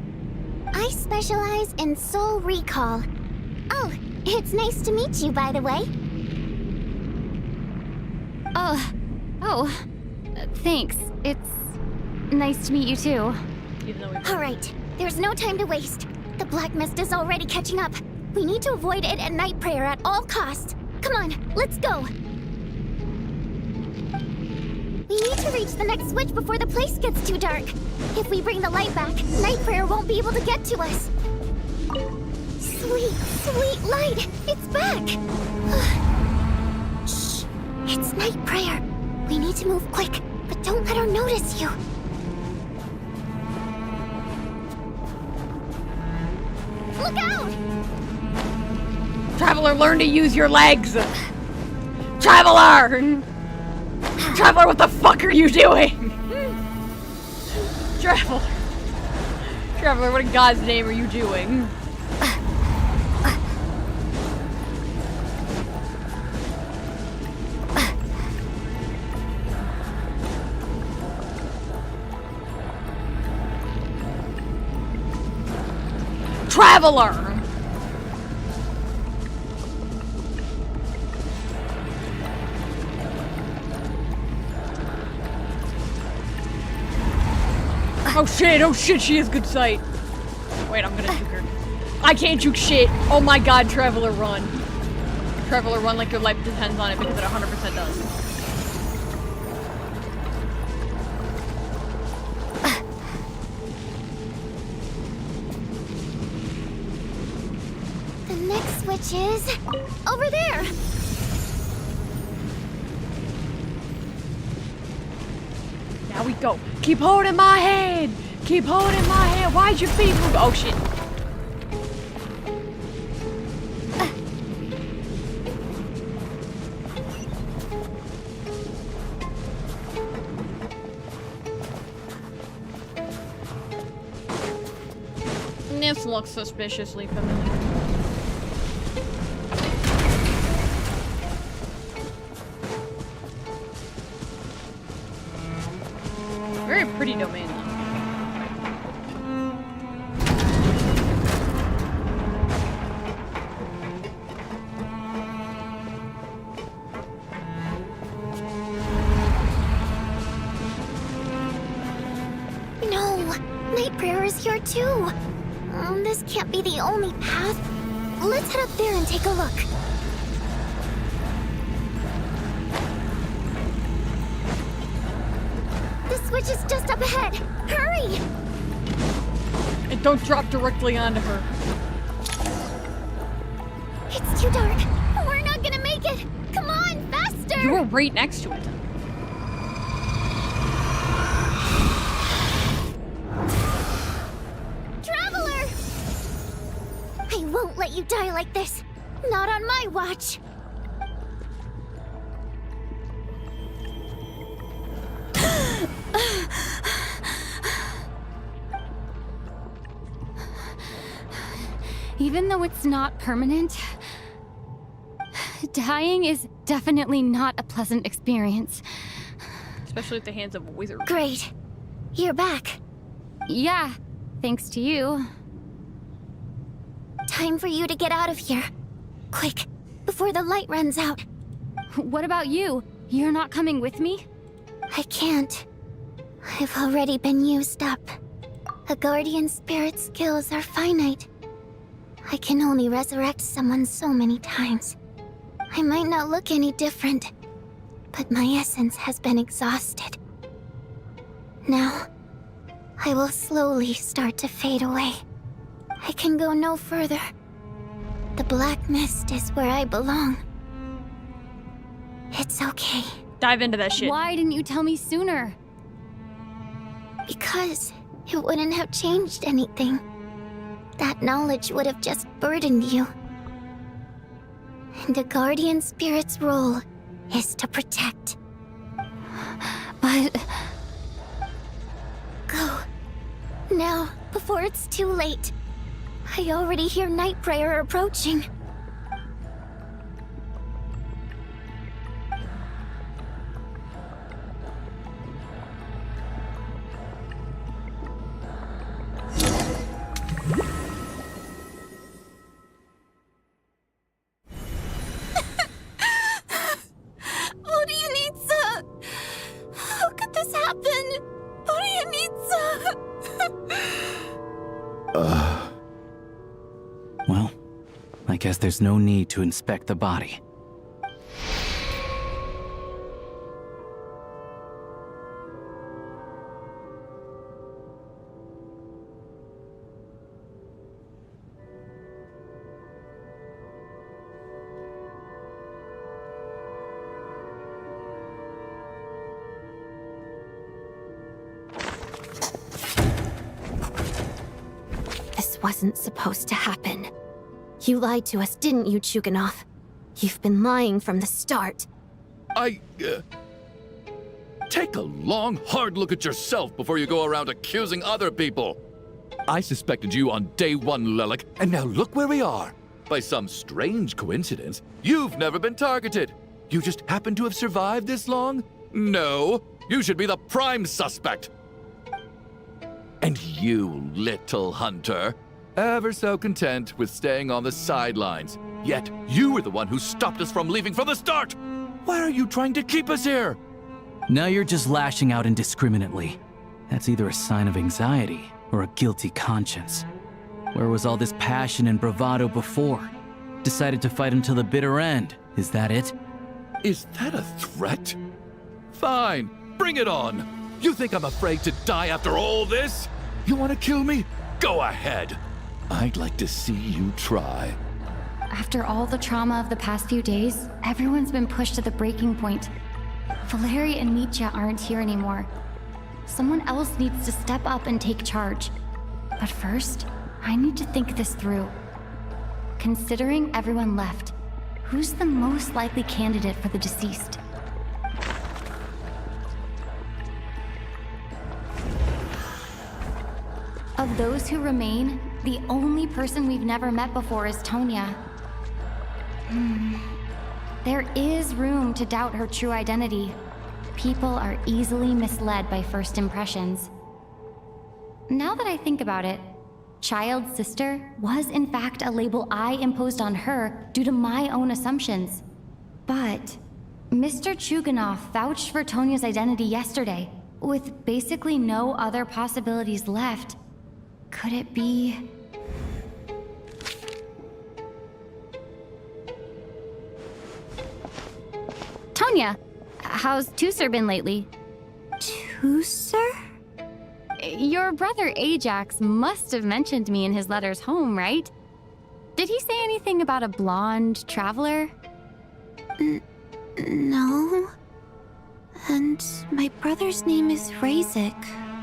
I specialize in soul recall. Oh, it's nice to meet you, by the way. Thanks. It's nice to meet you too. All right, there's no time to waste. The black mist is already catching up. We need to avoid it at Night Prayer at all costs. Come on, let's go. We need to reach the next switch before the place gets too dark. If we bring the light back, Night Prayer won't be able to get to us. Sweet, sweet light! It's back! Shh! It's Night Prayer. We need to move quick, but don't let her notice you. Look out! Traveler, learn to use your legs! Traveler! Traveler, what the fuck are you doing? Traveler. Traveler, what in God's name are you doing? Traveler! Oh shit, she has good sight. Wait, I'm gonna juke her. I can't juke shit. Oh my god, Traveler, run. Traveler, run like your life depends on it, because it 100% does. The next switch is over there. Now we go. Keep holding my hand. Keep holding my hand. Why'd your feet move? Oh shit. This looks suspiciously familiar. Very pretty domain, though. No. here too. This can't be the only path. Let's head up there and take a look. The switch is just up ahead. Hurry! And don't drop directly onto her. It's too dark. We're not gonna make it. Come on, faster! You were right next to it. Traveler! I won't let you die like this. Not on my watch. Even though it's not permanent, dying is definitely not a pleasant experience. Especially at the hands of a wizard. Great. You're back. Yeah, thanks to you. Time for you to get out of here. Quick, before the light runs out. What about you? You're not coming with me? I can't. I've already been used up. A guardian spirit's skills are finite. I can only resurrect someone so many times. I might not look any different, but my essence has been exhausted. Now, I will slowly start to fade away. I can go no further. The black mist is where I belong. It's okay. Dive into that shit. Why didn't you tell me sooner? Because it wouldn't have changed anything. That knowledge would have just burdened you. And a guardian spirit's role is to protect. But... Go. Now, before it's too late. I already hear night prayer approaching. Well, I guess there's no need to inspect the body. Wasn't supposed to happen. You lied to us, didn't you, Chuganov? You've been lying from the start. Take a long, hard look at yourself before you go around accusing other people. I suspected you on day one, Lelik, and now look where we are. By some strange coincidence, you've never been targeted. You just happen to have survived this long? No, you should be the prime suspect. And you, little hunter, ever so content with staying on the sidelines. Yet, you were the one who stopped us from leaving from the start! Why are you trying to keep us here? Now you're just lashing out indiscriminately. That's either a sign of anxiety or a guilty conscience. Where was all this passion and bravado before? Decided to fight until the bitter end. Is that it? Is that a threat? Fine, bring it on! You think I'm afraid to die after all this? You want to kill me? Go ahead. I'd like to see you try. After all the trauma of the past few days, everyone's been pushed to the breaking point. Valeri and Mitya aren't here anymore. Someone else needs to step up and take charge. But first, I need to think this through. Considering everyone left, who's the most likely candidate for the deceased? Of those who remain, the only person we've never met before is Tonya. There is room to doubt her true identity. People are easily misled by first impressions. Now that I think about it, Child's sister was in fact a label I imposed on her due to my own assumptions. But Mr. Chuganov vouched for Tonya's identity yesterday, with basically no other possibilities left. Could it be... Tonya, how's Tusser been lately? Tusser? Your brother Ajax must have mentioned me in his letters home, right? Did he say anything about a blonde traveler? No. And my brother's name is Razik,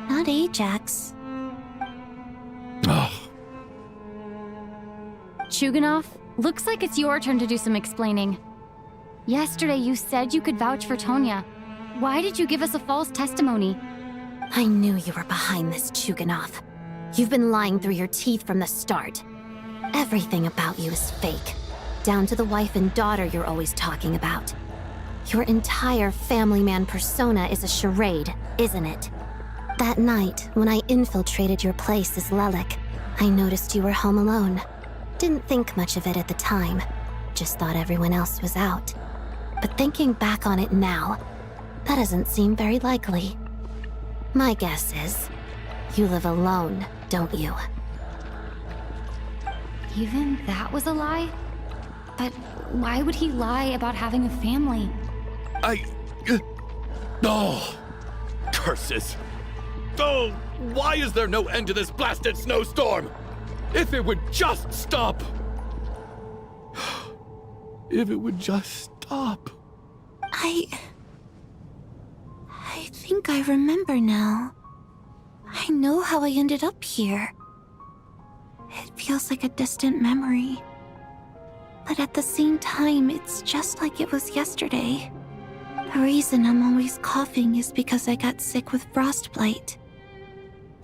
not Ajax. Oh. Chuganov, looks like it's your turn to do some explaining. Yesterday you said you could vouch for Tonya. Why did you give us a false testimony? I knew you were behind this, Chuganov. You've been lying through your teeth from the start. Everything about you is fake, down to the wife and daughter you're always talking about. Your entire family man persona is a charade, isn't it? That night, when I infiltrated your place as Lelik, I noticed you were home alone. Didn't think much of it at the time, just thought everyone else was out. But thinking back on it now, that doesn't seem very likely. My guess is, you live alone, don't you? Even that was a lie? But why would he lie about having a family? Oh! Curses! Oh! Why is there no end to this blasted snowstorm? If it would just stop! If it would just stop. I think I remember now. I know how I ended up here. It feels like a distant memory. But at the same time, it's just like it was yesterday. The reason I'm always coughing is because I got sick with frostbite.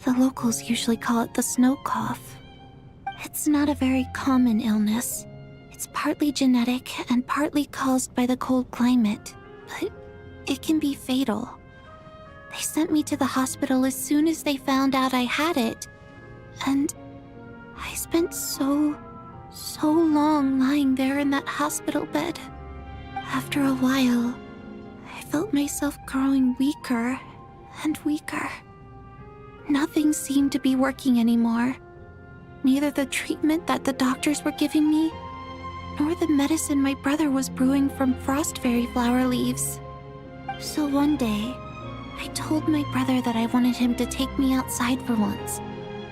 The locals usually call it the snow cough. It's not a very common illness. It's partly genetic and partly caused by the cold climate, but it can be fatal. They sent me to the hospital as soon as they found out I had it. And I spent so long lying there in that hospital bed. After a while, I felt myself growing weaker and weaker. Nothing seemed to be working anymore. Neither the treatment that the doctors were giving me, nor the medicine my brother was brewing from frost fairy flower leaves. So one day, I told my brother that I wanted him to take me outside for once,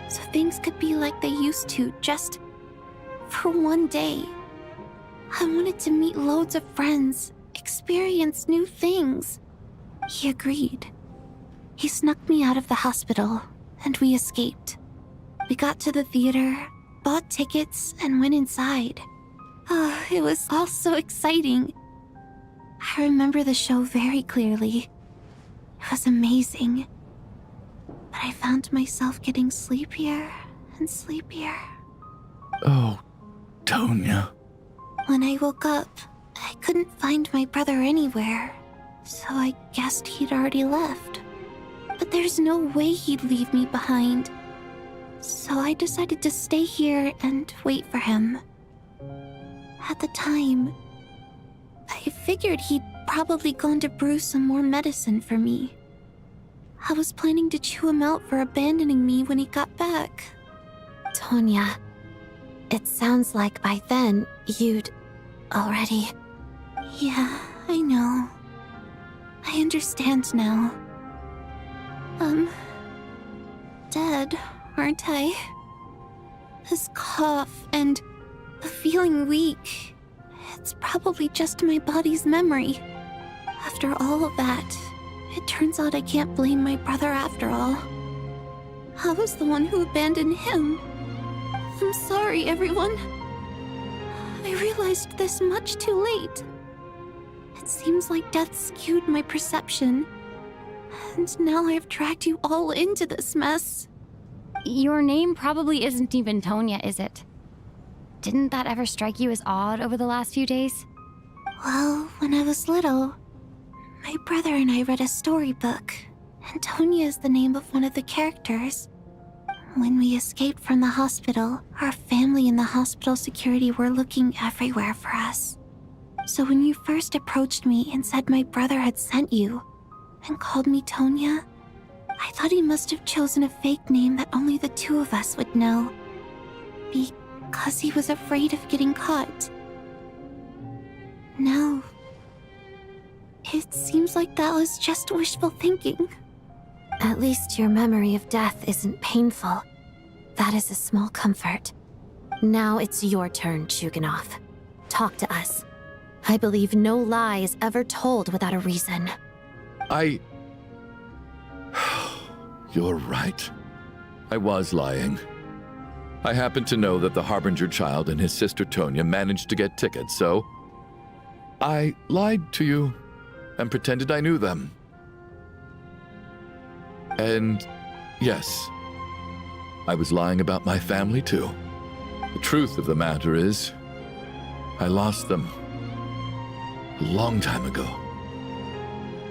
so things could be like they used to, just for one day. I wanted to meet loads of friends, experience new things. He agreed. He snuck me out of the hospital, and we escaped. We got to the theater, bought tickets, and went inside. Oh, it was all so exciting. I remember the show very clearly. It was amazing. But I found myself getting sleepier and sleepier. Oh, Tonya. When I woke up, I couldn't find my brother anywhere, so I guessed he'd already left. But there's no way he'd leave me behind. So I decided to stay here and wait for him. At the time, I figured he'd probably gone to brew some more medicine for me. I was planning to chew him out for abandoning me when he got back. Tonya, it sounds like by then you'd already... Yeah, I know. I understand now. Dead, aren't I? This cough and the feeling weak, it's probably just my body's memory. After all of that, it turns out I can't blame my brother after all. I was the one who abandoned him. I'm sorry, everyone. I realized this much too late. It seems like death skewed my perception. And now I've dragged you all into this mess. Your name probably isn't even Tonya, is it? Didn't that ever strike you as odd over the last few days? Well, when I was little, my brother and I read a storybook, and Tonya is the name of one of the characters. When we escaped from the hospital, our family and the hospital security were looking everywhere for us. So when you first approached me and said my brother had sent you, and called me Tonya, I thought he must have chosen a fake name that only the two of us would know. Because he was afraid of getting caught. No. It seems like that was just wishful thinking. At least your memory of death isn't painful. That is a small comfort. Now it's your turn, Chuganov. Talk to us. I believe no lie is ever told without a reason. You're right. I was lying. I happened to know that the Harbinger child and his sister Tonya managed to get tickets, so I lied to you and pretended I knew them. And yes, I was lying about my family too. The truth of the matter is, I lost them a long time ago.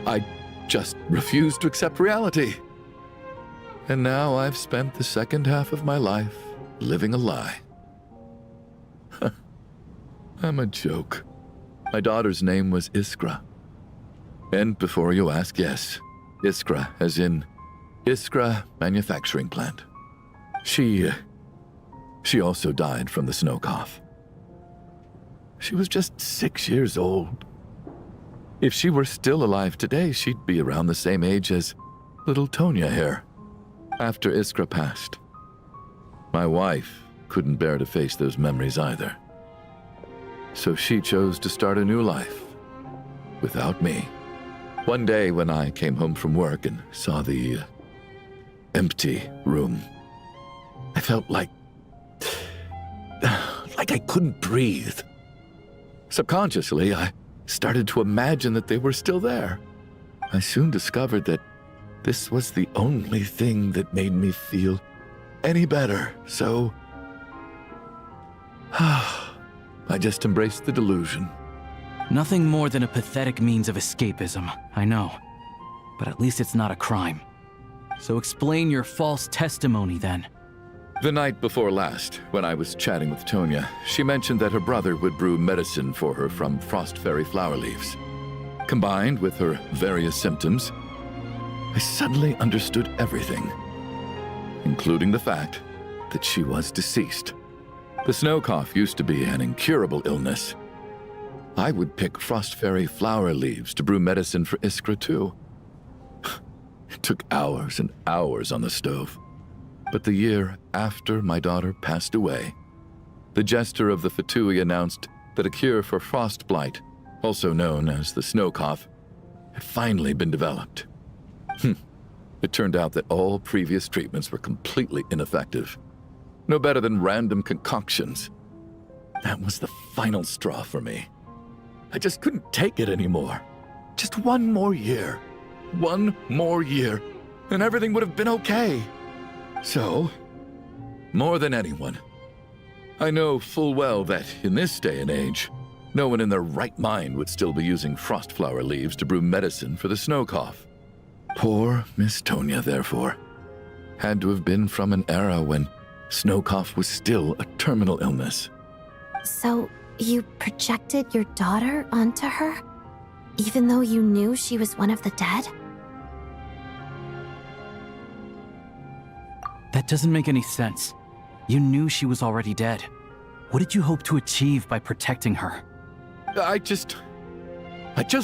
I just refused to accept reality. And now I've spent the second half of my life living a lie. I'm a joke. My daughter's name was Iskra. And before you ask, yes, Iskra, as in Iskra Manufacturing Plant. She also died from the snow cough. She was just 6 years old. If she were still alive today, she'd be around the same age as little Tonya here. After Iskra passed, my wife couldn't bear to face those memories either. So she chose to start a new life without me. One day when I came home from work and saw the empty room, I felt like I couldn't breathe. Subconsciously, I started to imagine that they were still there. I soon discovered that this was the only thing that made me feel any better, so I just embraced the delusion. Nothing more than a pathetic means of escapism, I know. But at least it's not a crime. So explain your false testimony then. The night before last, when I was chatting with Tonya, she mentioned that her brother would brew medicine for her from frost fairy flower leaves. Combined with her various symptoms, I suddenly understood everything, including the fact that she was deceased. The snow cough used to be an incurable illness. I would pick frost fairy flower leaves to brew medicine for Iskra too. It took hours and hours on the stove. But the year after my daughter passed away, the jester of the Fatui announced that a cure for frost blight, also known as the snow cough, had finally been developed. It turned out that all previous treatments were completely ineffective. No better than random concoctions. That was the final straw for me. I just couldn't take it anymore. Just one more year. One more year, and everything would have been okay. So, more than anyone, I know full well that in this day and age, no one in their right mind would still be using frost flower leaves to brew medicine for the snow cough. Poor Miss Tonya, therefore, had to have been from an era when snow cough was still a terminal illness. So, you projected your daughter onto her? Even though you knew she was one of the dead? That doesn't make any sense. You knew she was already dead. What did you hope to achieve by protecting her? I just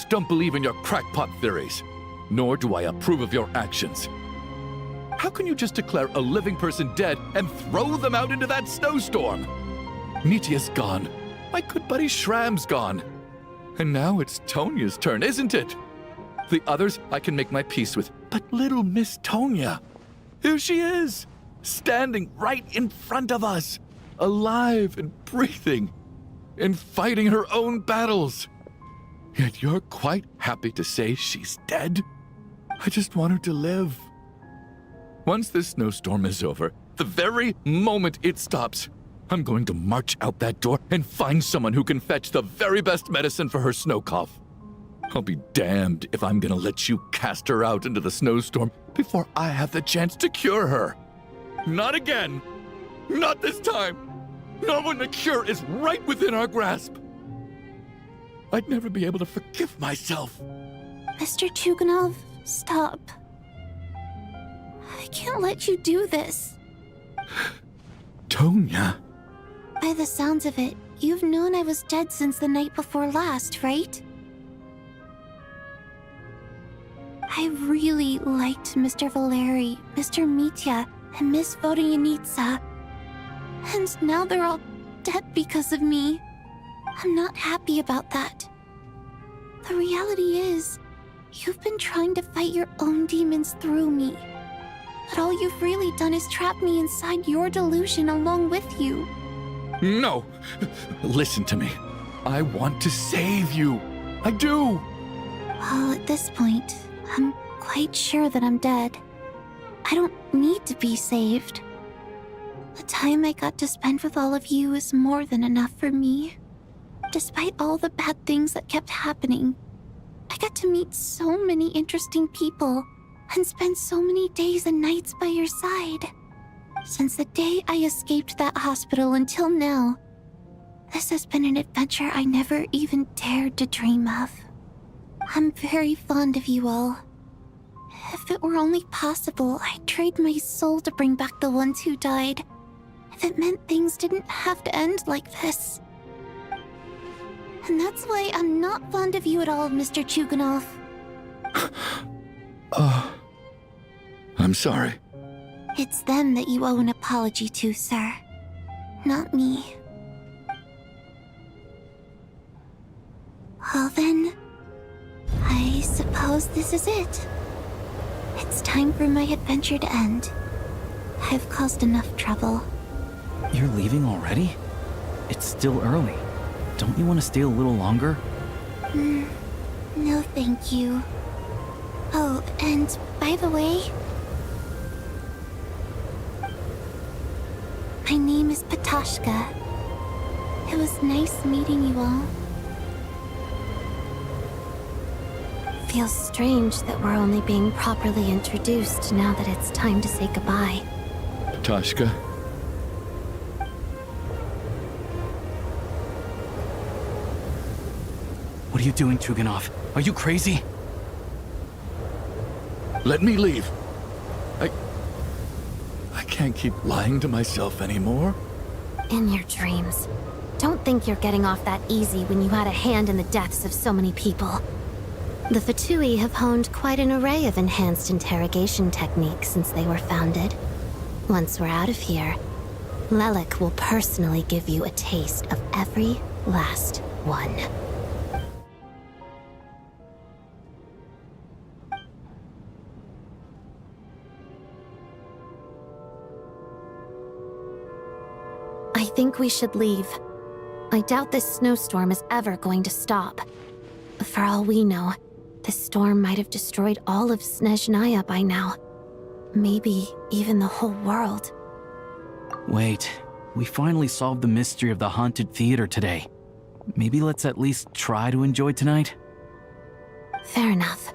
don't believe in your crackpot theories, nor do I approve of your actions. How can you just declare a living person dead and throw them out into that snowstorm? Nitia's gone. My good buddy Shram's gone. And now it's Tonya's turn, isn't it? The others I can make my peace with, but little Miss Tonya, here she is, standing right in front of us, alive and breathing, and fighting her own battles. Yet you're quite happy to say she's dead? I just want her to live. Once this snowstorm is over, the very moment it stops, I'm going to march out that door and find someone who can fetch the very best medicine for her snow cough. I'll be damned if I'm gonna let you cast her out into the snowstorm before I have the chance to cure her. Not again. Not this time. Not when the cure is right within our grasp. I'd never be able to forgive myself. Mr. Chuganov, stop. can't let you do this. Tonya? By the sounds of it, you've known I was dead since the night before last, right? I really liked Mr. Valeri, Mr. Mitya, and Miss Vodyanitsa. And now they're all dead because of me. I'm not happy about that. The reality is, you've been trying to fight your own demons through me. But all you've really done is trap me inside your delusion along with you. No! Listen to me. I want to save you. I do! Well, at this point, I'm quite sure that I'm dead. I don't need to be saved. The time I got to spend with all of you is more than enough for me. Despite all the bad things that kept happening, I got to meet so many interesting people and spend so many days and nights by your side. Since the day I escaped that hospital until now, this has been an adventure I never even dared to dream of. I'm very fond of you all. If it were only possible, I'd trade my soul to bring back the ones who died. If it meant things didn't have to end like this. And that's why I'm not fond of you at all, Mr. Chuganov. I'm sorry. It's them that you owe an apology to, sir. Not me. Well then, I suppose this is it. It's time for my adventure to end. I've caused enough trouble. You're leaving already? It's still early. Don't you want to stay a little longer? No thank you. Oh, and by the way, my name is Patashka. It was nice meeting you all. Feels strange that we're only being properly introduced now that it's time to say goodbye. Tashka? What are you doing, Chuganov? Are you crazy? Let me leave. I can't keep lying to myself anymore. In your dreams. Don't think you're getting off that easy when you had a hand in the deaths of so many people. The Fatui have honed quite an array of enhanced interrogation techniques since they were founded. Once we're out of here, Lelik will personally give you a taste of every last one. I think we should leave. I doubt this snowstorm is ever going to stop. For all we know, this storm might have destroyed all of Snezhnaya by now. Maybe even the whole world. Wait, we finally solved the mystery of the haunted theater today. Maybe let's at least try to enjoy tonight? Fair enough.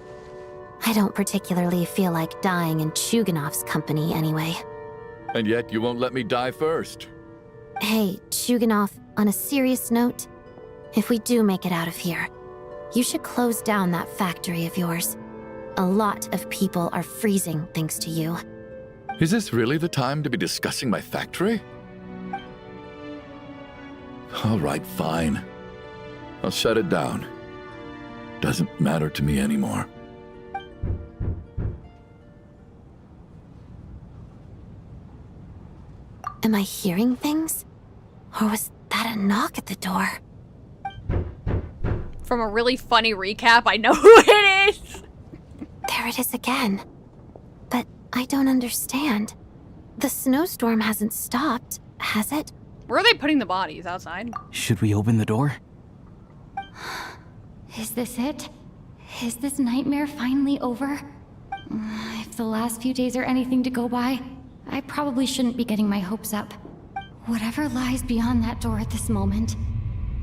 I don't particularly feel like dying in Chuganov's company anyway. And yet you won't let me die first. Hey, Chuganov, on a serious note, if we do make it out of here, you should close down that factory of yours. A lot of people are freezing thanks to you. Is this really the time to be discussing my factory? All right, fine. I'll shut it down. Doesn't matter to me anymore. Am I hearing things? Or was that a knock at the door? From a really funny recap, I know who it is! There it is again. But I don't understand. The snowstorm hasn't stopped, has it? Where are they putting the bodies? Outside? Should we open the door? Is this it? Is this nightmare finally over? If the last few days are anything to go by, I probably shouldn't be getting my hopes up. Whatever lies beyond that door at this moment,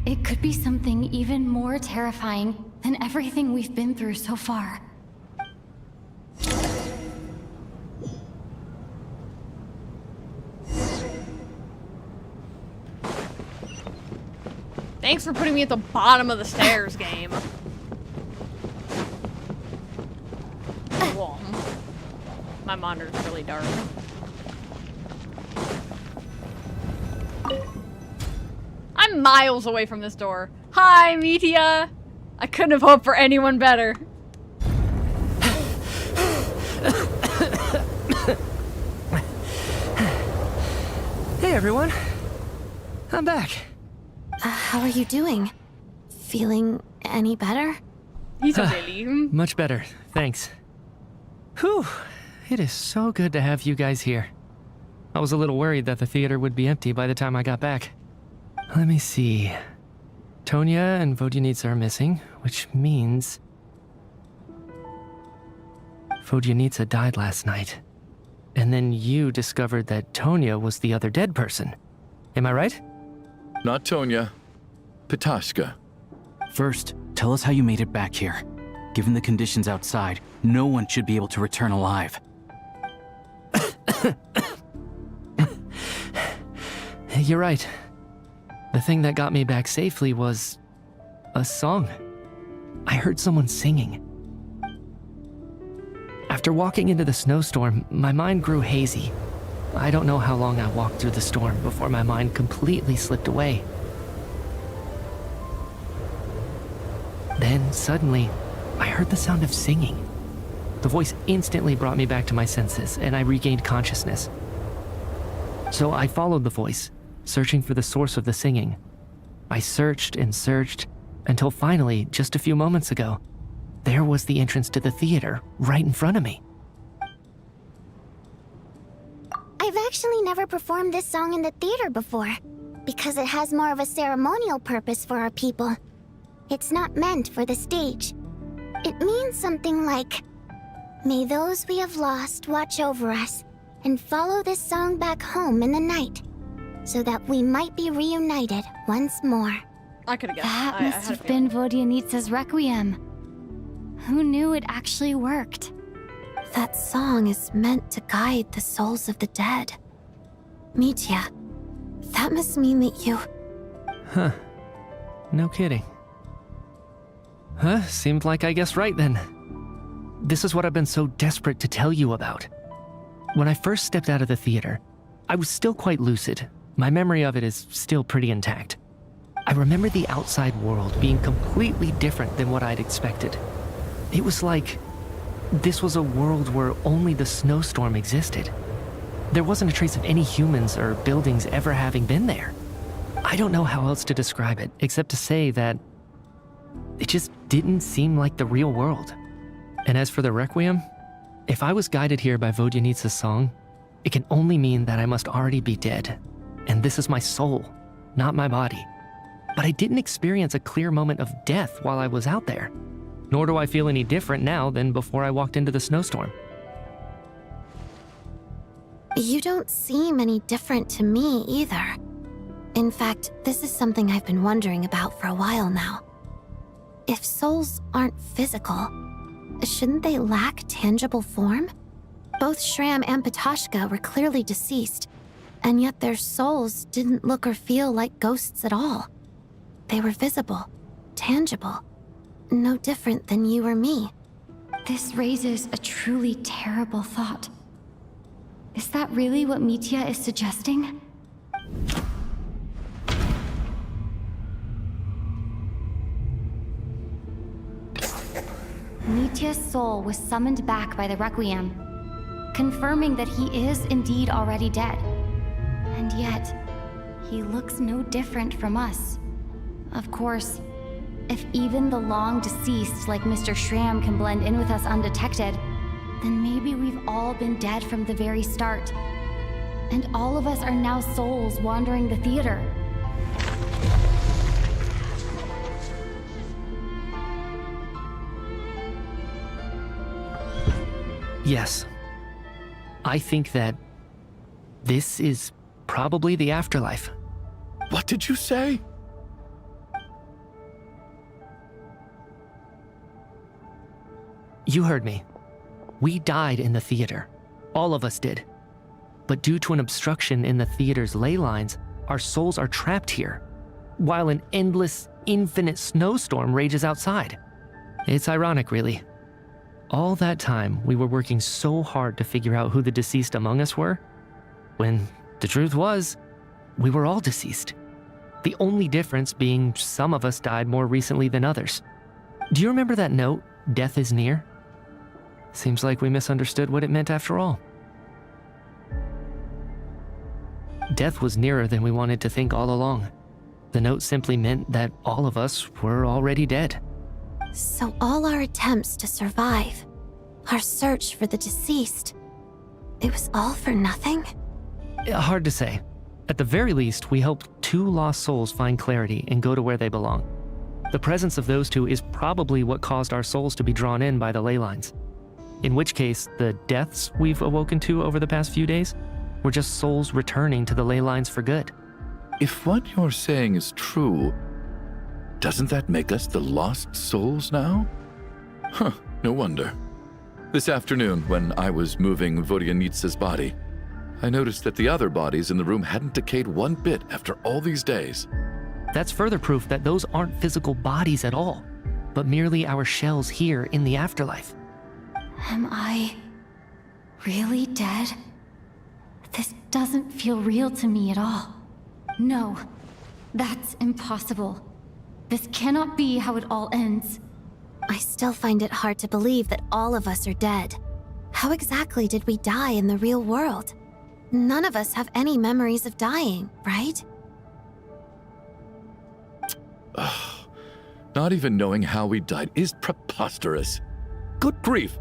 it could be something even more terrifying than everything we've been through so far. Thanks for putting me at the bottom of the stairs, game. Cool. My monitor's really dark. I'm miles away from this door. Hi, Metia! I couldn't have hoped for anyone better. Hey everyone, I'm back. How are you doing? Feeling any better? He's a lily. Much better, thanks. Whew, it is so good to have you guys here. I was a little worried that the theater would be empty by the time I got back. Let me see. Tonya and Vodyanitsa are missing, which means... Vodyanitsa died last night. And then you discovered that Tonya was the other dead person. Am I right? Not Tonya. Pitashka. First, tell us how you made it back here. Given the conditions outside, no one should be able to return alive. You're right. The thing that got me back safely was... a song. I heard someone singing. After walking into the snowstorm, my mind grew hazy. I don't know how long I walked through the storm before my mind completely slipped away. Then, suddenly, I heard the sound of singing. The voice instantly brought me back to my senses, and I regained consciousness. So I followed the voice, searching for the source of the singing. I searched and searched, until finally, just a few moments ago, there was the entrance to the theater, right in front of me. I've actually never performed this song in the theater before, because it has more of a ceremonial purpose for our people. It's not meant for the stage. It means something like, "May those we have lost watch over us, and follow this song back home in the night, so that we might be reunited once more." I could've guessed. That must have been Vodyanitsa's Requiem. Who knew it actually worked? That song is meant to guide the souls of the dead. Mitya, that must mean that you... Huh. No kidding. Huh, seemed like I guessed right then. This is what I've been so desperate to tell you about. When I first stepped out of the theater, I was still quite lucid. My memory of it is still pretty intact. I remember the outside world being completely different than what I'd expected. It was like this was a world where only the snowstorm existed. There wasn't a trace of any humans or buildings ever having been there. I don't know how else to describe it, except to say that it just didn't seem like the real world. And as for the Requiem, if I was guided here by Vodyanitsa's song, it can only mean that I must already be dead. And this is my soul, not my body. But I didn't experience a clear moment of death while I was out there. Nor do I feel any different now than before I walked into the snowstorm. You don't seem any different to me either. In fact, this is something I've been wondering about for a while now. If souls aren't physical, shouldn't they lack tangible form? Both Shram and Pitashka were clearly deceased, and yet their souls didn't look or feel like ghosts at all. They were visible, tangible, no different than you or me. This raises a truly terrible thought. Is that really what Mitya is suggesting? Mitya's soul was summoned back by the Requiem, confirming that he is indeed already dead. And yet, he looks no different from us. Of course, if even the long-deceased like Mr. Shram can blend in with us undetected, then maybe we've all been dead from the very start. And all of us are now souls wandering the theater. Yes. I think that this is probably the afterlife. What did you say? You heard me. We died in the theater. All of us did. But due to an obstruction in the theater's ley lines, our souls are trapped here, while an endless, infinite snowstorm rages outside. It's ironic, really. All that time, we were working so hard to figure out who the deceased among us were, when the truth was, we were all deceased. The only difference being some of us died more recently than others. Do you remember that note, "Death is near"? Seems like we misunderstood what it meant after all. Death was nearer than we wanted to think all along. The note simply meant that all of us were already dead. So all our attempts to survive, our search for the deceased, it was all for nothing? Hard to say. At the very least, we helped 2 lost souls find clarity and go to where they belong. The presence of those 2 is probably what caused our souls to be drawn in by the ley lines. In which case, the deaths we've awoken to over the past few days were just souls returning to the ley lines for good. If what you're saying is true, doesn't that make us the lost souls now? Huh, no wonder. This afternoon, when I was moving Vodyanitsa's body, I noticed that the other bodies in the room hadn't decayed one bit after all these days. That's further proof that those aren't physical bodies at all, but merely our shells here in the afterlife. Am I really dead? This doesn't feel real to me at all. No, that's impossible. This cannot be how it all ends. I still find it hard to believe that all of us are dead. How exactly did we die in the real world? None of us have any memories of dying, right? Not even knowing how we died is preposterous. Good grief!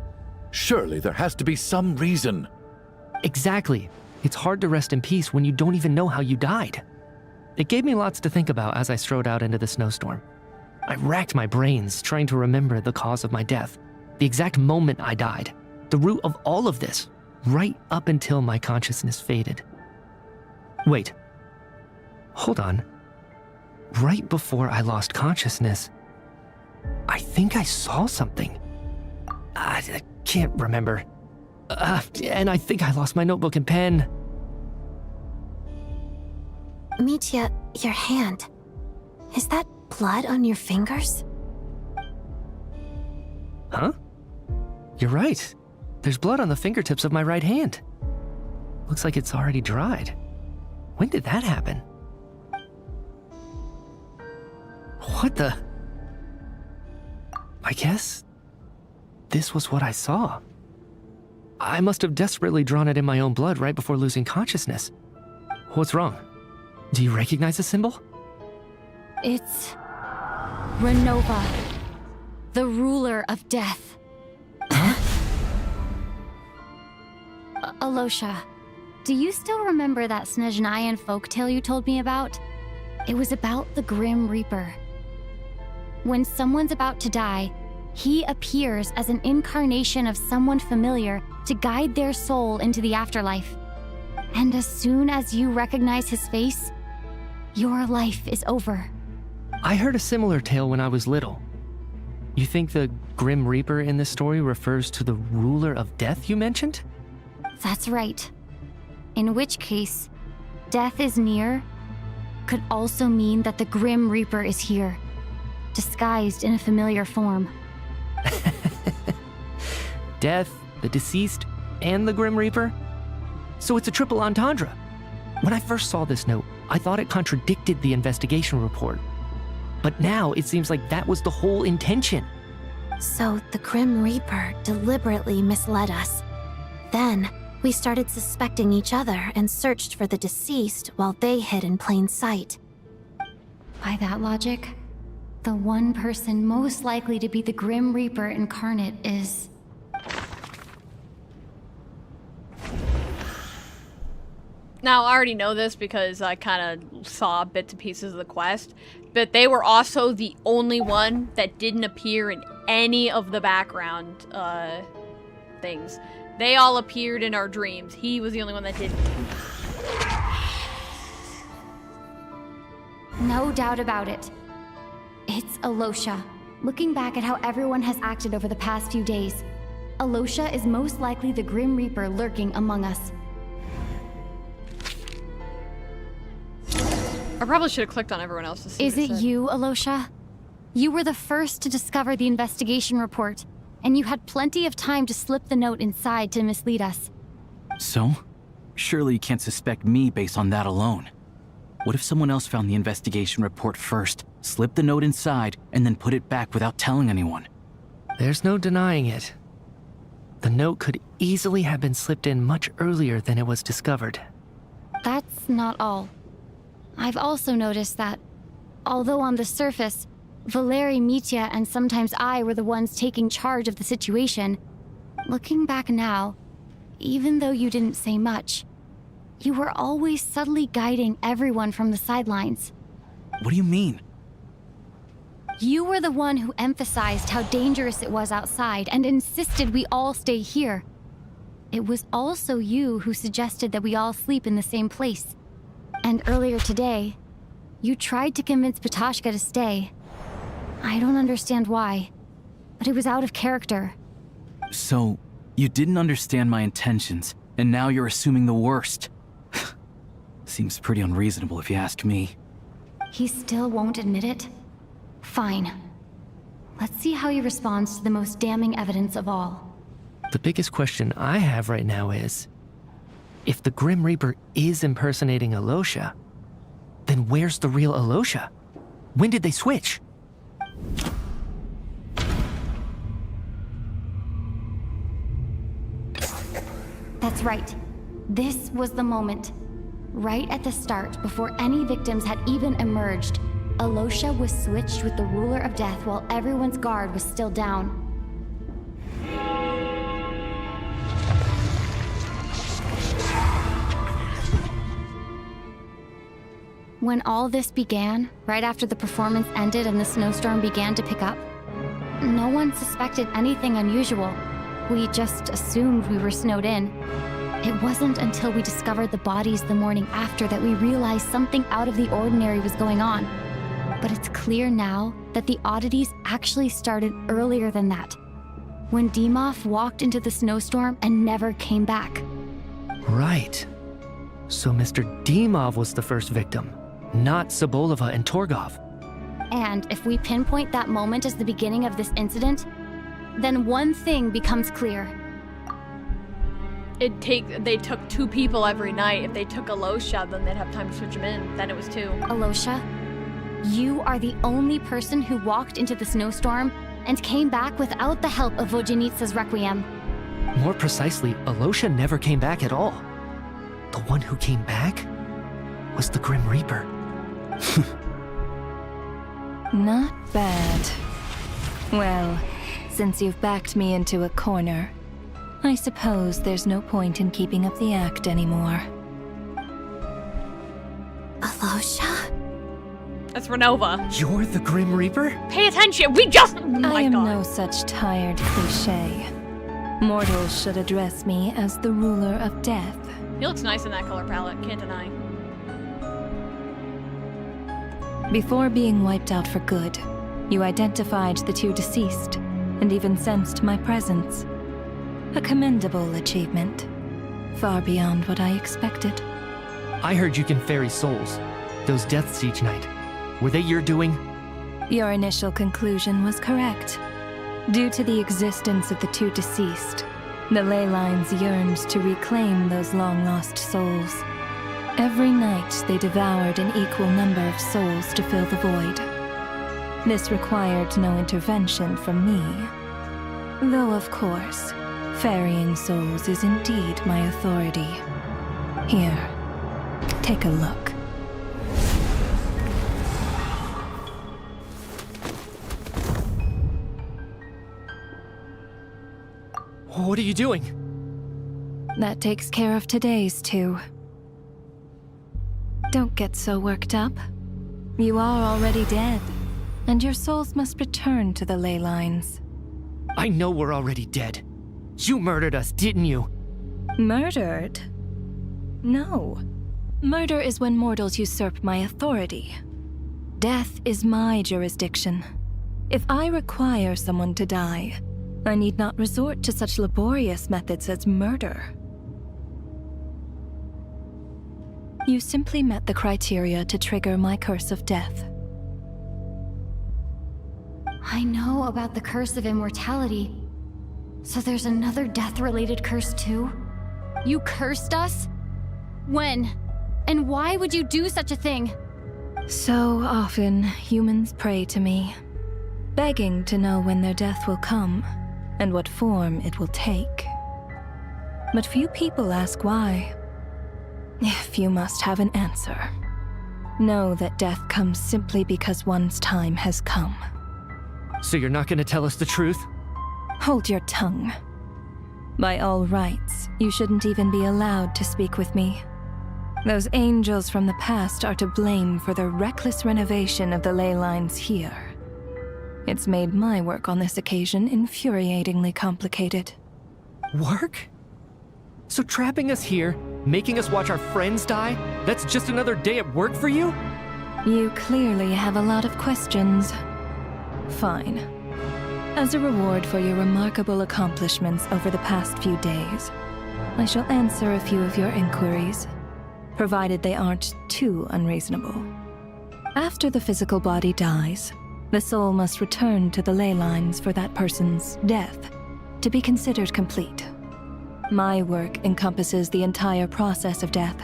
Surely there has to be some reason. Exactly. It's hard to rest in peace when you don't even know how you died. It gave me lots to think about as I strode out into the snowstorm. I racked my brains trying to remember the cause of my death, the exact moment I died, the root of all of this, right up until my consciousness faded. Wait. Hold on. Right before I lost consciousness, I think I saw something. I can't remember. And I think I lost my notebook and pen. Mitya, your hand. Is that blood on your fingers? Huh? You're right. There's blood on the fingertips of my right hand. Looks like it's already dried. When did that happen? What the? I guess this was what I saw. I must have desperately drawn it in my own blood right before losing consciousness. What's wrong? Do you recognize the symbol? It's Renova, the ruler of death. Alosha, do you still remember that Snezhnayan folktale you told me about? It was about the Grim Reaper. When someone's about to die, he appears as an incarnation of someone familiar to guide their soul into the afterlife. And as soon as you recognize his face, your life is over. I heard a similar tale when I was little. You think the Grim Reaper in this story refers to the ruler of death you mentioned? That's right. In which case, death is near could also mean that the Grim Reaper is here, disguised in a familiar form. Death, the deceased, and the Grim Reaper? So it's a triple entendre. When I first saw this note, I thought it contradicted the investigation report. But now it seems like that was the whole intention. So the Grim Reaper deliberately misled us. Then, we started suspecting each other and searched for the deceased while they hid in plain sight. By that logic, the one person most likely to be the Grim Reaper incarnate is... Now, I already know this because I kind of saw bits and pieces of the quest, but they were also the only one that didn't appear in any of the background things. They all appeared in our dreams. He was the only one that didn't. No doubt about it. It's Alosha. Looking back at how everyone has acted over the past few days, Alosha is most likely the Grim Reaper lurking among us. I probably should have clicked on everyone else to see. Is it you, Alosha? You were the first to discover the investigation report, and you had plenty of time to slip the note inside to mislead us. So? Surely you can't suspect me based on that alone. What if someone else found the investigation report first, slipped the note inside, and then put it back without telling anyone? There's no denying it. The note could easily have been slipped in much earlier than it was discovered. That's not all. I've also noticed that, although on the surface, Valeri, Mitya, and sometimes I were the ones taking charge of the situation, looking back now, even though you didn't say much, you were always subtly guiding everyone from the sidelines. What do you mean? You were the one who emphasized how dangerous it was outside and insisted we all stay here. It was also you who suggested that we all sleep in the same place. And earlier today, you tried to convince Patoshka to stay. I don't understand why, but it was out of character. So, you didn't understand my intentions, and now you're assuming the worst. Seems pretty unreasonable if you ask me. He still won't admit it? Fine. Let's see how he responds to the most damning evidence of all. The biggest question I have right now is, if the Grim Reaper is impersonating Alosha, then where's the real Alosha? When did they switch? That's right. This was the moment. Right at the start, before any victims had even emerged, Alosha was switched with the Ruler of Death while everyone's guard was still down. When all this began, right after the performance ended and the snowstorm began to pick up, no one suspected anything unusual. We just assumed we were snowed in. It wasn't until we discovered the bodies the morning after that we realized something out of the ordinary was going on. But it's clear now that the oddities actually started earlier than that, when Dimov walked into the snowstorm and never came back. Right. So Mr. Dimov was the first victim, not Sobolova and Torgov. And if we pinpoint that moment as the beginning of this incident, then one thing becomes clear. They took 2 people every night. If they took Alosha, then they'd have time to switch them in. Then it was 2. Alosha, you are the only person who walked into the snowstorm and came back without the help of Vojanitsa's Requiem. More precisely, Alosha never came back at all. The one who came back was the Grim Reaper. Not bad. Well, since you've backed me into a corner, I suppose there's no point in keeping up the act anymore. Alosha? That's Renova. You're the Grim Reaper? Pay attention! We just... Oh my I am God. no such tired cliché. Mortals should address me as the ruler of death. He looks nice in that color palette, can't deny. Before being wiped out for good, you identified the 2 deceased, and even sensed my presence. A commendable achievement. Far beyond what I expected. I heard you can ferry souls. Those deaths each night. Were they your doing? Your initial conclusion was correct. Due to the existence of the 2 deceased, the ley lines yearned to reclaim those long-lost souls. Every night they devoured an equal number of souls to fill the void. This required no intervention from me. Though, of course, ferrying souls is indeed my authority. Here, take a look. What are you doing? That takes care of today's 2. Don't get so worked up. You are already dead, and your souls must return to the ley lines. I know we're already dead. You murdered us, didn't you? Murdered? No. Murder is when mortals usurp my authority. Death is my jurisdiction. If I require someone to die, I need not resort to such laborious methods as murder. You simply met the criteria to trigger my curse of death. I know about the curse of immortality, So there's another death-related curse too? You cursed us? When? And why would you do such a thing? So often, humans pray to me, begging to know when their death will come and what form it will take. But few people ask why. If you must have an answer, know that death comes simply because one's time has come. So you're not gonna tell us the truth? Hold your tongue. By all rights, you shouldn't even be allowed to speak with me. Those angels from the past are to blame for the reckless renovation of the ley lines here. It's made my work on this occasion infuriatingly complicated. Work? So trapping us here, making us watch our friends die, that's just another day at work for you? You clearly have a lot of questions. Fine. As a reward for your remarkable accomplishments over the past few days, I shall answer a few of your inquiries, provided they aren't too unreasonable. After the physical body dies, the soul must return to the ley lines for that person's death to be considered complete. My work encompasses the entire process of death,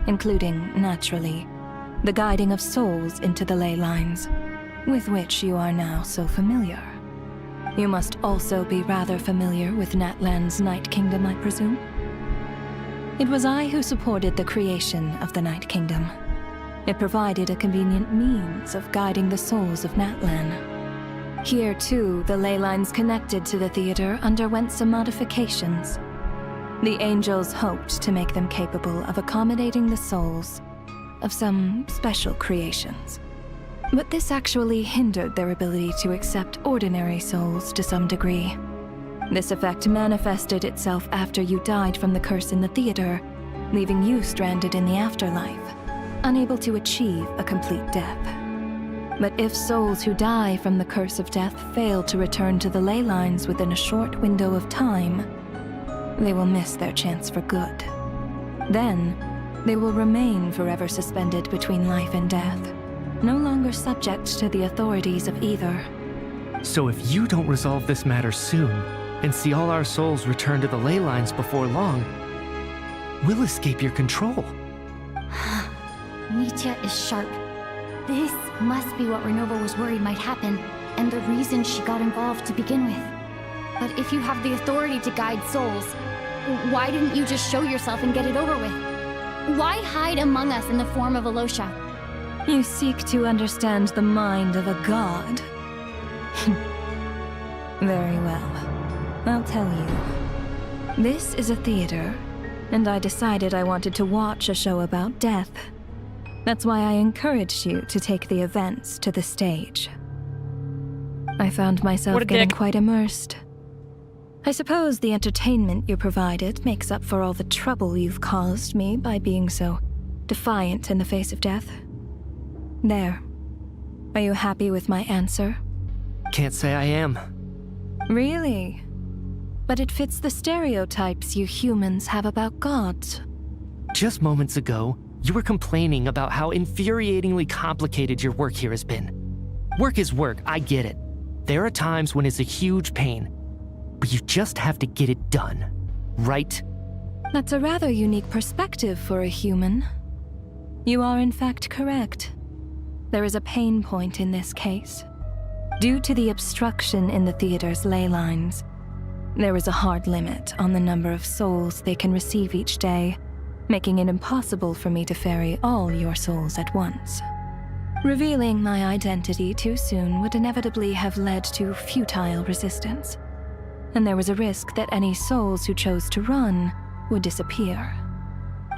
including, naturally, the guiding of souls into the ley lines, with which you are now so familiar. You must also be rather familiar with Natlan's Night Kingdom, I presume? It was I who supported the creation of the Night Kingdom. It provided a convenient means of guiding the souls of Natlan. Here, too, the ley lines connected to the theater underwent some modifications. The angels hoped to make them capable of accommodating the souls of some special creations. But this actually hindered their ability to accept ordinary souls to some degree. This effect manifested itself after you died from the curse in the theater, leaving you stranded in the afterlife, unable to achieve a complete death. But if souls who die from the curse of death fail to return to the ley lines within a short window of time, they will miss their chance for good. Then, they will remain forever suspended between life and death, no longer subject to the authorities of either. So if you don't resolve this matter soon, and see all our souls return to the ley lines before long, we'll escape your control. Mitya is sharp. This must be what Renova was worried might happen, and the reason she got involved to begin with. But if you have the authority to guide souls, why didn't you just show yourself and get it over with? Why hide among us in the form of Alosha? You seek to understand the mind of a god. Very well. I'll tell you. This is a theater, and I decided I wanted to watch a show about death. That's why I encouraged you to take the events to the stage. I found myself getting quite immersed. I suppose the entertainment you provided makes up for all the trouble you've caused me by being so defiant in the face of death. There. Are you happy with my answer? Can't say I am. Really? But it fits the stereotypes you humans have about gods. Just moments ago, you were complaining about how infuriatingly complicated your work here has been. Work is work, I get it. There are times when it's a huge pain, but you just have to get it done, right? That's a rather unique perspective for a human. You are in fact correct. There is a pain point in this case. Due to the obstruction in the theater's ley lines, there is a hard limit on the number of souls they can receive each day, making it impossible for me to ferry all your souls at once. Revealing my identity too soon would inevitably have led to futile resistance, and there was a risk that any souls who chose to run would disappear.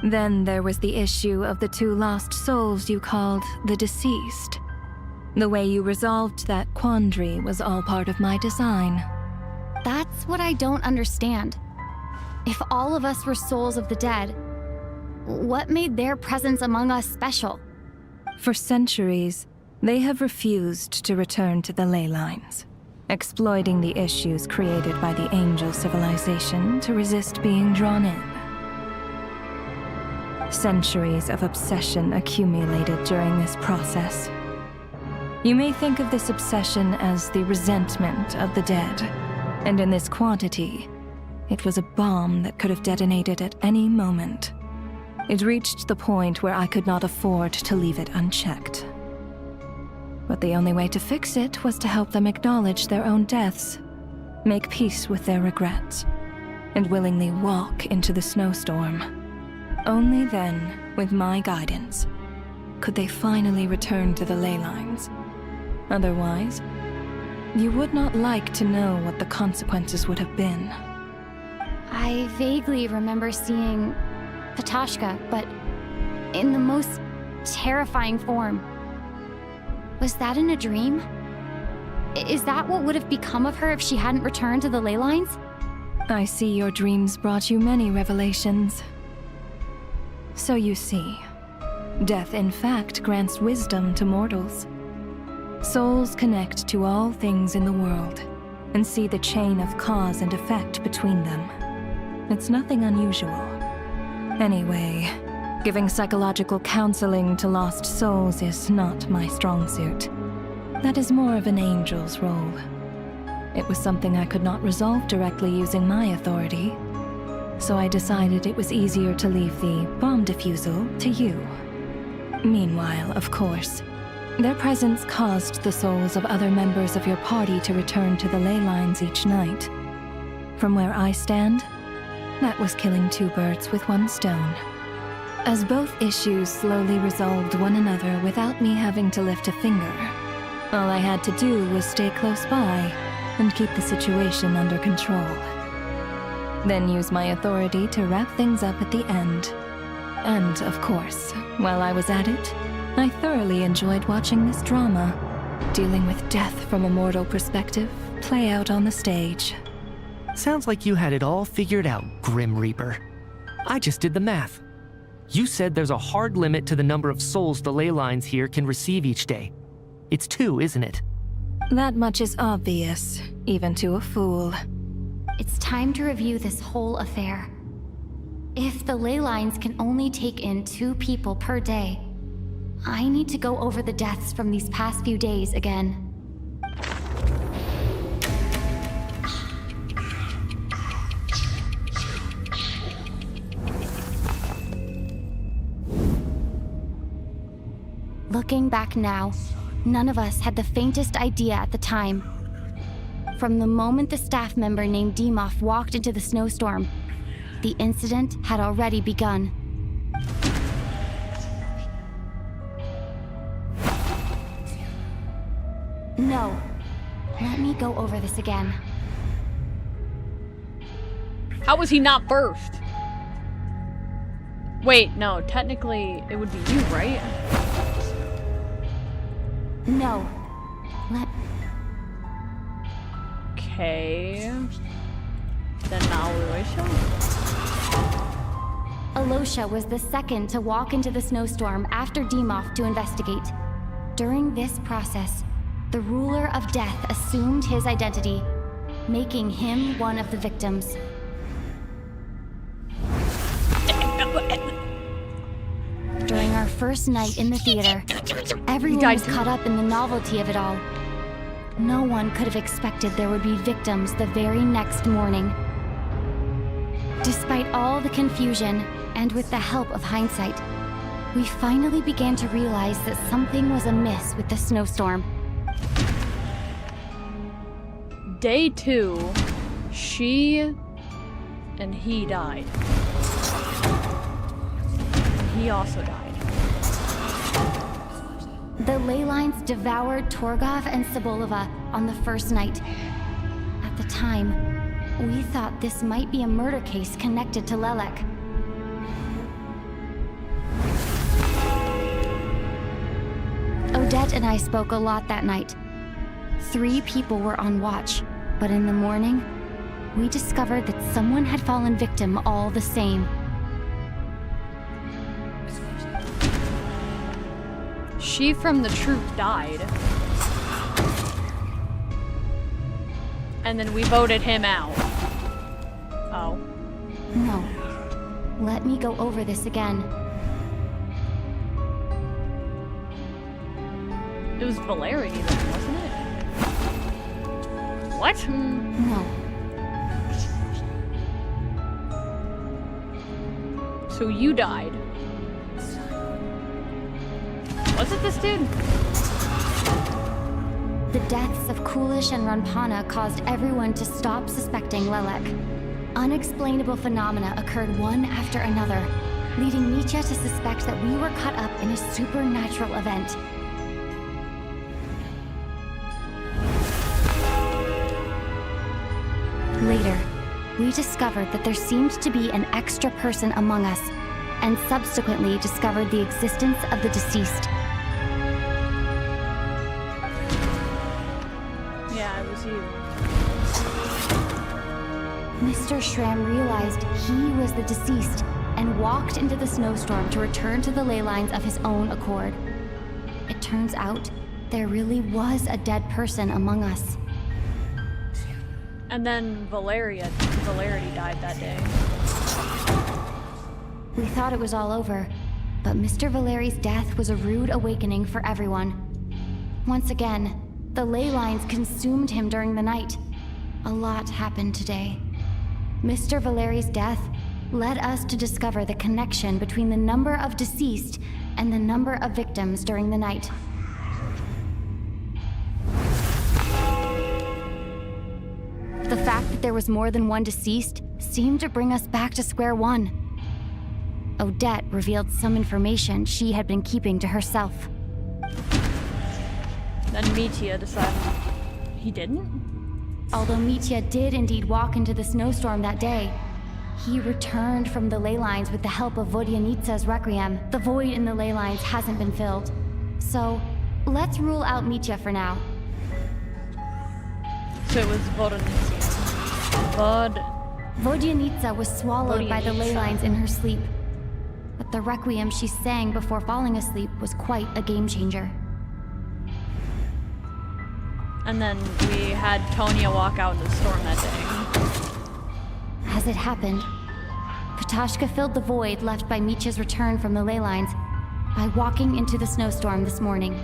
Then there was the issue of the 2 lost souls you called the deceased. The way you resolved that quandary was all part of my design. That's what I don't understand. If all of us were souls of the dead, what made their presence among us special? For centuries, they have refused to return to the ley lines, exploiting the issues created by the angel civilization to resist being drawn in. Centuries of obsession accumulated during this process. You may think of this obsession as the resentment of the dead, And in this quantity, it was a bomb that could have detonated at any moment. It reached the point where I could not afford to leave it unchecked. But the only way to fix it was to help them acknowledge their own deaths, make peace with their regrets, and willingly walk into the snowstorm. Only then, with my guidance, could they finally return to the ley lines. Otherwise, you would not like to know what the consequences would have been. I vaguely remember seeing Patoshka, but in the most terrifying form. Was that in a dream? Is that what would have become of her if she hadn't returned to the ley lines? I see your dreams brought you many revelations. So you see, death in fact grants wisdom to mortals. Souls connect to all things in the world and see the chain of cause and effect between them. It's nothing unusual. Anyway, giving psychological counseling to lost souls is not my strong suit. That is more of an angel's role. It was something I could not resolve directly using my authority, so I decided it was easier to leave the bomb defusal to you. Meanwhile, of course, their presence caused the souls of other members of your party to return to the ley lines each night. From where I stand, that was killing two birds with one stone. As both issues slowly resolved one another without me having to lift a finger, all I had to do was stay close by and keep the situation under control. Then use my authority to wrap things up at the end. And, of course, while I was at it, I thoroughly enjoyed watching this drama, dealing with death from a mortal perspective, play out on the stage. Sounds like you had it all figured out, Grim Reaper. I just did the math. You said there's a hard limit to the number of souls the ley lines here can receive each day. It's 2, isn't it? That much is obvious, even to a fool. It's time to review this whole affair. If the ley lines can only take in 2 people per day, I need to go over the deaths from these past few days again. Looking back now, none of us had the faintest idea at the time. From the moment the staff member named Dimov walked into the snowstorm, the incident had already begun. No. Let me go over this again. How was he not first? Wait, no, technically it would be you, right? No. Okay. Then now Alosha? Alosha was the second to walk into the snowstorm after Dimov to investigate. During this process, the ruler of death assumed his identity, making him one of the victims. During our first night in the theater, everyone was caught up in the novelty of it all. No one could have expected there would be victims the very next morning. Despite all the confusion, and with the help of hindsight, we finally began to realize that something was amiss with the snowstorm. Day 2, she and he died. He also died. The ley lines devoured Torgov and Sobolova on the first night. At the time, we thought this might be a murder case connected to Lelek. Odette and I spoke a lot that night. 3 people were on watch, but in the morning, we discovered that someone had fallen victim all the same. She from the troop died. And then we voted him out. Oh. No. Let me go over this again. It was Valeri then, wasn't it? What? No. So you died. Was it this dude? The deaths of Coolish and Ranpana caused everyone to stop suspecting Lelek. Unexplainable phenomena occurred one after another, leading Mitya to suspect that we were caught up in a supernatural event. Later, we discovered that there seemed to be an extra person among us, and subsequently discovered the existence of the deceased. Yeah, it was you. Mr. Schramm realized he was the deceased and walked into the snowstorm to return to the ley lines of his own accord. It turns out there really was a dead person among us. And then Valerity died that day. We thought it was all over, but Mr. Valeri's death was a rude awakening for everyone. Once again, the ley lines consumed him during the night. A lot happened today. Mr. Valeri's death led us to discover the connection between the number of deceased and the number of victims during the night. The fact that there was more than one deceased seemed to bring us back to square one. Odette revealed some information she had been keeping to herself. Then Mitya decided he didn't? Although Mitya did indeed walk into the snowstorm that day, he returned from the ley lines with the help of Vodyanitsa's requiem. The void in the ley lines hasn't been filled. So, let's rule out Mitya for now. So it was Vodyanitsa. Vodyanitsa was swallowed by the ley Vodyanitsa. lines in her sleep. But the requiem she sang before falling asleep was quite a game changer. And then we had Tonya walk out in the storm that day. As it happened, Katashka filled the void left by Mitya's return from the ley lines by walking into the snowstorm this morning.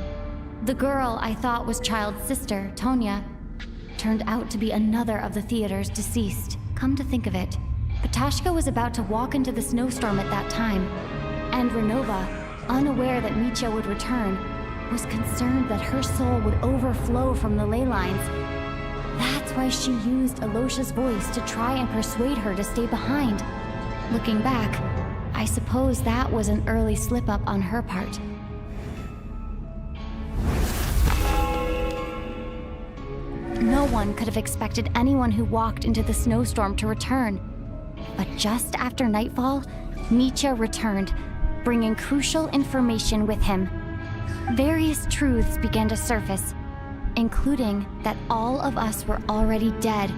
The girl I thought was Child's sister, Tonya, turned out to be another of the theater's deceased. Come to think of it, Katashka was about to walk into the snowstorm at that time, and Renova, unaware that Mitya would return, was concerned that her soul would overflow from the ley lines. That's why she used Alosha's voice to try and persuade her to stay behind. Looking back, I suppose that was an early slip-up on her part. No one could have expected anyone who walked into the snowstorm to return. But just after nightfall, Mitya returned, bringing crucial information with him. Various truths began to surface, including that all of us were already dead,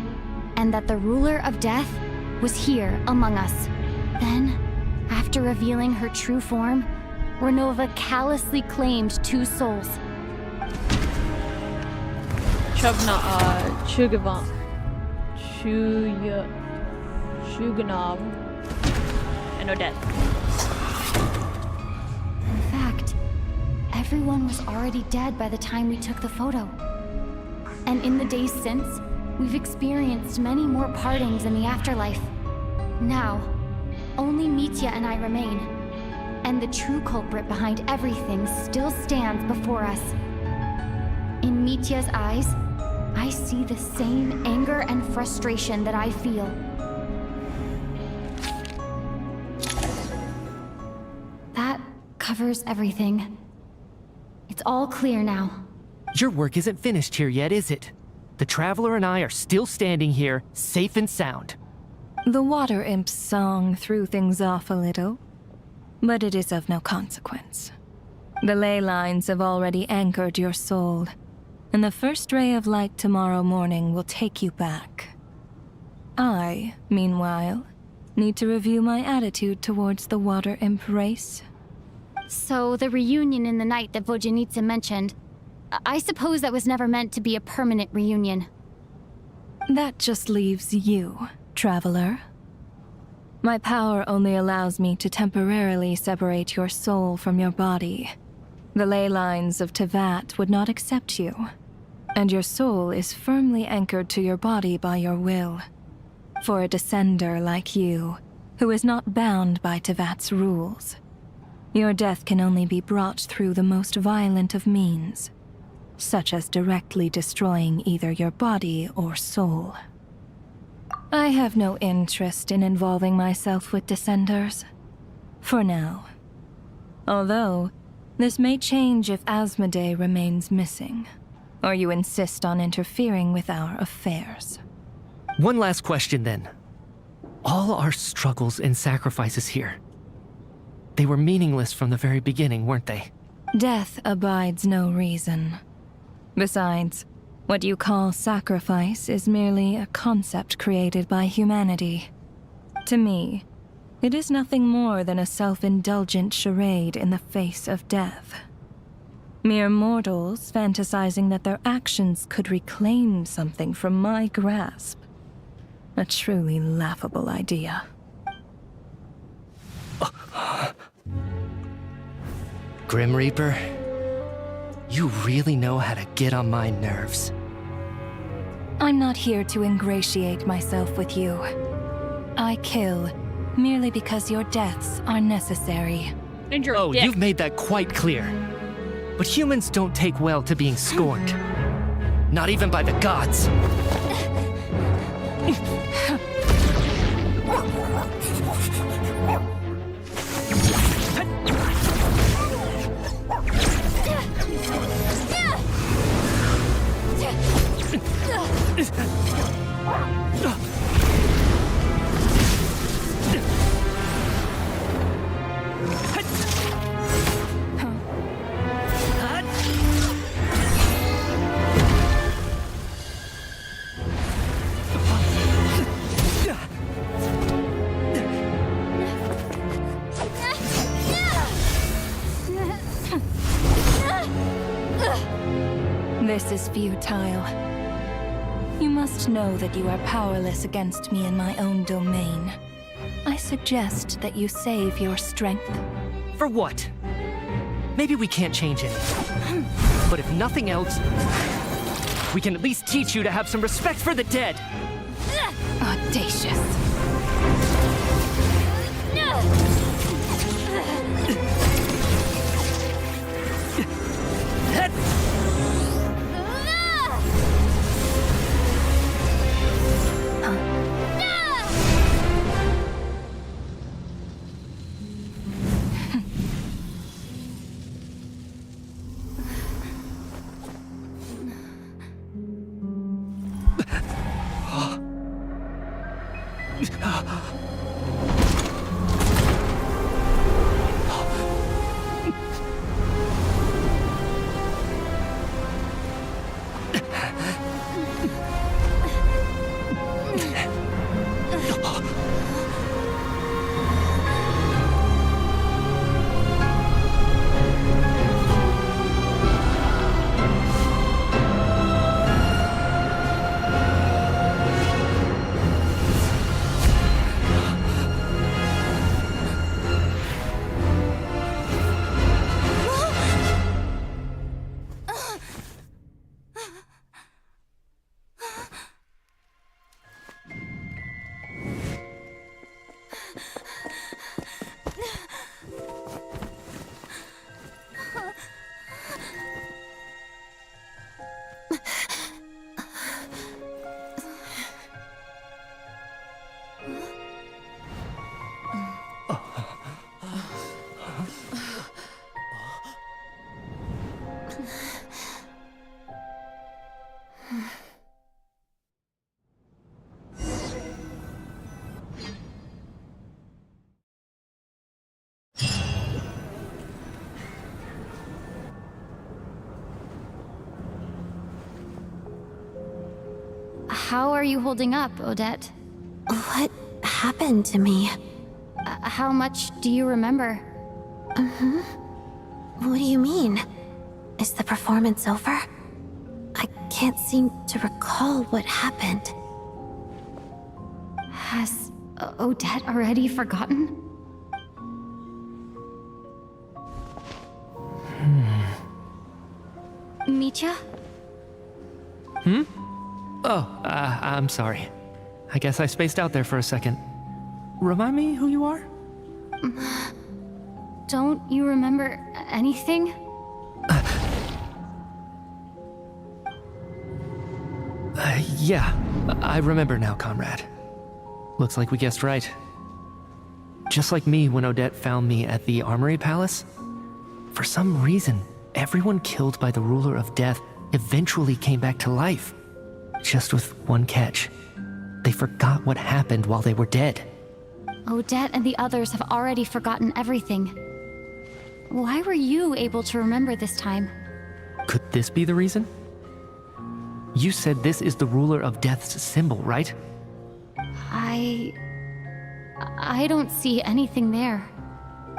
and that the ruler of death was here among us. Then, after revealing her true form, Renova callously claimed 2 souls. Shuganov, and Odette. In fact, everyone was already dead by the time we took the photo. And in the days since, we've experienced many more partings in the afterlife. Now, only Mitya and I remain, and the true culprit behind everything still stands before us. In Mitya's eyes, I see the same anger and frustration that I feel. That covers everything. It's all clear now. Your work isn't finished here yet, is it? The Traveler and I are still standing here, safe and sound. The water imp's song threw things off a little, but it is of no consequence. The ley lines have already anchored your soul, and the first ray of light tomorrow morning will take you back. I, meanwhile, need to review my attitude towards the water imp race. So the reunion in the night that Vodyanitsa mentioned, I suppose that was never meant to be a permanent reunion. That just leaves you, Traveler. My power only allows me to temporarily separate your soul from your body. The ley lines of Tevat would not accept you, and your soul is firmly anchored to your body by your will. For a descender like you, who is not bound by Tevat's rules. Your death can only be brought through the most violent of means, such as directly destroying either your body or soul. I have no interest in involving myself with Descenders. For now. Although, this may change if Asmodee remains missing, or you insist on interfering with our affairs. One last question then. All our struggles and sacrifices here, they were meaningless from the very beginning, weren't they? Death abides no reason. Besides, what you call sacrifice is merely a concept created by humanity. To me, it is nothing more than a self-indulgent charade in the face of death. Mere mortals fantasizing that their actions could reclaim something from my grasp. A truly laughable idea. Grim Reaper, you really know how to get on my nerves. I'm not here to ingratiate myself with you. I kill merely because your deaths are necessary. And you're Oh, you've made that quite clear. But humans don't take well to being scorned. Not even by the gods. This is futile. You must know that you are powerless against me in my own domain. I suggest that you save your strength. For what? Maybe we can't change anything. But if nothing else, we can at least teach you to have some respect for the dead. Audacious. How are you holding up, Odette? What happened to me? How much do you remember? What do you mean? Is the performance over? I can't seem to recall what happened. Has Odette already forgotten? Mitya? Oh, I'm sorry. I guess I spaced out there for a second. Remind me who you are? Don't you remember anything? Yeah, I remember now, comrade. Looks like we guessed right. Just like me when Odette found me at the Armory Palace, for some reason, everyone killed by the ruler of death eventually came back to life. Just with one catch. They forgot what happened while they were dead. Odette and the others have already forgotten everything. Why were you able to remember this time? Could this be the reason? You said this is the ruler of death's symbol, right? I don't see anything there.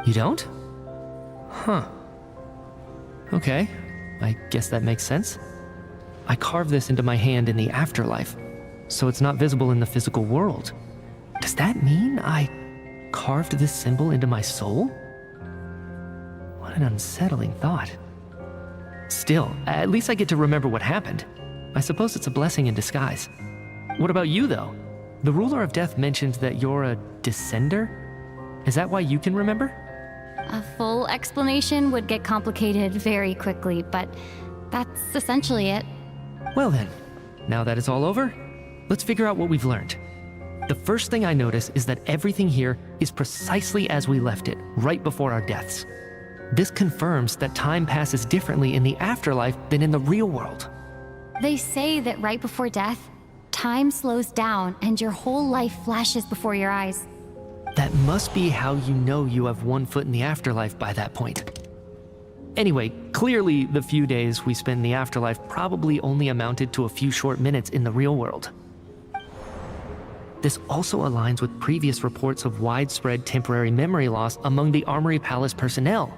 You don't? Huh. Okay, I guess that makes sense. I carved this into my hand in the afterlife, so it's not visible in the physical world. Does that mean I carved this symbol into my soul? What an unsettling thought. Still, at least I get to remember what happened. I suppose it's a blessing in disguise. What about you, though? The ruler of death mentioned that you're a descender? Is that why you can remember? A full explanation would get complicated very quickly, but that's essentially it. Well then, now that it's all over, let's figure out what we've learned. The first thing I notice is that everything here is precisely as we left it, right before our deaths. This confirms that time passes differently in the afterlife than in the real world. They say that right before death, time slows down and your whole life flashes before your eyes. That must be how you know you have one foot in the afterlife by that point. Anyway, clearly the few days we spend in the afterlife probably only amounted to a few short minutes in the real world. This also aligns with previous reports of widespread temporary memory loss among the Armory Palace personnel.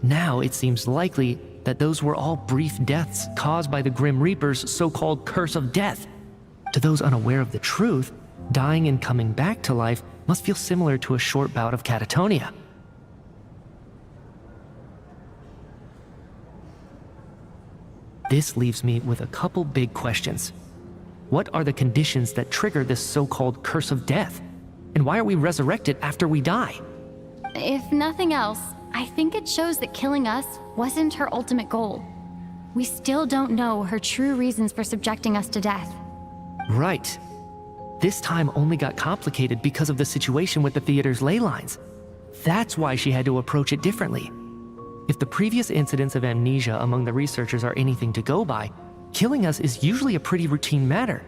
Now it seems likely that those were all brief deaths caused by the Grim Reaper's so-called curse of death. To those unaware of the truth, dying and coming back to life must feel similar to a short bout of catatonia. This leaves me with a couple big questions. What are the conditions that trigger this so-called curse of death? And why are we resurrected after we die? If nothing else, I think it shows that killing us wasn't her ultimate goal. We still don't know her true reasons for subjecting us to death. Right. This time only got complicated because of the situation with the theater's ley lines. That's why she had to approach it differently. If the previous incidents of amnesia among the researchers are anything to go by, killing us is usually a pretty routine matter.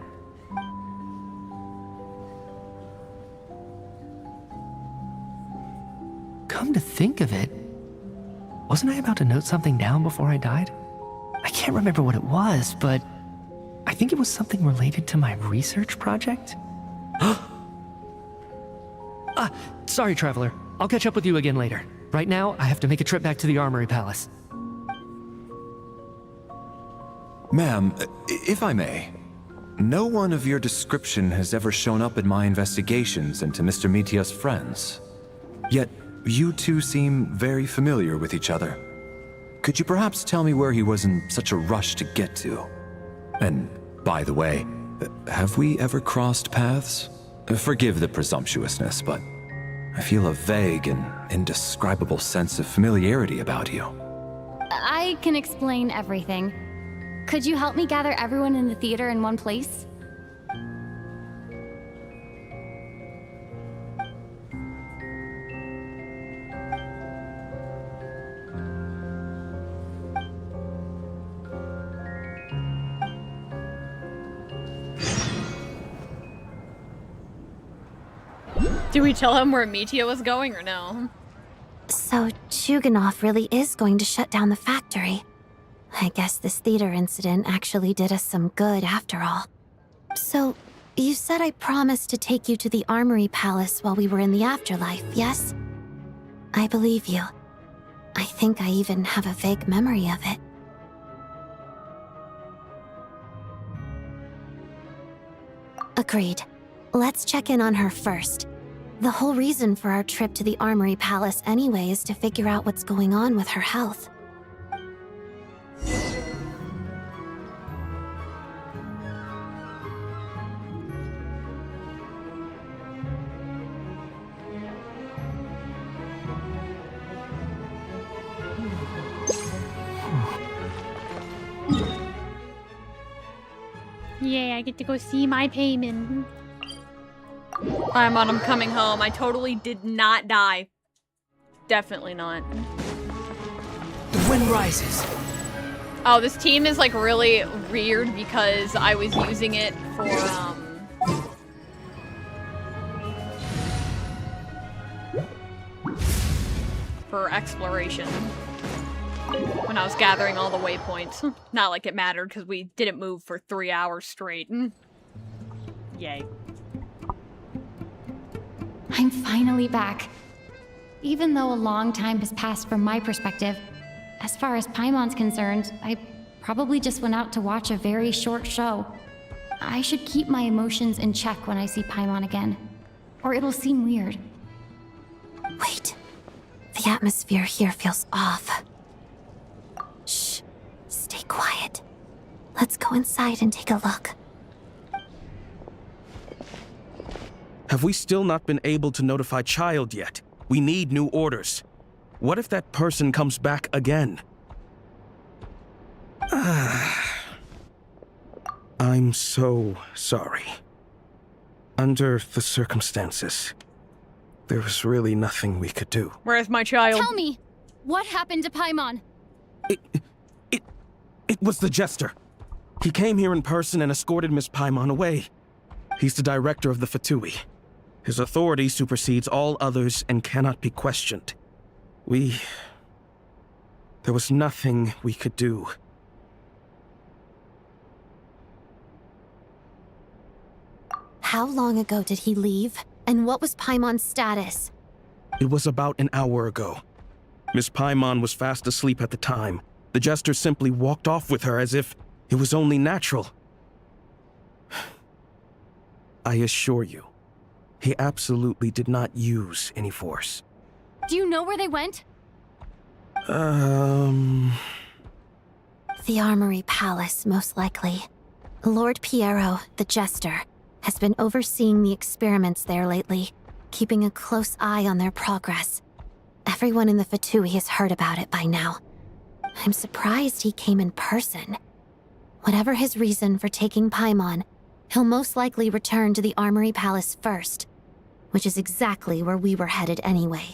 Come to think of it, wasn't I about to note something down before I died? I can't remember what it was, but I think it was something related to my research project. Sorry, Traveler. I'll catch up with you again later. Right now, I have to make a trip back to the Armory Palace. Ma'am, if I may, no one of your description has ever shown up in my investigations into Mr. Mitia's friends. Yet, you two seem very familiar with each other. Could you perhaps tell me where he was in such a rush to get to? And, by the way, have we ever crossed paths? Forgive the presumptuousness, but I feel a vague and indescribable sense of familiarity about you. I can explain everything. Could you help me gather everyone in the theater in one place? Do we tell him where Mitia was going or no? So Chuganov really is going to shut down the factory. I guess this theater incident actually did us some good after all. So, you said I promised to take you to the Armory Palace while we were in the afterlife, yes? I believe you. I think I even have a vague memory of it. Agreed. Let's check in on her first. The whole reason for our trip to the Armory Palace anyway is to figure out what's going on with her health. Yeah, I get to go see my payment. I'm coming home. I totally did not die. Definitely not. The wind rises. Oh, this team is like really weird because I was using it for exploration when I was gathering all the waypoints. Not like it mattered because we didn't move for 3 hours straight. Yay. I'm finally back. Even though a long time has passed from my perspective, as far as Paimon's concerned, I probably just went out to watch a very short show. I should keep my emotions in check when I see Paimon again, or it'll seem weird. Wait. The atmosphere here feels off. Shh. Stay quiet. Let's go inside and take a look. Have we still not been able to notify Child yet? We need new orders. What if that person comes back again? I'm so sorry. Under the circumstances, there was really nothing we could do. Where's my child? Tell me, what happened to Paimon? It was the Jester. He came here in person and escorted Miss Paimon away. He's the director of the Fatui. His authority supersedes all others and cannot be questioned. There was nothing we could do. How long ago did he leave? And what was Paimon's status? It was about an hour ago. Miss Paimon was fast asleep at the time. The Jester simply walked off with her as if it was only natural. I assure you, he absolutely did not use any force. Do you know where they went? The Armory Palace, most likely. Lord Piero, the Jester, has been overseeing the experiments there lately, keeping a close eye on their progress. Everyone in the Fatui has heard about it by now. I'm surprised he came in person. Whatever his reason for taking Paimon, he'll most likely return to the Armory Palace first, which is exactly where we were headed anyway.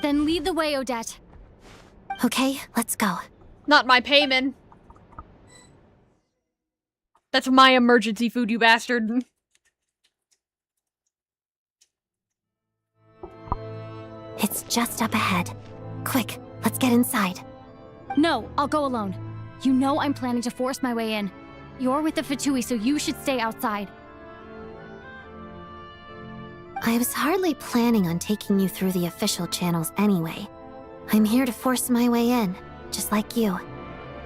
Then lead the way, Odette. Okay, let's go. Not my payment. That's my emergency food, you bastard. It's just up ahead. Quick, let's get inside. No, I'll go alone. You know I'm planning to force my way in. You're with the Fatui, so you should stay outside. I was hardly planning on taking you through the official channels anyway. I'm here to force my way in, just like you.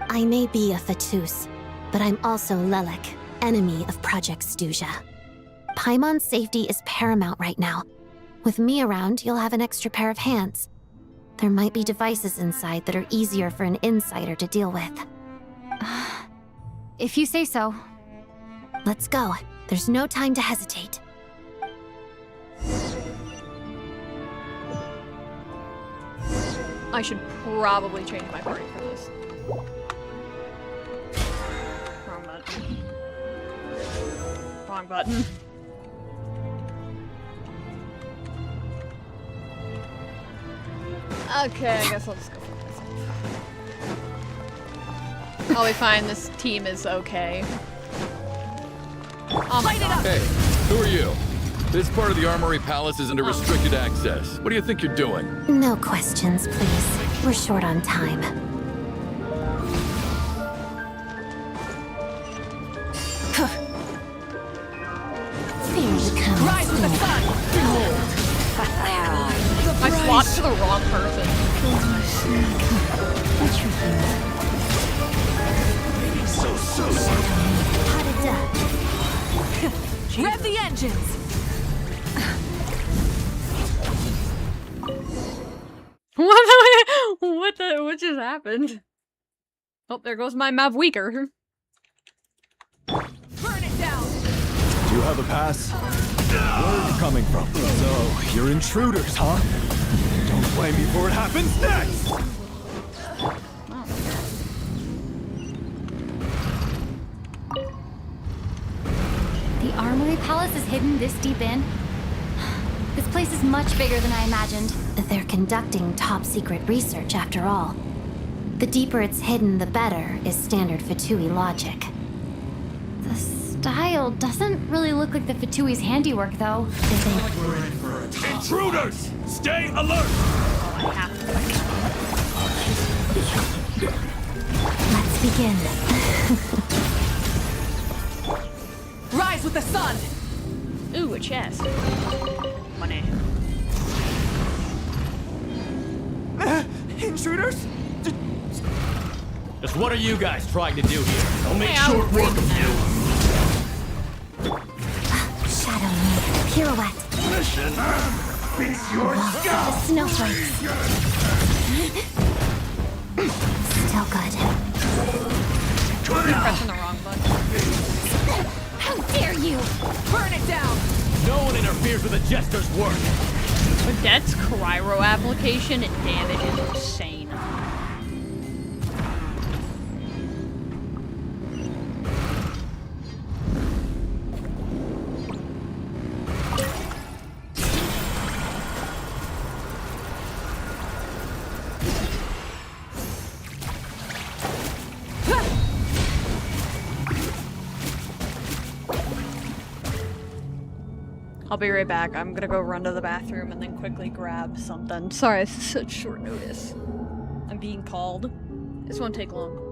I may be a Fatus, but I'm also Lelek, enemy of Project Stuja. Paimon's safety is paramount right now. With me around, you'll have an extra pair of hands. There might be devices inside that are easier for an insider to deal with. If you say so. Let's go. There's no time to hesitate. I should probably change my party for this. Wrong button. Wrong button. Okay, I guess I'll just go for myself. I'll be fine, this team is okay. Oh my god. Hey, who are you? This part of the Armory Palace is under restricted access. What do you think you're doing? No questions, please. We're short on time. Rise with the sun! Behold! I swapped to the wrong person. Rev the engines! What just happened? Oh, there goes my Mavweaker. Burn it down! Do you have a pass? Where are you coming from? So, you're intruders, huh? Don't blame me for what happens next! The Armory Palace is hidden this deep in? This place is much bigger than I imagined. They're conducting top-secret research, after all. The deeper it's hidden, the better, is standard Fatui logic. The style doesn't really look like the Fatui's handiwork, though. Intruders! Stay alert! Let's begin. Rise with the sun! Ooh, a chest. Money. Intruders? Just what are you guys trying to do here? I'll make Hey, short work of you. Shadow me. Pirouette. Mission. Fix your scalp. Snowflakes. Still good. I'm pressing the wrong button. How dare you! Burn it down! No one interferes with a jester's work. Odette's cryo application and damage is insane. I'll be right back. I'm gonna go run to the bathroom and then quickly grab something. Sorry, this is such short notice. I'm being called. This won't take long.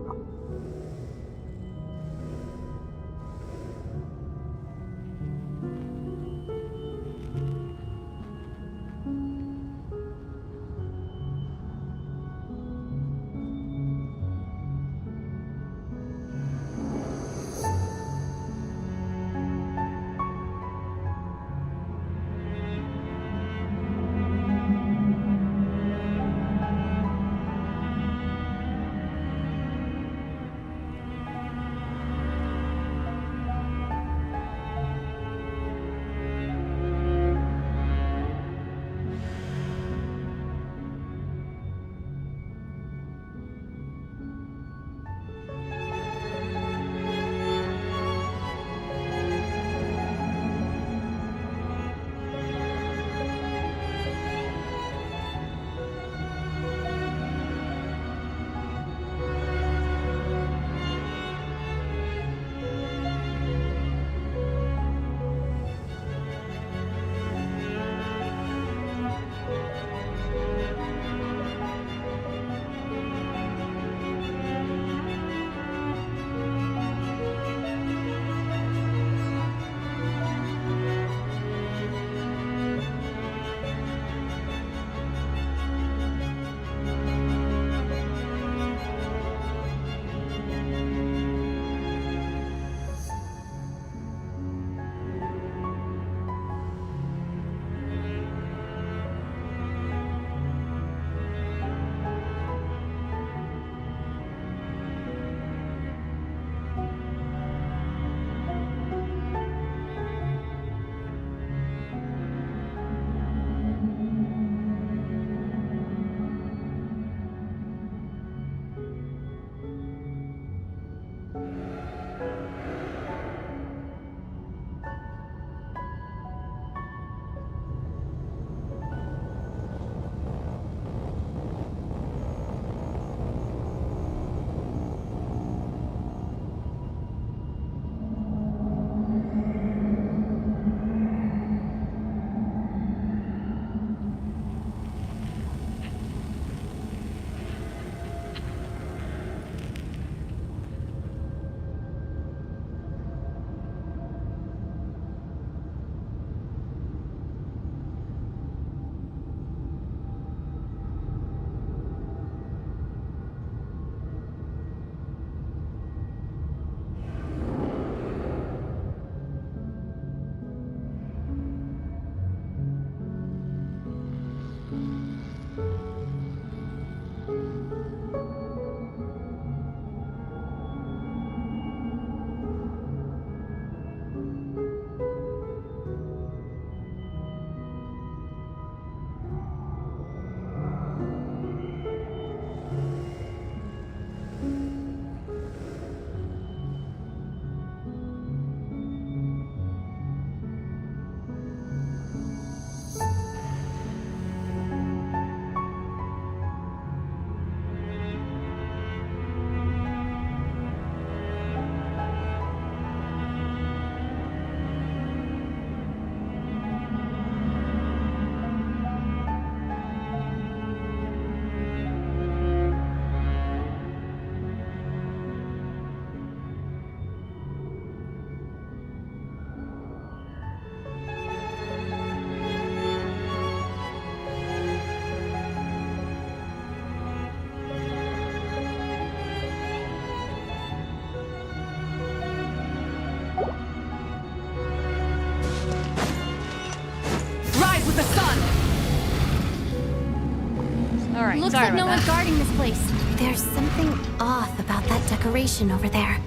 Alright, Looks sorry like no about one's that. guarding this place. There's something off about that decoration over there.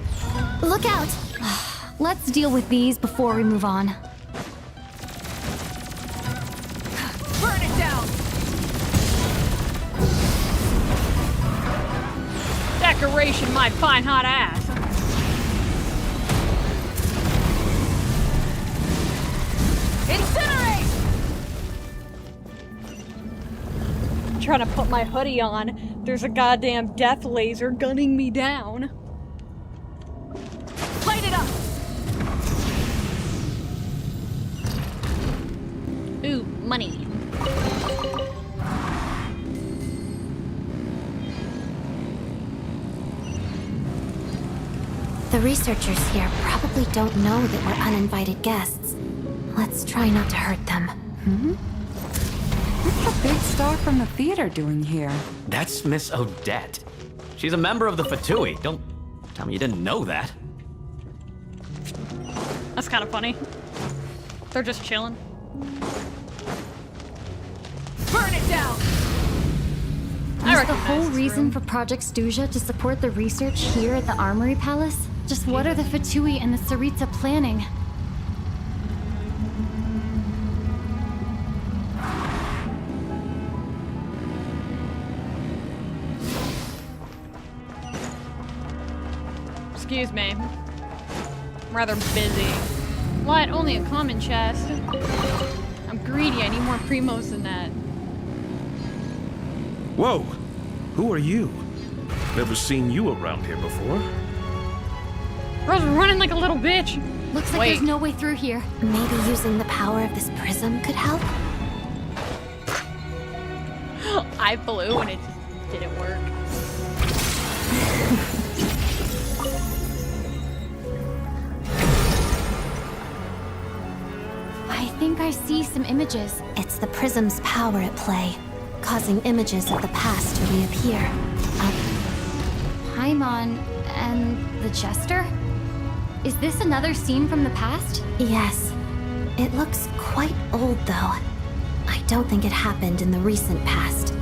Look out! Let's deal with these before we move on. Burn it down! Decoration my fine hot ass. Incinerate! I'm trying to put my hoodie on. There's a goddamn death laser gunning me down. Light it up! Ooh, money. The researchers here probably don't know that we're uninvited guests. Let's try not to hurt them. What's the big star from the theater doing here? That's Miss Odette. She's a member of the Fatui. Don't tell me you didn't know that. That's kind of funny. They're just chilling. Burn it down! Is the whole reason for Project Stuja to support the research here at the Armory Palace? Just what are the Fatui and the Tsaritsa planning? Excuse me. I'm rather busy. What? Only a common chest. I'm greedy. I need more primos than that. Whoa! Who are you? Never seen you around here before. Bro's running like a little bitch. Looks like there's no way through here. Maybe using the power of this prism could help? I flew and it just didn't work. I think I see some images. It's the prism's power at play, causing images of the past to reappear. Paimon and the Jester? Is this another scene from the past? Yes. It looks quite old, though. I don't think it happened in the recent past.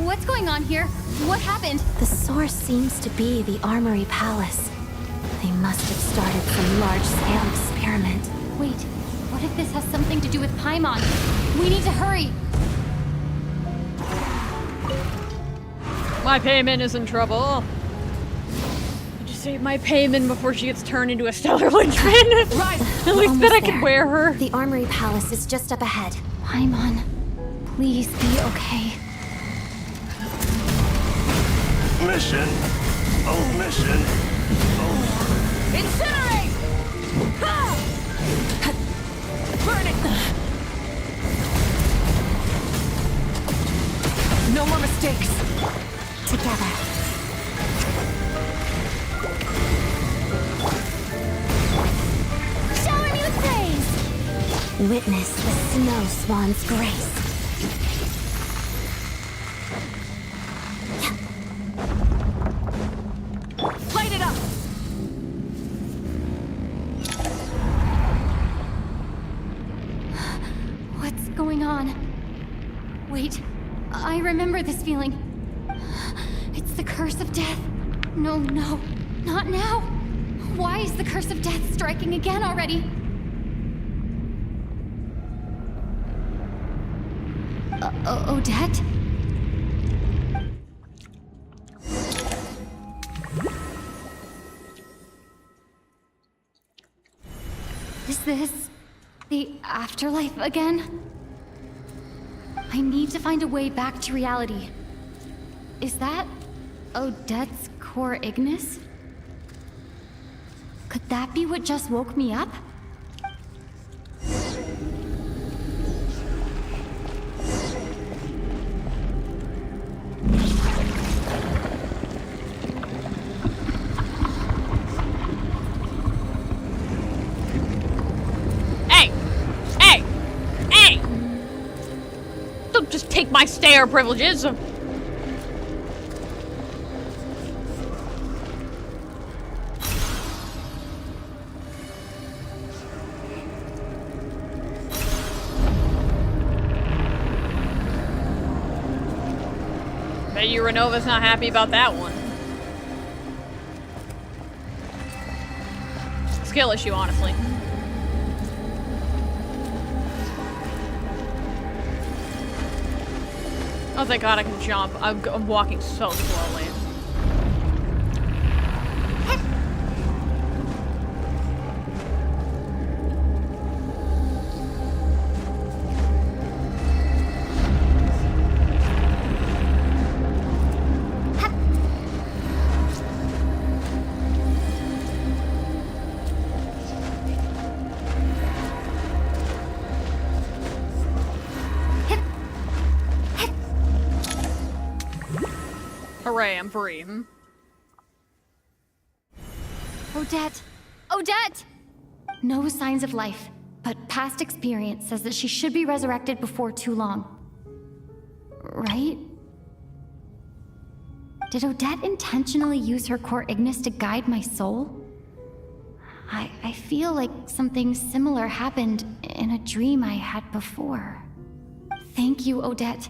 What's going on here? What happened? The source seems to be the Armory Palace. They must have started some large-scale experiment. Wait, what if this has something to do with Paimon? We need to hurry! My payment is in trouble. Just save my payment before she gets turned into a stellar linchpin. Right. At least then I can wear her. The Armory Palace is just up ahead. Paimon, please be okay. Mission. Oh, mission. Oh. Incinerate! Ha! Burn it! No more mistakes. Together. Showing you praise! Witness the Snow Swan's grace. Light it up! What's going on? Wait, I remember this feeling. It's the curse of death. No, not now. Why is the curse of death striking again already? Odette? Is this the afterlife again? I need to find a way back to reality. Is that Odette's core Ignis? Could that be what just woke me up? Don't just take my stair privileges. Bet you Renova's not happy about that one. Skill issue, honestly. Oh, thank God I can jump. I'm walking so slowly. Hooray, I'm free. Odette! Odette! No signs of life, but past experience says that she should be resurrected before too long. Right? Did Odette intentionally use her core Ignis to guide my soul? I feel like something similar happened in a dream I had before. Thank you, Odette.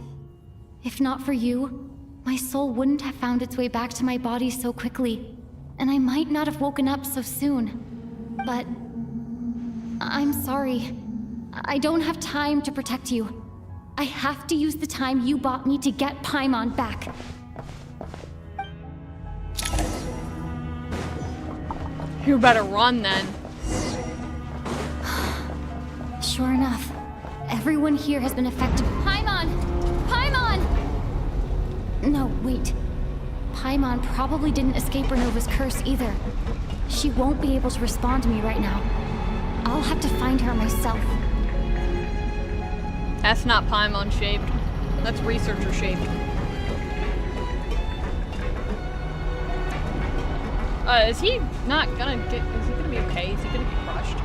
If not for you, my soul wouldn't have found its way back to my body so quickly, and I might not have woken up so soon. But I'm sorry. I don't have time to protect you. I have to use the time you bought me to get Paimon back. You better run then. Sure enough, everyone here has been affected. Paimon! Paimon! No, wait. Paimon probably didn't escape Renova's curse either. She won't be able to respond to me right now. I'll have to find her myself. That's not Paimon shaped. That's researcher shaped. Is he not gonna get... Is he gonna be okay? Is he gonna get crushed?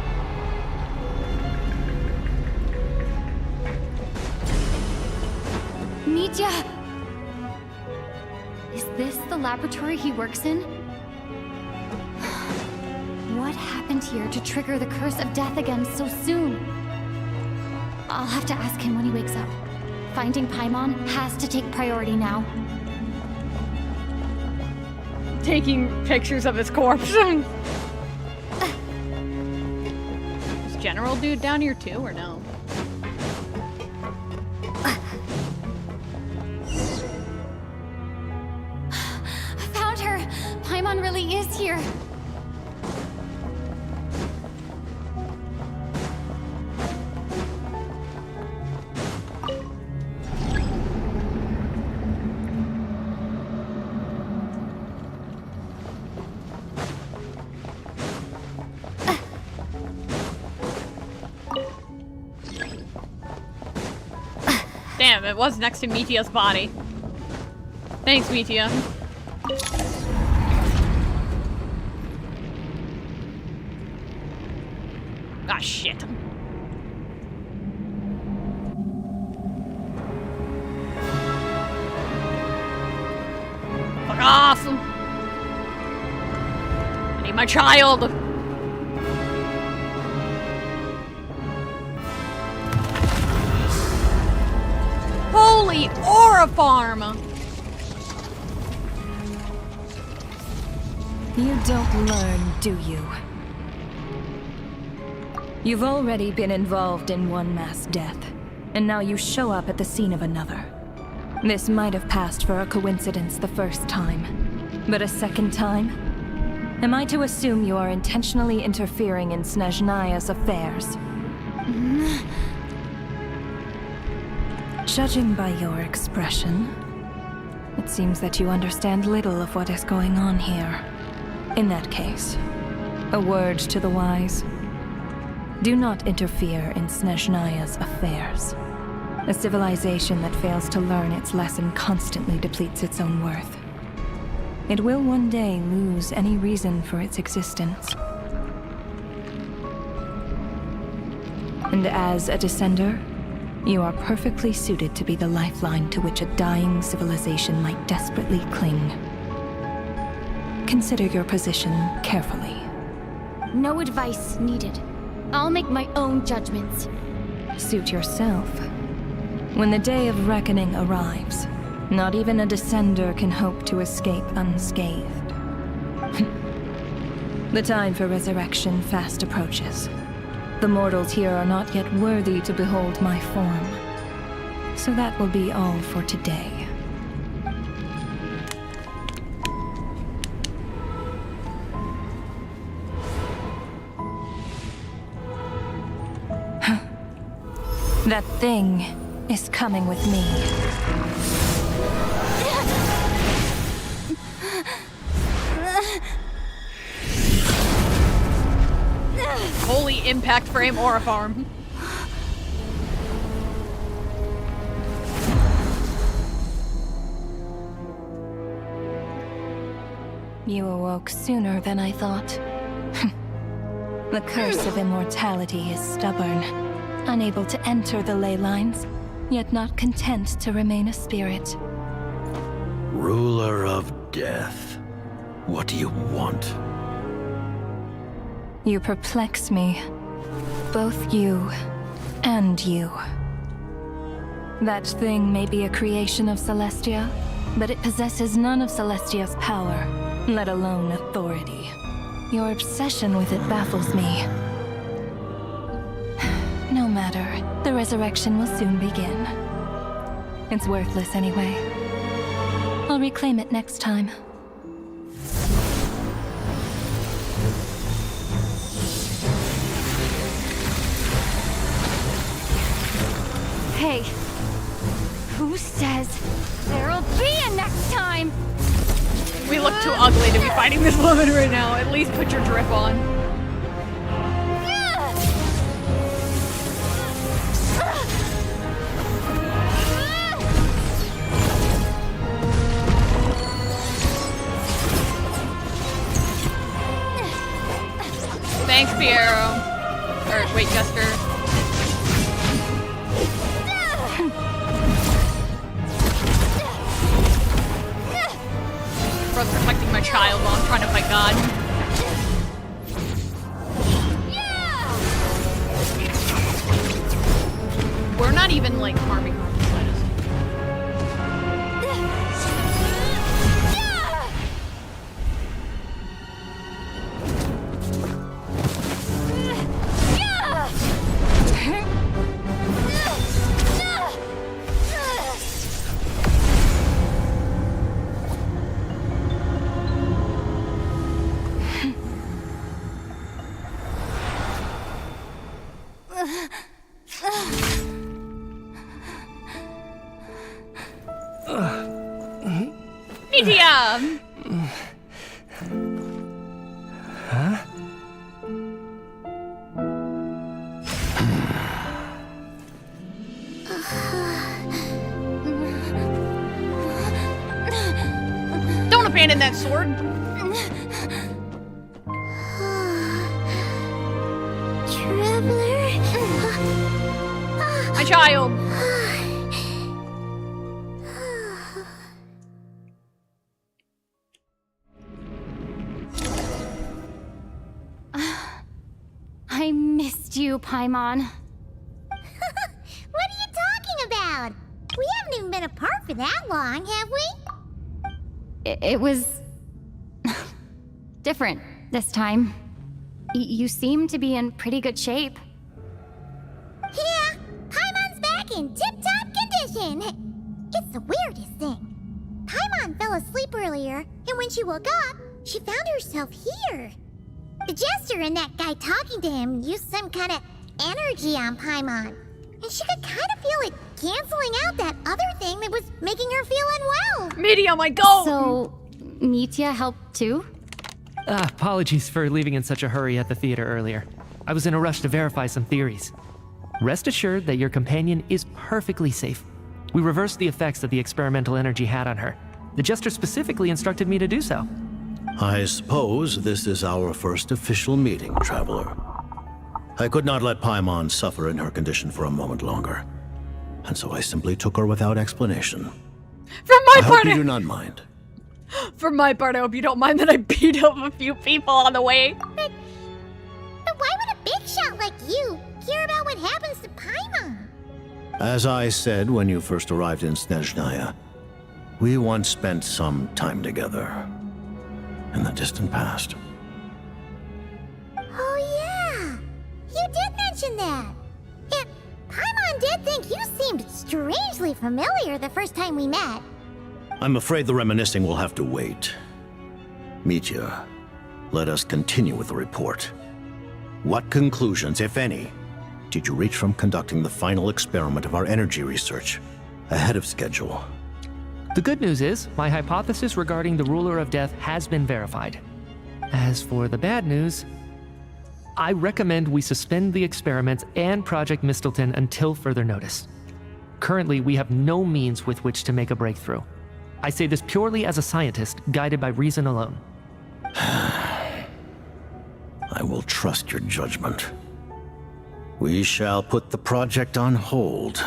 Mitya! Is this the laboratory he works in? What happened here to trigger the curse of death again so soon? I'll have to ask him when he wakes up. Finding Paimon has to take priority now. Taking pictures of his corpse. Is General Dude down here too, or no? I found her! Paimon really is here! Damn, it was next to Mitya's body. Thanks, Mitya. Ah, shit. Fuck off! I need my child! Holy Aura Farm! You don't learn, do you? You've already been involved in one mass death, and now you show up at the scene of another. This might have passed for a coincidence the first time, but a second time? Am I to assume you are intentionally interfering in Snezhnaya's affairs? Judging by your expression, it seems that you understand little of what is going on here. In that case, a word to the wise. Do not interfere in Snezhnaya's affairs. A civilization that fails to learn its lesson constantly depletes its own worth. It will one day lose any reason for its existence. And as a descender, you are perfectly suited to be the lifeline to which a dying civilization might desperately cling. Consider your position carefully. No advice needed. I'll make my own judgments. Suit yourself. When the day of reckoning arrives, Not even a descender can hope to escape unscathed. The time for resurrection fast approaches. The mortals here are not yet worthy to behold my form. So that will be all for today. That thing is coming with me. Holy impact frame aura farm. You awoke sooner than I thought. The curse of immortality is stubborn, unable to enter the ley lines, yet not content to remain a spirit. Ruler of death. What do you want? You perplex me. Both you and you. That thing may be a creation of Celestia, but it possesses none of Celestia's power, let alone authority. Your obsession with it baffles me. No matter, the resurrection will soon begin. It's worthless anyway. I'll reclaim it next time. Hey, who says there'll be a next time? We look too ugly to be fighting this woman right now. At least put your drip on. Thanks, Piero. Or, wait, Jester. For protecting my child while I'm trying to fight God. We're not even, like, harming her. Medium! Huh? Don't abandon that sword! Traveler? My child! I missed you, Paimon. What are you talking about? We haven't even been apart for that long, have we? It was different this time. You seem to be in pretty good shape. Yeah, Paimon's back in tip-top condition. It's the weirdest thing. Paimon fell asleep earlier, and when she woke up, she found herself here. The Jester and that guy talking to him used some kind of energy on Paimon, and she could kind of feel it canceling out that other thing that was making her feel unwell. Medium, I go! So, Mitya helped too? Apologies for leaving in such a hurry at the theater earlier. I was in a rush to verify some theories. Rest assured that your companion is perfectly safe. We reversed the effects that the experimental energy had on her. The Jester specifically instructed me to do so. I suppose this is our first official meeting, Traveler. I could not let Paimon suffer in her condition for a moment longer, and so I simply took her without explanation. For my I part, hope you do not mind. For my part, I hope you don't mind that I beat up a few people on the way. But why would a big shot like you care about what happens to Paimon? As I said when you first arrived in Snezhnaya, We once spent some time together in the distant past. Oh yeah! You did mention that! And Paimon did think you seemed strangely familiar the first time we met. I'm afraid the reminiscing will have to wait. Mitya, let us continue with the report. What conclusions, if any, did you reach from conducting the final experiment of our energy research ahead of schedule? The good news is, my hypothesis regarding the Ruler of Death has been verified. As for the bad news, I recommend we suspend the experiments and Project Mistleton until further notice. Currently, we have no means with which to make a breakthrough. I say this purely as a scientist, guided by reason alone. I will trust your judgment. We shall put the project on hold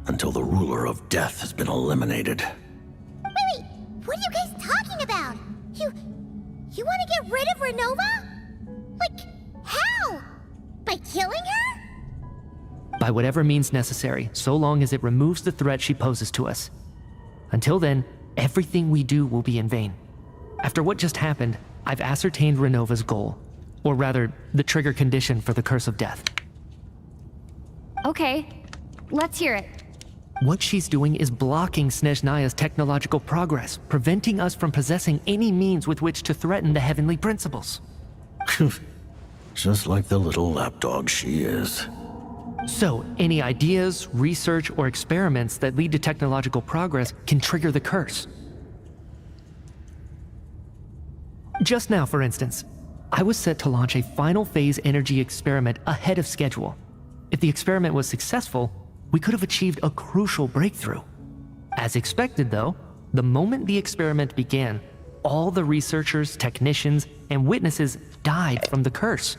until the Ruler of Death has been eliminated. Wait, what are you guys talking about? You want to get rid of Renova? Like, how? By killing her? By whatever means necessary, so long as it removes the threat she poses to us. Until then, everything we do will be in vain. After what just happened, I've ascertained Renova's goal. Or rather, the trigger condition for the Curse of Death. Okay, let's hear it. What she's doing is blocking Snezhnaya's technological progress, preventing us from possessing any means with which to threaten the heavenly principles. Just like the little lapdog she is. So, any ideas, research, or experiments that lead to technological progress can trigger the curse. Just now, for instance, I was set to launch a final phase energy experiment ahead of schedule. If the experiment was successful, we could have achieved a crucial breakthrough. As expected, though, the moment the experiment began, all the researchers, technicians, and witnesses died from the curse.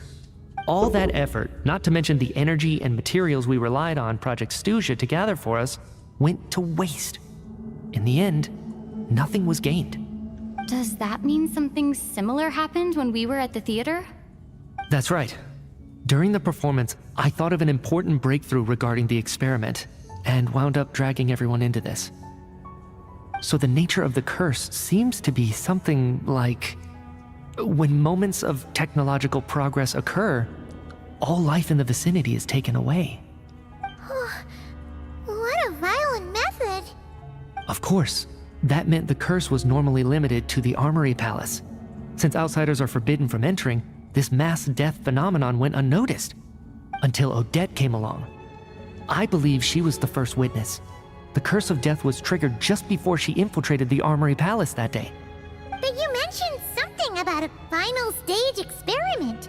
All that effort, not to mention the energy and materials we relied on Project Stuja to gather for us, went to waste. In the end, nothing was gained. Does that mean something similar happened when we were at the theater? That's right. During the performance, I thought of an important breakthrough regarding the experiment, and wound up dragging everyone into this. So the nature of the curse seems to be something like, when moments of technological progress occur, all life in the vicinity is taken away. What a violent method! Of course, that meant the curse was normally limited to the Armory Palace. Since outsiders are forbidden from entering, this mass death phenomenon went unnoticed. Until Odette came along. I believe she was the first witness. The Curse of Death was triggered just before she infiltrated the Armory Palace that day. But you mentioned something about a final stage experiment.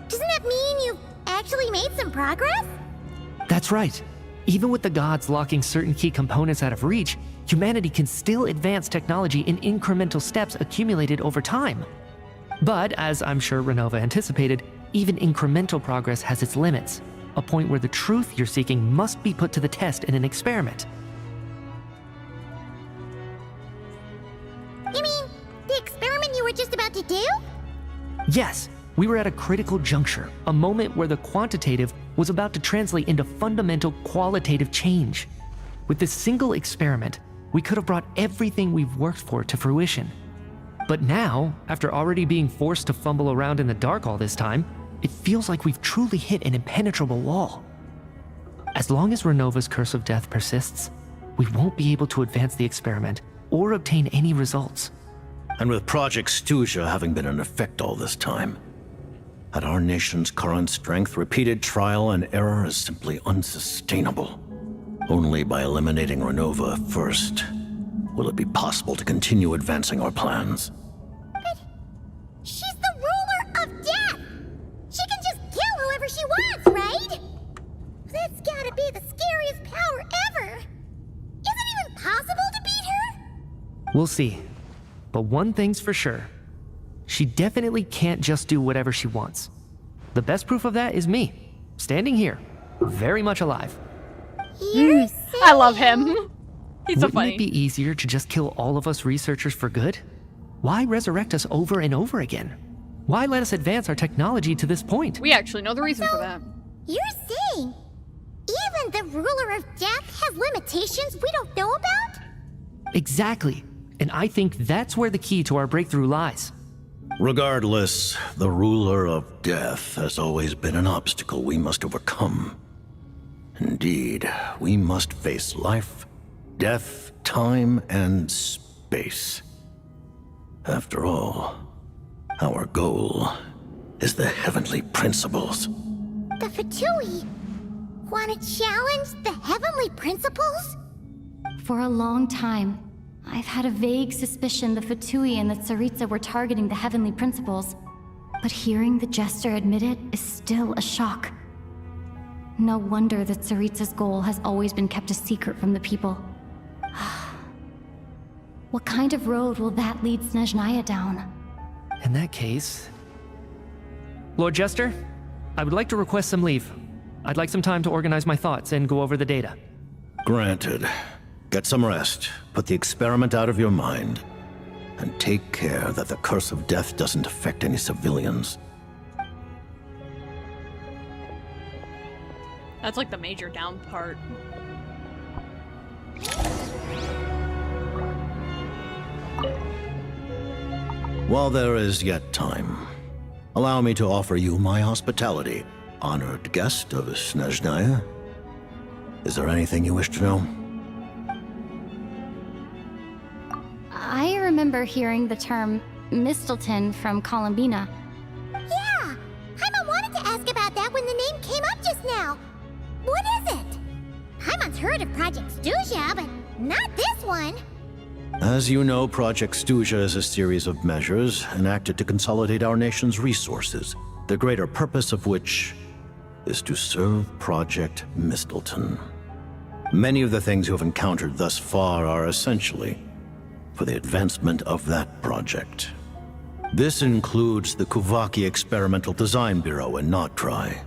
Doesn't that mean you've actually made some progress? That's right. Even with the gods locking certain key components out of reach, humanity can still advance technology in incremental steps accumulated over time. But, as I'm sure Renova anticipated, even incremental progress has its limits, a point where the truth you're seeking must be put to the test in an experiment. You mean, the experiment you were just about to do? Yes, we were at a critical juncture, a moment where the quantitative was about to translate into fundamental qualitative change. With this single experiment, we could have brought everything we've worked for to fruition. But now, after already being forced to fumble around in the dark all this time, it feels like we've truly hit an impenetrable wall. As long as Renova's Curse of Death persists, we won't be able to advance the experiment or obtain any results. And with Project Stuja having been in effect all this time, at our nation's current strength, repeated trial and error is simply unsustainable. Only by eliminating Renova first will it be possible to continue advancing our plans. But she's the ruler of death! She can just kill whoever she wants, right? That's gotta be the scariest power ever! Is it even possible to beat her? We'll see. But one thing's for sure. She definitely can't just do whatever she wants. The best proof of that is me, standing here, very much alive. I love him. He's so Wouldn't funny. it be easier to just kill all of us researchers for good? Why resurrect us over and over again? Why let us advance our technology to this point? We actually know the reason for that. You're saying even the ruler of death has limitations we don't know about? Exactly. And I think that's where the key to our breakthrough lies. Regardless, the ruler of death has always been an obstacle we must overcome. Indeed, we must face life, death, time, and space. After all, our goal is the heavenly principles. The Fatui want to challenge the heavenly principles? For a long time, I've had a vague suspicion the Fatui and the Tsaritsa were targeting the heavenly principles. But hearing the Jester admit it is still a shock. No wonder that Tsaritsa's goal has always been kept a secret from the people. What kind of road will that lead Snezhnaya down? In that case... Lord Jester, I would like to request some leave. I'd like some time to organize my thoughts and go over the data. Granted. Get some rest, put the experiment out of your mind, and take care that the curse of death doesn't affect any civilians. That's like the major down part. While there is yet time, allow me to offer you my hospitality, honored guest of Snezhnaya. Is there anything you wish to know? I remember hearing the term Mistleton from Columbina. Yeah! Paimon wanted to ask about that when the name came up just now. What is it? Paimon's heard of Project Stuja, but not this one. As you know, Project Stuja is a series of measures enacted to consolidate our nation's resources, the greater purpose of which is to serve Project Mistleton. Many of the things you have encountered thus far are essentially for the advancement of that project. This includes the Kuvaki Experimental Design Bureau in Notdry.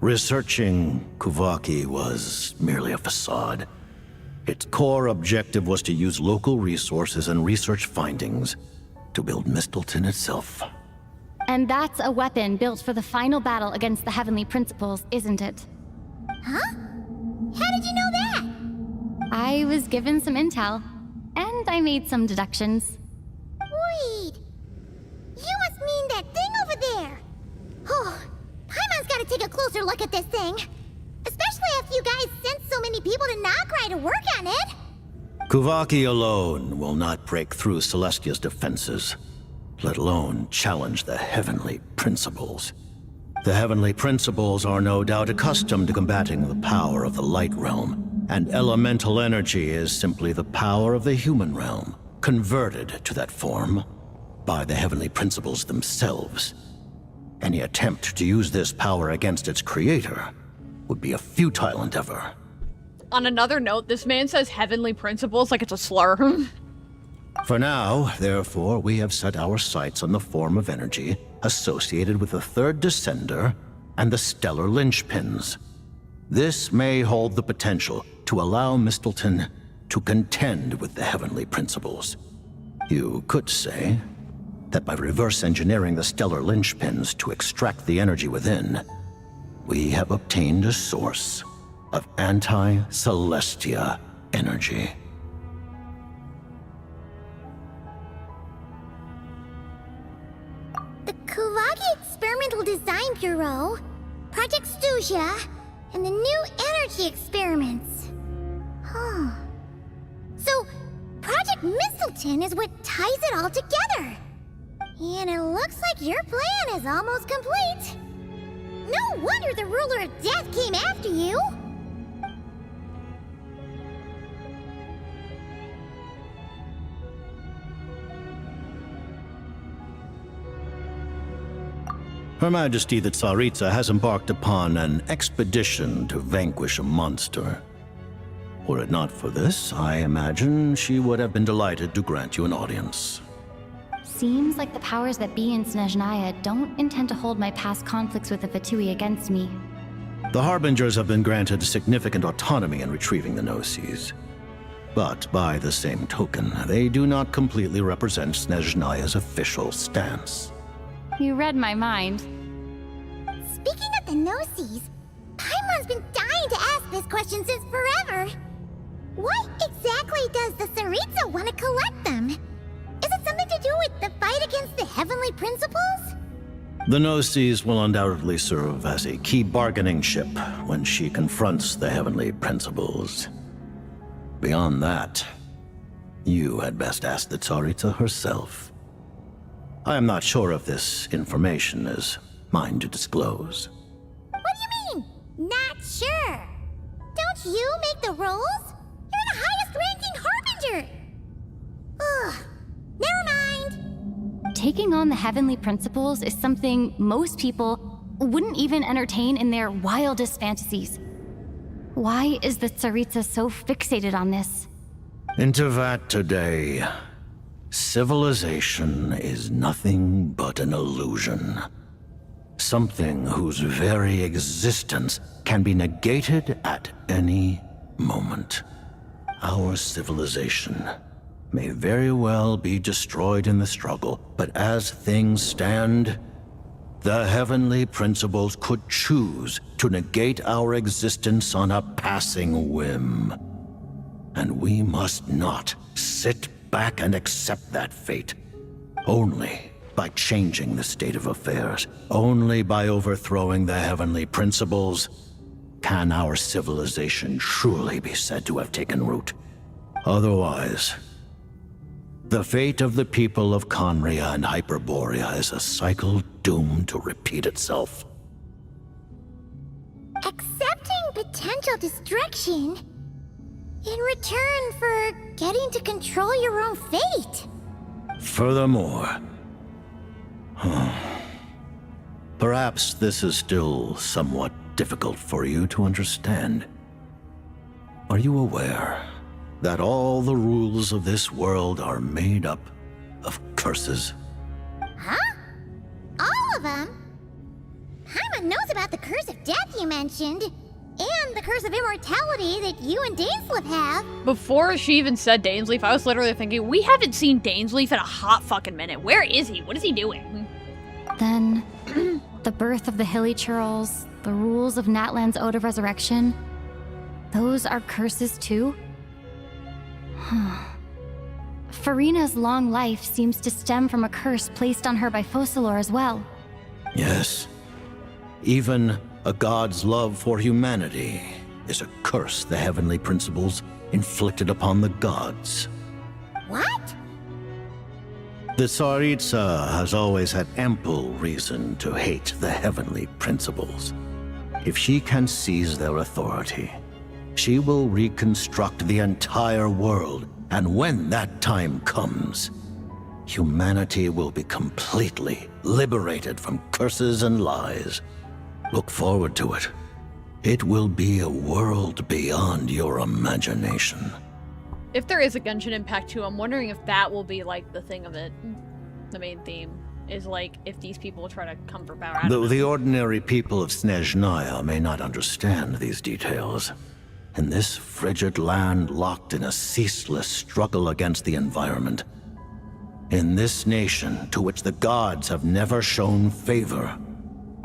Researching Kuvaki was merely a facade. Its core objective was to use local resources and research findings to build Mistleton itself. And that's a weapon built for the final battle against the Heavenly Principles, isn't it? Huh? How did you know that? I was given some intel, and I made some deductions. Wait. You must mean that thing over there. Oh, Paimon's gotta take a closer look at this thing. Especially after you guys sent so many people to Notdry to work on it. Kuvaki alone will not break through Celestia's defenses, let alone challenge the Heavenly Principles. The Heavenly Principles are no doubt accustomed to combating the power of the Light Realm, and elemental energy is simply the power of the human realm, converted to that form by the Heavenly Principles themselves. Any attempt to use this power against its creator would be a futile endeavor. On another note, this man says heavenly principles like it's a slur. For now, therefore, we have set our sights on the form of energy associated with the Third Descender and the Stellar Linchpins. This may hold the potential to allow Mistleton to contend with the Heavenly Principles. You could say that by reverse engineering the Stellar Linchpins to extract the energy within, we have obtained a source of anti-Celestia energy. The Kuvaki Experimental Design Bureau, Project Stuja, and the new energy experiments. Huh. So, Project Mistleton is what ties it all together. And it looks like your plan is almost complete. No wonder the ruler of death came after you. Her Majesty the Tsaritsa has embarked upon an expedition to vanquish a monster. Were it not for this, I imagine she would have been delighted to grant you an audience. Seems like the powers that be in Snezhnaya don't intend to hold my past conflicts with the Fatui against me. The Harbingers have been granted significant autonomy in retrieving the Gnosis. But by the same token, they do not completely represent Snezhnaya's official stance. You read my mind. Speaking of the Gnosis, Paimon's been dying to ask this question since forever. Why exactly does the Tsaritsa want to collect them? Is it something to do with the fight against the Heavenly Principles? The Gnosis will undoubtedly serve as a key bargaining chip when she confronts the Heavenly Principles. Beyond that, you had best ask the Tsaritsa herself. I am not sure if this information is mine to disclose. What do you mean, not sure? Don't you make the rolls? You're the highest-ranking Harbinger! Ugh, never mind. Taking on the Heavenly Principles is something most people wouldn't even entertain in their wildest fantasies. Why is the Tsaritsa so fixated on this? Into that today, civilization is nothing but an illusion. Something whose very existence can be negated at any moment. Our civilization may very well be destroyed in the struggle, but as things stand, the Heavenly Principles could choose to negate our existence on a passing whim. And we must not sit back and accept that fate. Only by changing the state of affairs, only by overthrowing the Heavenly Principles, can our civilization truly be said to have taken root. Otherwise, the fate of the people of Conria and Hyperborea is a cycle doomed to repeat itself. Accepting potential destruction in return for getting to control your own fate. Furthermore, perhaps this is still somewhat difficult for you to understand. Are you aware that all the rules of this world are made up of curses? Huh? All of them? Paimon knows about the curse of death you mentioned, and the curse of immortality that you and Dainsleif have. Before she even said Dainsleif, I was literally thinking, we haven't seen Dainsleif in a hot fucking minute. Where is he? What is he doing? Then, the birth of the Hilly Churls, the rules of Natlan's Ode of Resurrection, those are curses too? Farina's long life seems to stem from a curse placed on her by Focalor as well. Yes. Even a god's love for humanity is a curse the Heavenly Principles inflicted upon the gods. What? The Tsaritsa has always had ample reason to hate the Heavenly Principles. If she can seize their authority, she will reconstruct the entire world, and when that time comes, humanity will be completely liberated from curses and lies. Look forward to it. It will be a world beyond your imagination. If there is a Genshin Impact 2, I'm wondering if that will be like the thing of it. The main theme is like if these people try to come for power. Though the ordinary people of Snezhnaya may not understand these details, in this frigid land locked in a ceaseless struggle against the environment, in this nation to which the gods have never shown favor,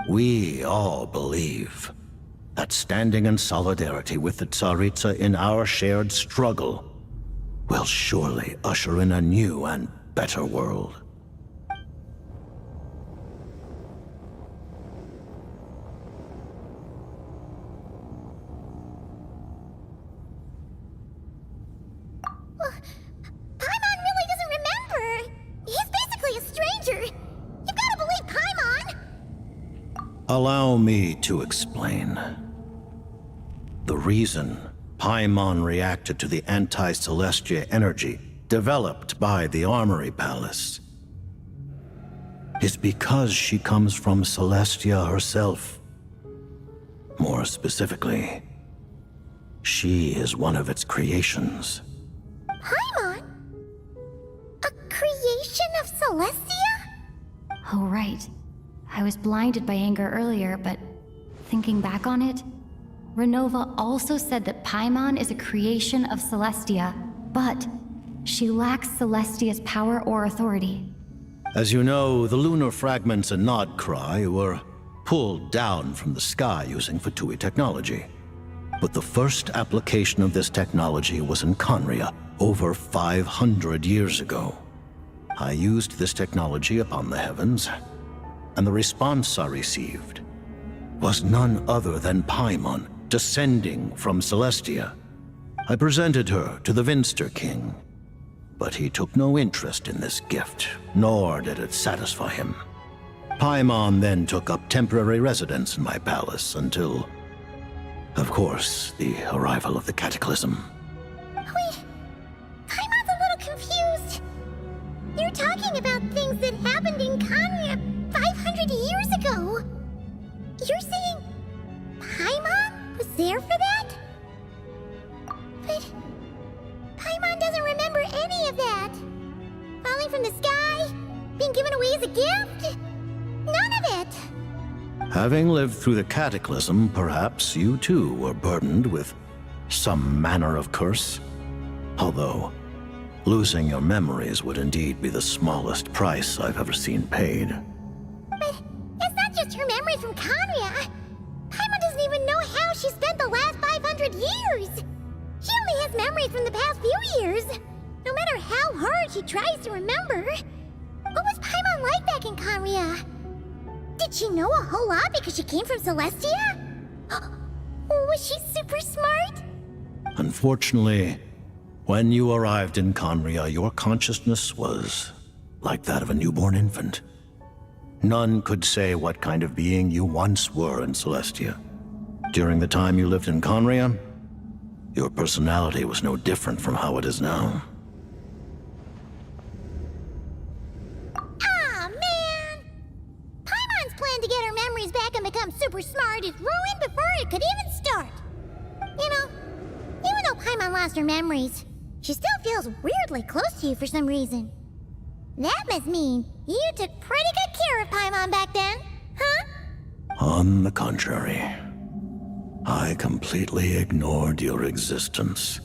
we all believe that standing in solidarity with the Tsaritsa in our shared struggle will surely usher in a new and better world. Paimon really doesn't remember. He's basically a stranger. You've got to believe Paimon. Allow me to explain. The reason Paimon reacted to the anti-Celestia energy developed by the Armory Palace is because she comes from Celestia herself. More specifically, she is one of its creations. Paimon? A creation of Celestia? Oh, right. I was blinded by anger earlier, but thinking back on it, Renova also said that Paimon is a creation of Celestia, but she lacks Celestia's power or authority. As you know, the lunar fragments in Nodcry were pulled down from the sky using Fatui technology. But the first application of this technology was in Conria over 500 years ago. I used this technology upon the heavens, and the response I received was none other than Paimon descending from Celestia. I presented her to the Vinster King, but he took no interest in this gift, nor did it satisfy him. Paimon then took up temporary residence in my palace until, of course, the arrival of the Cataclysm. Wait, Paimon's a little confused. You're talking about things that happened in Conria 500 years ago. You're saying Paimon was there for that? But Paimon doesn't remember any of that. Falling from the sky? Being given away as a gift? None of it! Having lived through the Cataclysm, perhaps you too were burdened with some manner of curse. Although, losing your memories would indeed be the smallest price I've ever seen paid. But it's not just her memories from Conria. Paimon doesn't even know how she spent the last 500 years. She only has memories from the past few years. No matter how hard she tries to remember. What was Paimon like back in Conria? Did she know a whole lot because she came from Celestia? Was she super smart? Unfortunately, when you arrived in Conria, your consciousness was like that of a newborn infant. None could say what kind of being you once were in Celestia. During the time you lived in Conria, your personality was no different from how it is now. Aw, man! Paimon's plan to get her memories back and become super smart is ruined before it could even start. You know, even though Paimon lost her memories, she still feels weirdly close to you for some reason. That must mean you took pretty good care of Paimon back then, huh? On the contrary, I completely ignored your existence.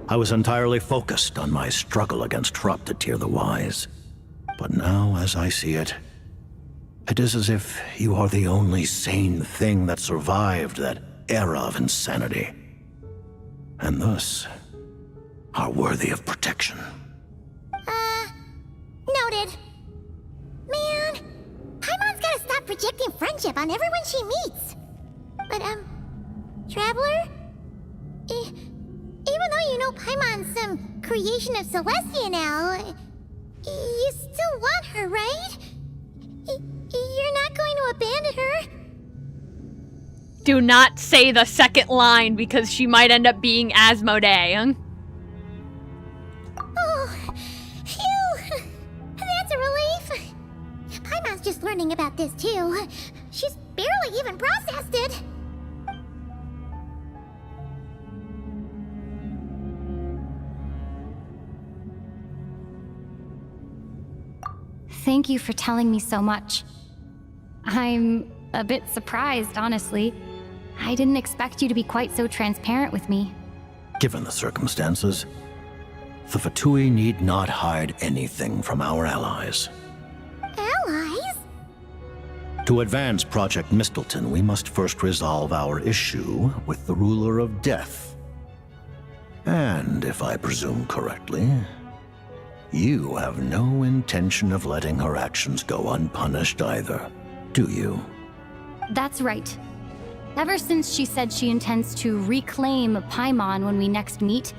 I was entirely focused on my struggle against Troptatir the Wise. But now, as I see it, it is as if you are the only sane thing that survived that era of insanity. And thus, are worthy of protection. Noted. Man, Paimon's gotta stop projecting friendship on everyone she meets. But, Traveler? Even though you know Paimon's some creation of Celestia now, you still want her, right? You're not going to abandon her? Do not say the second line because she might end up being Asmodee. Oh, phew! That's a relief. Paimon's just learning about this too. She's barely even processed it. Thank you for telling me so much. I'm a bit surprised, honestly. I didn't expect you to be quite so transparent with me. Given the circumstances, the Fatui need not hide anything from our allies. Allies? To advance Project Mistleton, we must first resolve our issue with the Ruler of Death. And, if I presume correctly, you have no intention of letting her actions go unpunished either, do you? That's right. Ever since she said she intends to reclaim Paimon when we next meet,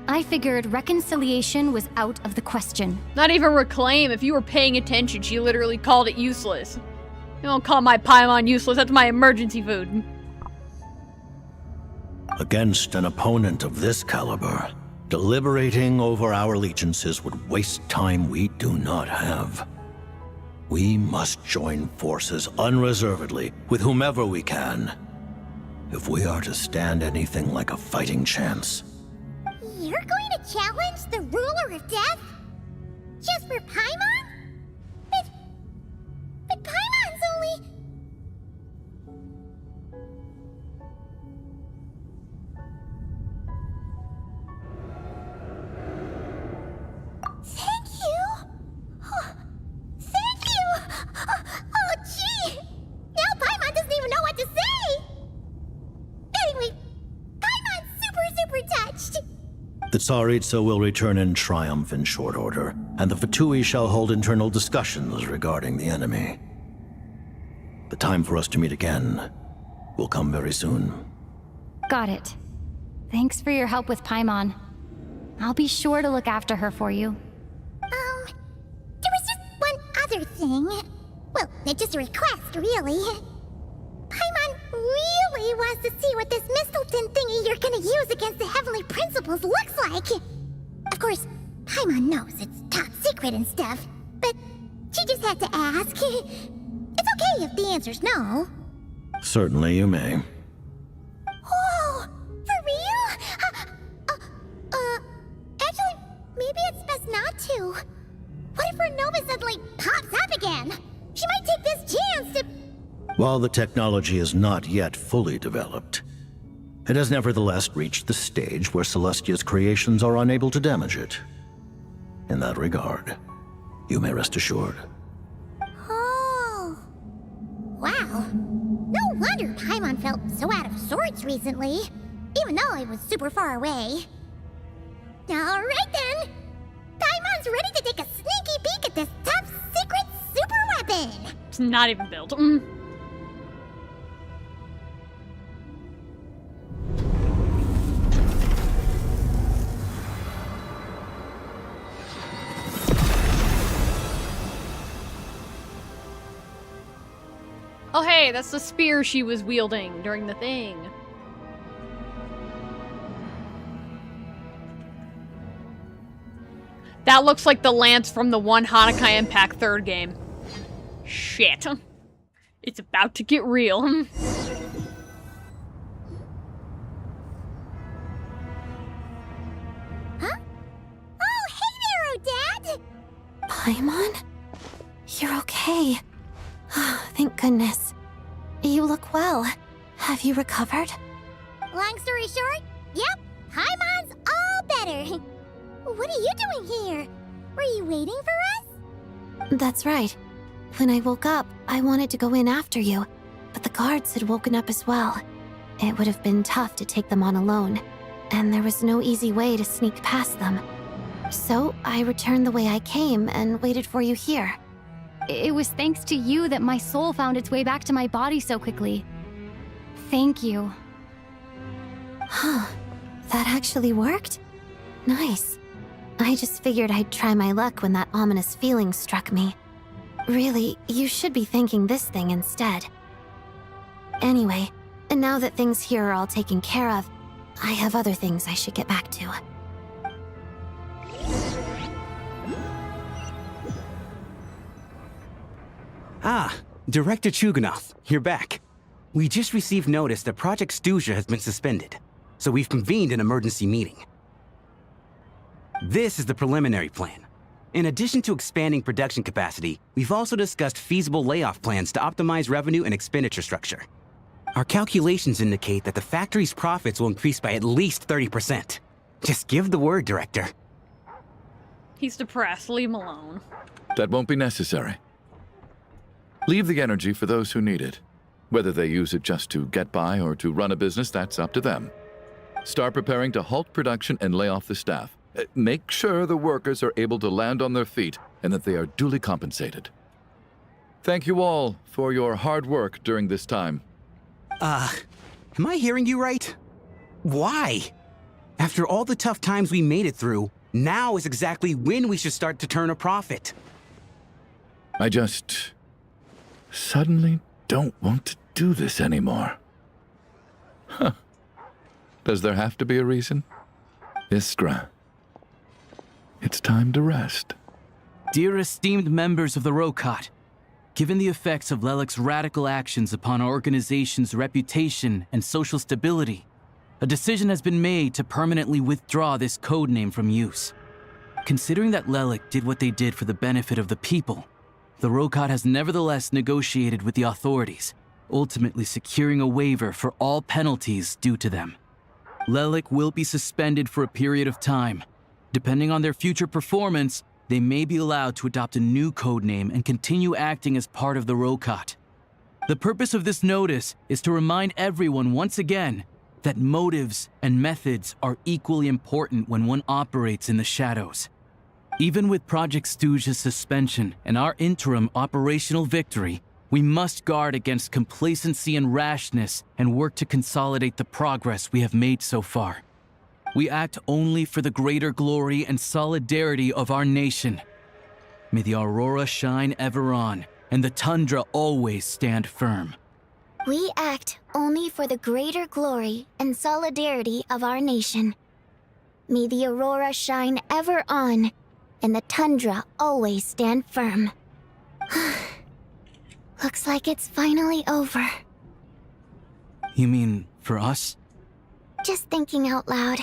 I figured reconciliation was out of the question. Not even reclaim. If you were paying attention, she literally called it useless. You don't call my Paimon useless, that's my emergency food. Against an opponent of this caliber, deliberating over our allegiances would waste time we do not have. We must join forces unreservedly with whomever we can, if we are to stand anything like a fighting chance. You're going to challenge the Ruler of Death? Just for Paimon? But Paimon's only... Thank you! Thank you! Oh, gee! Now Paimon doesn't even know what to say! Anyway, The Tsaritsa will return in triumph in short order, and the Fatui shall hold internal discussions regarding the enemy. The time for us to meet again will come very soon. Got it. Thanks for your help with Paimon. I'll be sure to look after her for you. There was just one other thing. Well, it's just a request, really. Paimon really wants to see what this Mistleton thingy you're gonna use against the Heavenly Principles looks like. Of course, Paimon knows it's top secret and stuff, but she just had to ask. It's okay if the answer's no. Certainly you may. Oh, for real? Actually, maybe it's best not to. What if her Nova suddenly pops up again? She might take this chance to... While the technology is not yet fully developed, it has nevertheless reached the stage where Celestia's creations are unable to damage it. In that regard, you may rest assured. Oh. Wow. No wonder Paimon felt so out of sorts recently, even though it was super far away. Alright then! Paimon's ready to take a sneaky peek at this top secret super weapon! It's not even built. Oh hey, that's the spear she was wielding during the thing. That looks like the lance from the one Hanukkah Impact 3rd game. Shit. It's about to get real. Huh? Oh, hey there, Odette! Paimon? You're okay. Thank goodness. You look well. Have you recovered? Long story short, yep, Paimon's all better. What are you doing here? Were you waiting for us? That's right. When I woke up, I wanted to go in after you, but the guards had woken up as well. It would have been tough to take them on alone, and there was no easy way to sneak past them. So I returned the way I came and waited for you here. It was thanks to you that my soul found its way back to my body so quickly. Thank you. Huh. That actually worked? Nice. I just figured I'd try my luck when that ominous feeling struck me. Really, you should be thanking this thing instead. Anyway, and now that things here are all taken care of, I have other things I should get back to. Ah, Director Chuganov, you're back. We just received notice that Project Stuja has been suspended, so we've convened an emergency meeting. This is the preliminary plan. In addition to expanding production capacity, we've also discussed feasible layoff plans to optimize revenue and expenditure structure. Our calculations indicate that the factory's profits will increase by at least 30%. Just give the word, Director. He's depressed. Leave him alone. That won't be necessary. Leave the energy for those who need it. Whether they use it just to get by or to run a business, that's up to them. Start preparing to halt production and lay off the staff. Make sure the workers are able to land on their feet and that they are duly compensated. Thank you all for your hard work during this time. Am I hearing you right? Why? After all the tough times we made it through, now is exactly when we should start to turn a profit. I just suddenly don't want to do this anymore. Huh. Does there have to be a reason? Iskra, it's time to rest. Dear esteemed members of the Rokot, given the effects of Lelik's radical actions upon our organization's reputation and social stability, a decision has been made to permanently withdraw this codename from use. Considering that Lelik did what they did for the benefit of the people, the Rokot has nevertheless negotiated with the authorities, ultimately securing a waiver for all penalties due to them. Lelik will be suspended for a period of time. Depending on their future performance, they may be allowed to adopt a new codename and continue acting as part of the Rokot. The purpose of this notice is to remind everyone once again that motives and methods are equally important when one operates in the shadows. Even with Project Stooge's suspension and our interim operational victory, we must guard against complacency and rashness and work to consolidate the progress we have made so far. We act only for the greater glory and solidarity of our nation. May the aurora shine ever on, and the tundra always stand firm. We act only for the greater glory and solidarity of our nation. May the aurora shine ever on, and the tundra always stand firm. Looks like it's finally over. You mean for us? Just thinking out loud.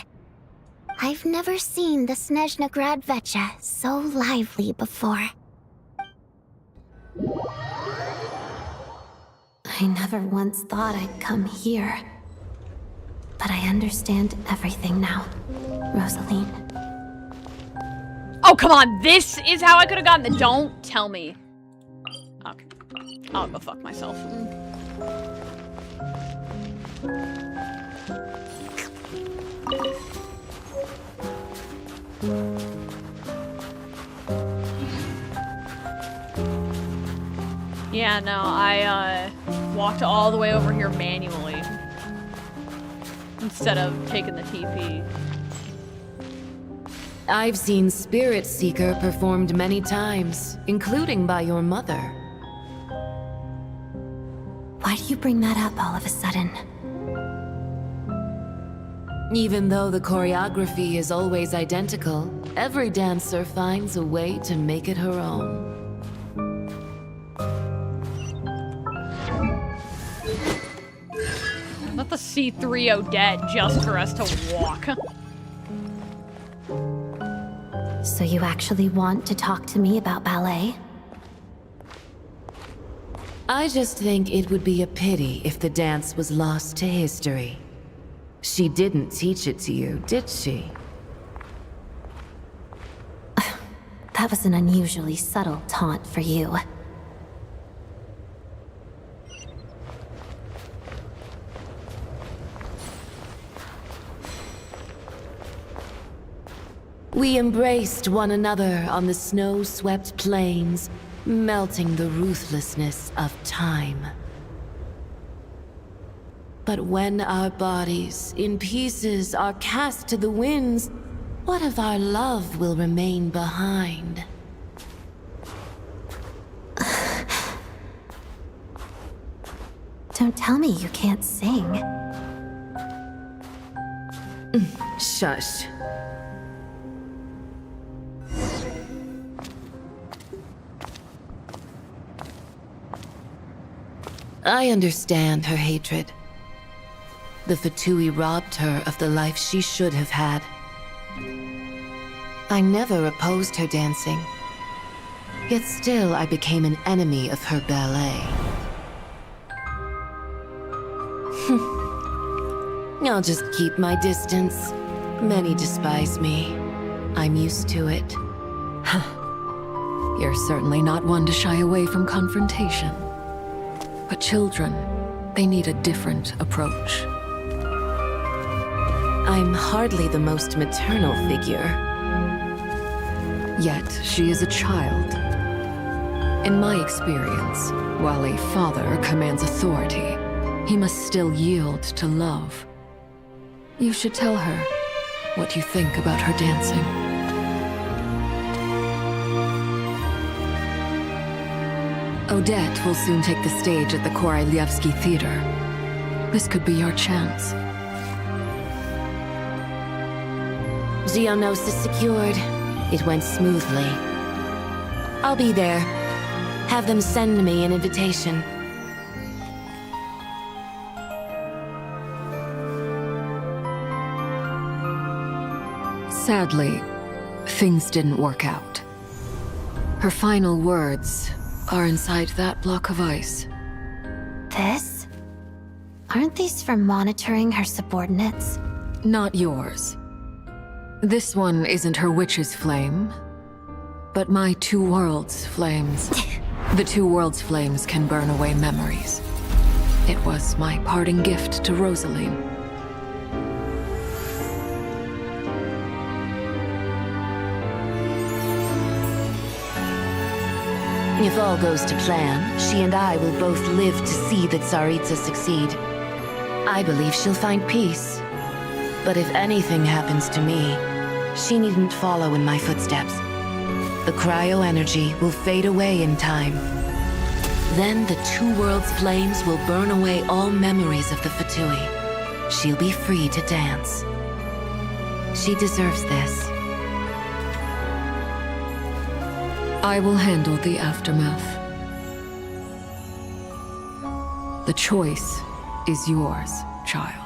I've never seen the Snezhna Grad Vecha so lively before. I never once thought I'd come here. But I understand everything now, Rosaline. Oh, come on! This is how I could have gotten the— Don't tell me. Okay. I'll go fuck myself. Yeah, no, I walked all the way over here manually instead of taking the TP. I've seen Spirit Seeker performed many times, including by your mother. Why do you bring that up all of a sudden? Even though the choreography is always identical, every dancer finds a way to make it her own. Not the C3 Odette just for us to walk. So you actually want to talk to me about ballet? I just think it would be a pity if the dance was lost to history. She didn't teach it to you, did she? That was an unusually subtle taunt for you. We embraced one another on the snow-swept plains, melting the ruthlessness of time. But when our bodies, in pieces, are cast to the winds, what of our love will remain behind? Don't tell me you can't sing. Shush. I understand her hatred. The Fatui robbed her of the life she should have had. I never opposed her dancing. Yet still I became an enemy of her ballet. I'll just keep my distance. Many despise me. I'm used to it. You're certainly not one to shy away from confrontation. But children, they need a different approach. I'm hardly the most maternal figure. Yet, she is a child. In my experience, while a father commands authority, he must still yield to love. You should tell her what you think about her dancing. Odette will soon take the stage at the Koralyevsky Theater. This could be your chance. Geonosis secured. It went smoothly. I'll be there. Have them send me an invitation. Sadly, things didn't work out. Her final words are inside that block of ice. This? Aren't these for monitoring her subordinates? Not yours. This one isn't her witch's flame, but my two worlds' flames. The two worlds' flames can burn away memories. It was my parting gift to Rosaline. If all goes to plan, she and I will both live to see the Tsaritsa succeed. I believe she'll find peace. But if anything happens to me, she needn't follow in my footsteps. The cryo energy will fade away in time. Then the two worlds' flames will burn away all memories of the Fatui. She'll be free to dance. She deserves this. I will handle the aftermath. The choice is yours, child.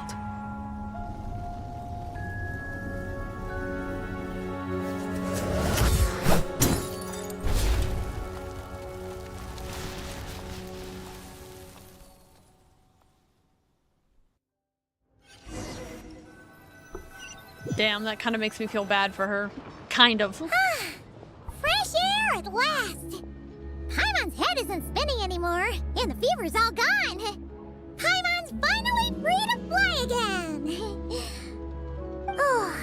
Damn, that kind of makes me feel bad for her. Kind of. Fresh air at last! Paimon's head isn't spinning anymore, and the fever's all gone. Paimon's finally free to fly again! Oh,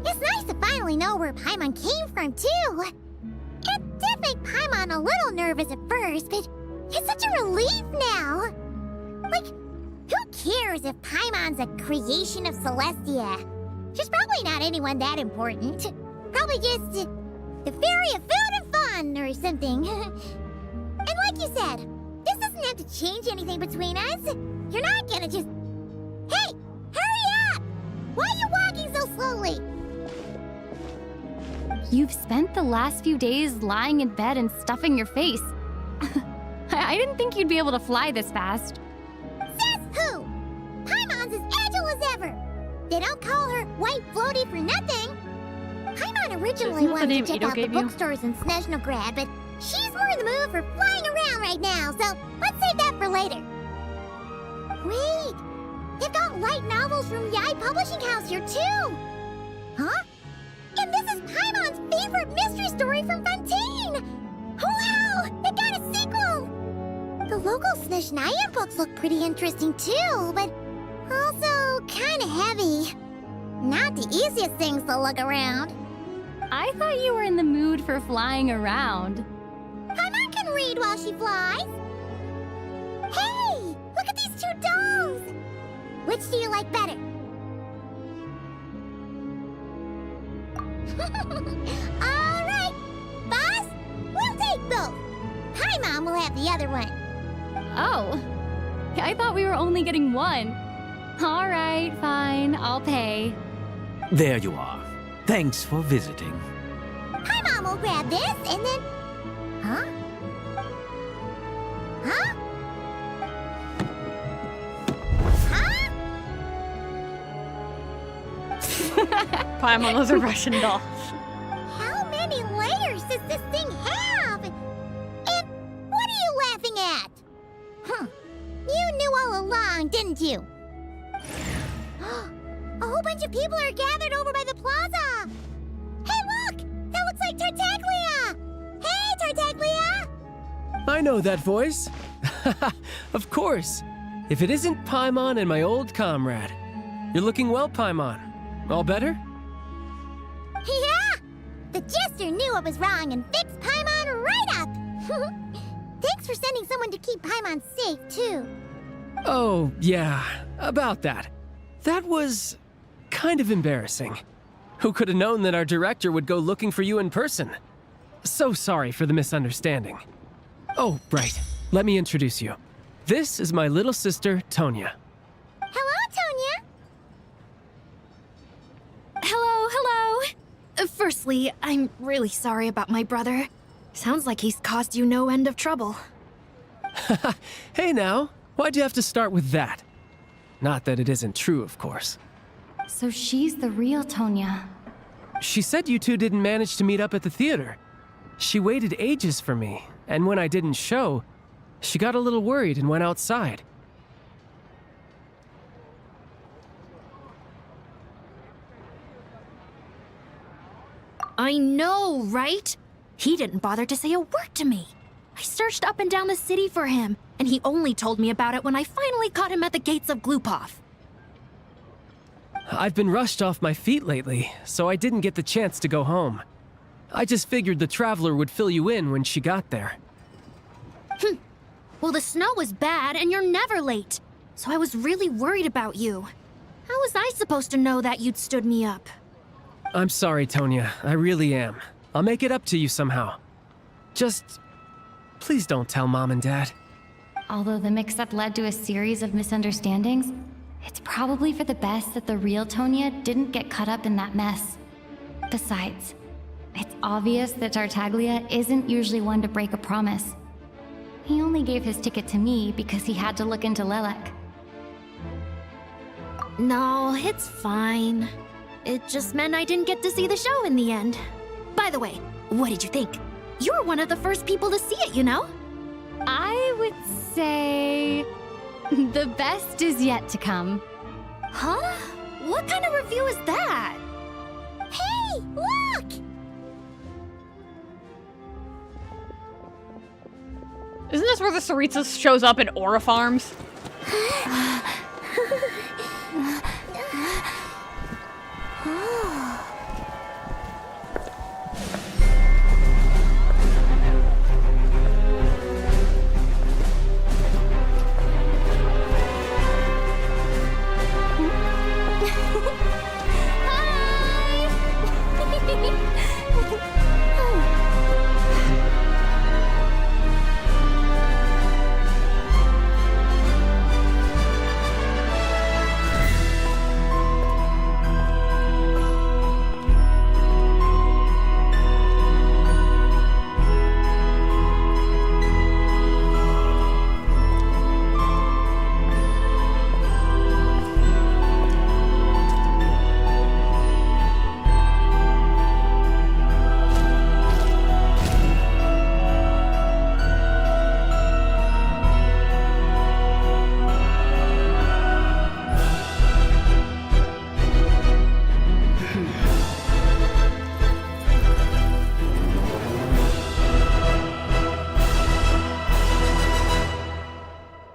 it's nice to finally know where Paimon came from, too. It did make Paimon a little nervous at first, but it's such a relief now. Like, who cares if Paimon's a creation of Celestia? She's probably not anyone that important. Probably just the fairy of food and fun or something. And like you said, this doesn't have to change anything between us. You're not gonna just... Hey! Hurry up! Why are you walking so slowly? You've spent the last few days lying in bed and stuffing your face. I didn't think you'd be able to fly this fast. Says who? Paimon's as agile as ever. They don't call her White Floaty for nothing. Paimon originally wanted to check out the bookstores in Snezhnograd, but she's more in the mood for flying around right now, so let's save that for later. Wait, they've got light novels from Yai Publishing House here too. Huh? And this is Paimon's favorite mystery story from Fontaine. Wow, it got a sequel. The local Snezhnaya books look pretty interesting too, but also kind of heavy. Not the easiest things to look around. I thought you were in the mood for flying around. Paimon can read while she flies. Hey, look at these two dolls. Which do you like better? All right, boss, we'll take both. Paimon will have the other one. Oh, I thought we were only getting one. All right, fine, I'll pay. There you are. Thanks for visiting. Paimon will grab this and then... Huh? Huh? Paimon, those are Russian dolls. How many layers does this thing have? And what are you laughing at? Huh. You knew all along, didn't you? A whole bunch of people are gathered over by the plaza. Hey, look! That looks like Tartaglia! Hey, Tartaglia! I know that voice. Of course. If it isn't Paimon and my old comrade. You're looking well, Paimon. All better? Yeah! The jester knew I was wrong and fixed Paimon right up! Thanks for sending someone to keep Paimon safe, too. Oh, yeah. About that. That was... kind of embarrassing. Who could have known that our director would go looking for you in person? So sorry for the misunderstanding. Oh, right. Let me introduce you. This is my little sister, Tonya. Hello, Tonya! Hello. Firstly, I'm really sorry about my brother. Sounds like he's caused you no end of trouble. Hey now, why'd you have to start with that? Not that it isn't true, of course. So she's the real Tonya. She said you two didn't manage to meet up at the theater. She waited ages for me, and when I didn't show, she got a little worried and went outside. I know, right? He didn't bother to say a word to me. I searched up and down the city for him, and he only told me about it when I finally caught him at the gates of Glupov. I've been rushed off my feet lately, so I didn't get the chance to go home. I just figured the Traveler would fill you in when she got there. Well, the snow was bad and you're never late. So I was really worried about you. How was I supposed to know that you'd stood me up? I'm sorry, Tonya. I really am. I'll make it up to you somehow. Just... please don't tell Mom and Dad. Although the mix-up led to a series of misunderstandings, it's probably for the best that the real Tonya didn't get caught up in that mess. Besides, it's obvious that Tartaglia isn't usually one to break a promise. He only gave his ticket to me because he had to look into Lelek. No, it's fine. It just meant I didn't get to see the show in the end. By the way, what did you think? You were one of the first people to see it, you know? I would say... the best is yet to come. Huh? What kind of review is that? Hey, look! Isn't this where the Tsaritsa shows up in Aura Farms?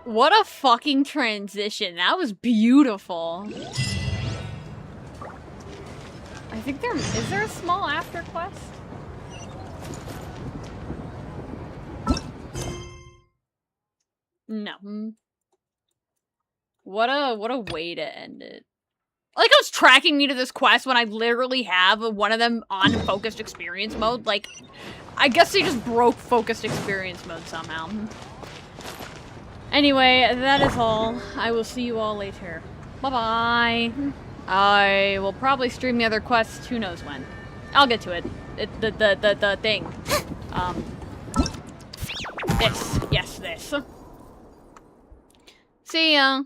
What a fucking transition. That was beautiful. I think is there a small after quest? No. What a way to end it. Like, it was tracking me to this quest when I literally have one of them on focused experience mode. Like, I guess they just broke focused experience mode somehow. Anyway, that is all. I will see you all later. Bye-bye. I will probably stream the other quests, who knows when. I'll get to it. The thing. This. Yes, this. See ya.